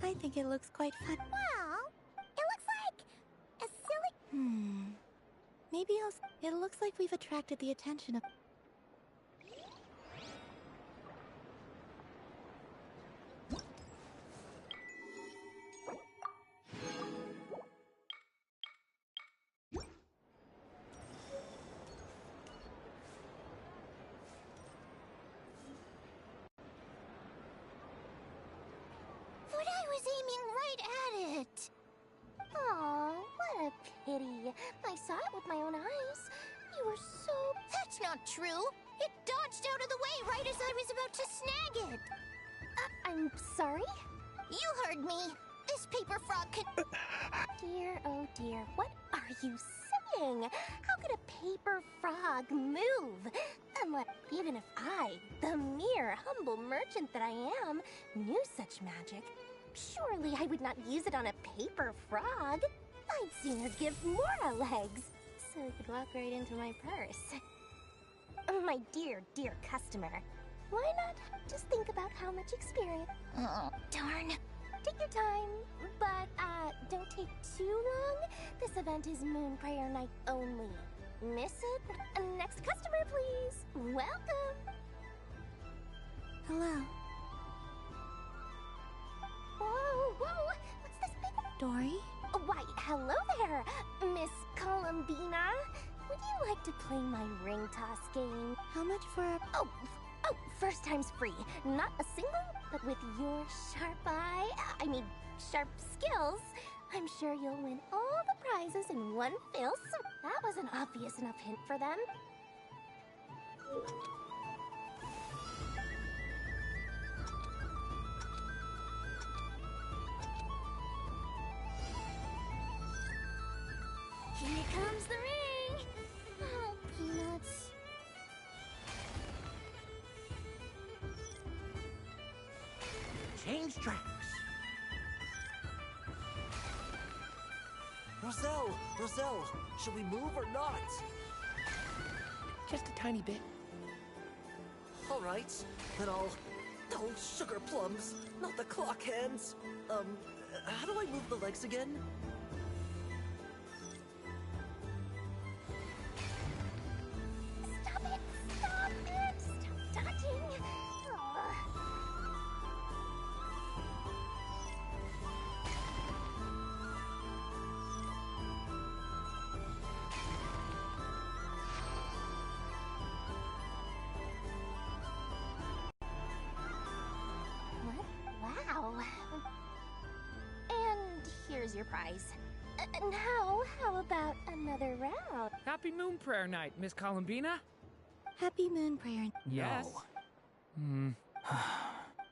I think it looks quite fun. Well, it looks like a silly... Maybe it looks like we've attracted the attention of... But I was aiming right at it. Aw, what a pity. I saw it with my own eyes. You were so... That's not true. It dodged out of the way right as I was about to snag it. I'm sorry? You heard me. This paper frog could... Dear, oh dear, what are you saying? How could a paper frog move? Unless, even if I, the mere humble merchant that I am, knew such magic, surely I would not use it on a paper frog. I'd sooner give Mora legs, so it could walk right into my purse. My dear, dear customer, why not just think about how much experience... Oh, darn. Take your time, but, don't take too long. This event is Moon Prayer Night only. Miss it? Next customer, please. Welcome. Hello. Whoa, whoa, what's this big... Dory? Why, hello there, Miss Columbina. Would you like to play my ring toss game? How much for a... Oh, first time's free. Not a single, but with your sharp eye, sharp skills, I'm sure you'll win all the prizes in one fell swoop. That was an obvious enough hint for them. comes the ring! Oh, peanuts. Change tracks. Roselle, should we move or not? Just a tiny bit. All right, then I'll... Oh, sugar plums, not the clock hands. How do I move the legs again? Stop it! Stop it! Stop touching! What? Wow. And here's your prize. Now, how about another round? Happy Moon Prayer Night, Miss Columbina. Happy Moon Prayer. Yes.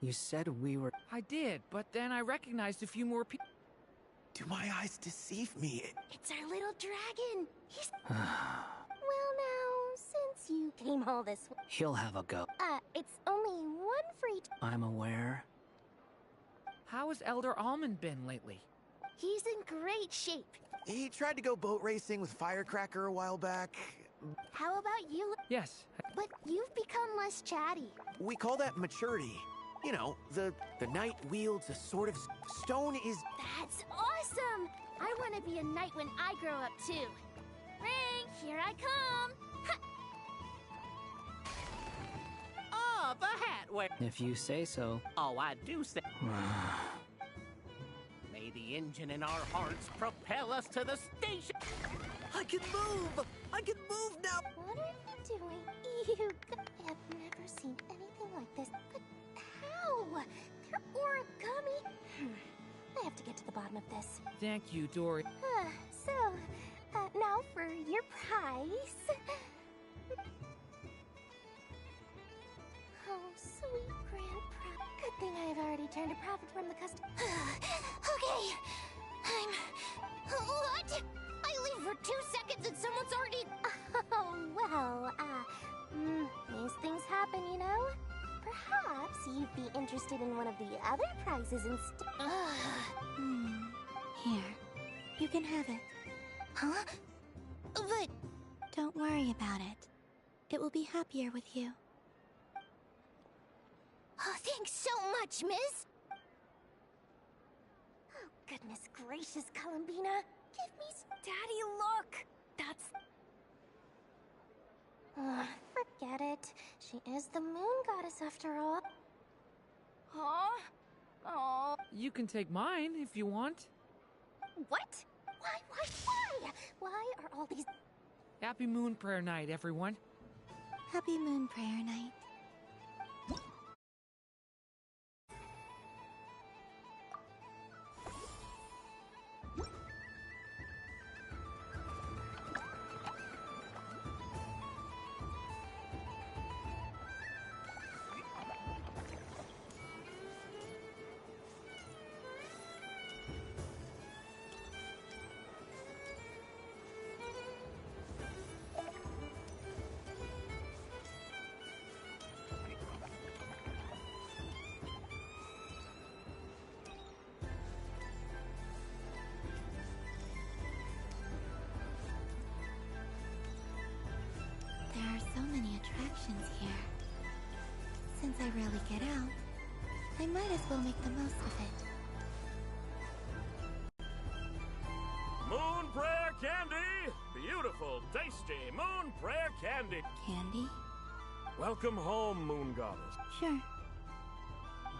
You said we were... I did, but then I recognized a few more people. Do my eyes deceive me? It's our little dragon. He's... Well, now, since you came all this way... He'll have a go. It's only one free... I'm aware. How has Elder Almond been lately? He's in great shape. He tried to go boat racing with Firecracker a while back. How about you? Yes. But you've become less chatty. We call that maturity. You know, the knight wields a sort of stone is... That's awesome! I want to be a knight when I grow up, too. Ring, here I come! Oh, the hat wear. If you say so. Oh, I do say. May the engine in our hearts propel us to the station. I can move! I can move now! What are you doing? You... I have never seen anything like this. But how? They're origami. I have to get to the bottom of this. Thank you, Dory. Now for your prize. Oh, sweet grandpa. Good thing I've already turned a profit from the custom. Okay. What? I leave for 2 seconds and someone's already... Oh, well, these things happen, you know? Perhaps you'd be interested in one of the other prizes instead. Here. You can have it. Huh? But... Don't worry about it. It will be happier with you. Oh, thanks so much, miss! Oh, goodness gracious, Columbina. Give me some... Daddy, look! That's... forget it. She is the moon goddess after all. Huh? Oh. You can take mine if you want. What? Why? Why are all these... Happy Moon Prayer Night, everyone. Happy Moon Prayer Night. There are so many attractions here. Since I rarely get out, I might as well make the most of it. Moon Prayer Candy! Beautiful, tasty Moon Prayer Candy! Candy? Welcome home, Moon Goddess. Sure.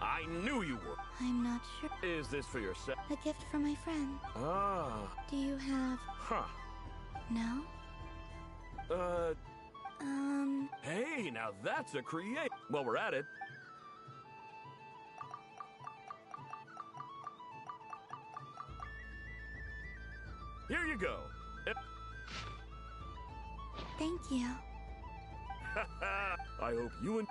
I knew you were. I'm not sure. Is this for yourself? A gift from my friend. Ah. Do you have... Huh. No? Hey, now that's a create. Well, we're at it. Here you go. Thank you. I hope you and...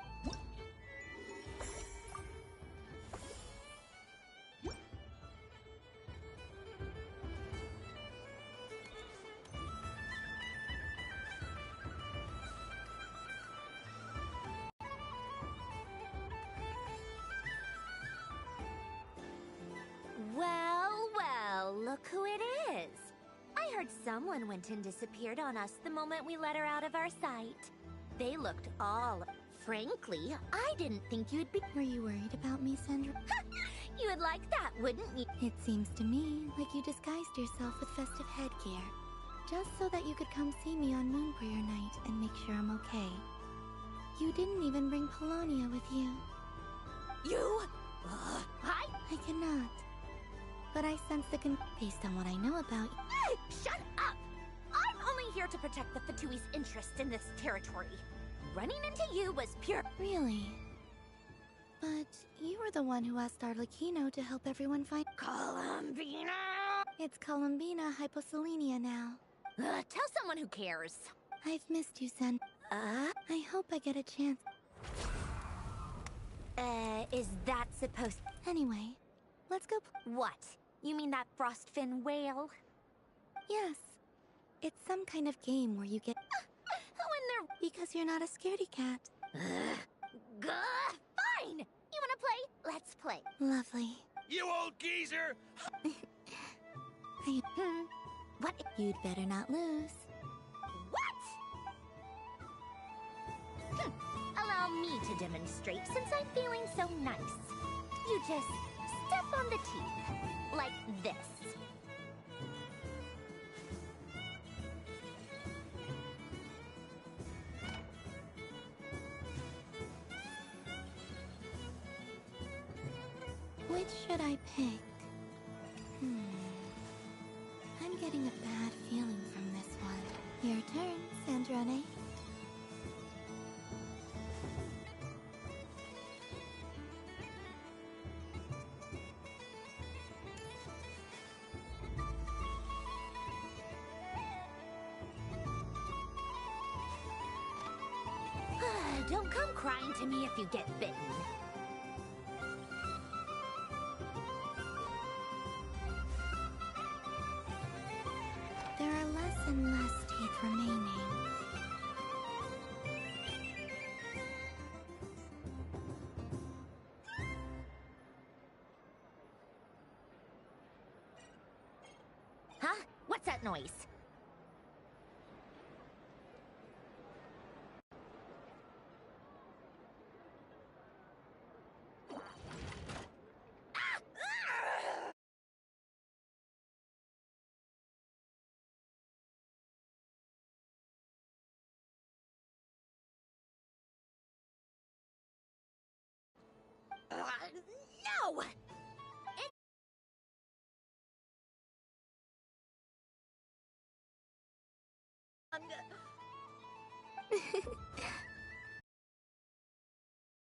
figured someone went and disappeared on us the moment we let her out of our sight. They looked all... Frankly, I didn't think you'd be... Were you worried about me, Sandra? You would like that, wouldn't you? It seems to me like you disguised yourself with festive headgear, just so that you could come see me on Moon Prayer Night and make sure I'm okay. You didn't even bring Polonia with you. You? Hi? I cannot. But I sense the based on what I know about you. Shut up! I'm only here to protect the Fatui's interest in this territory. Running into you was pure... Really? But you were the one who asked Arlecchino to help everyone find... Columbina! It's Columbina Hyposelenia now. Tell someone who cares. I've missed you, Sen. I hope I get a chance. Is that supposed... Anyway, let's go... What? You mean that frostfin whale? Yes. It's some kind of game where you get... When they're... Because you're not a scaredy cat. Fine! You wanna play? Let's play. Lovely. You old geezer! What? You'd better not lose. What? Allow me to demonstrate since I'm feeling so nice. You just step on the teeth, like this. Which should I pick? I'm getting a bad feeling from this one. Your turn, Sandrone. Don't come crying to me if you get bitten. There are less and less teeth remaining. Huh? What's that noise? No!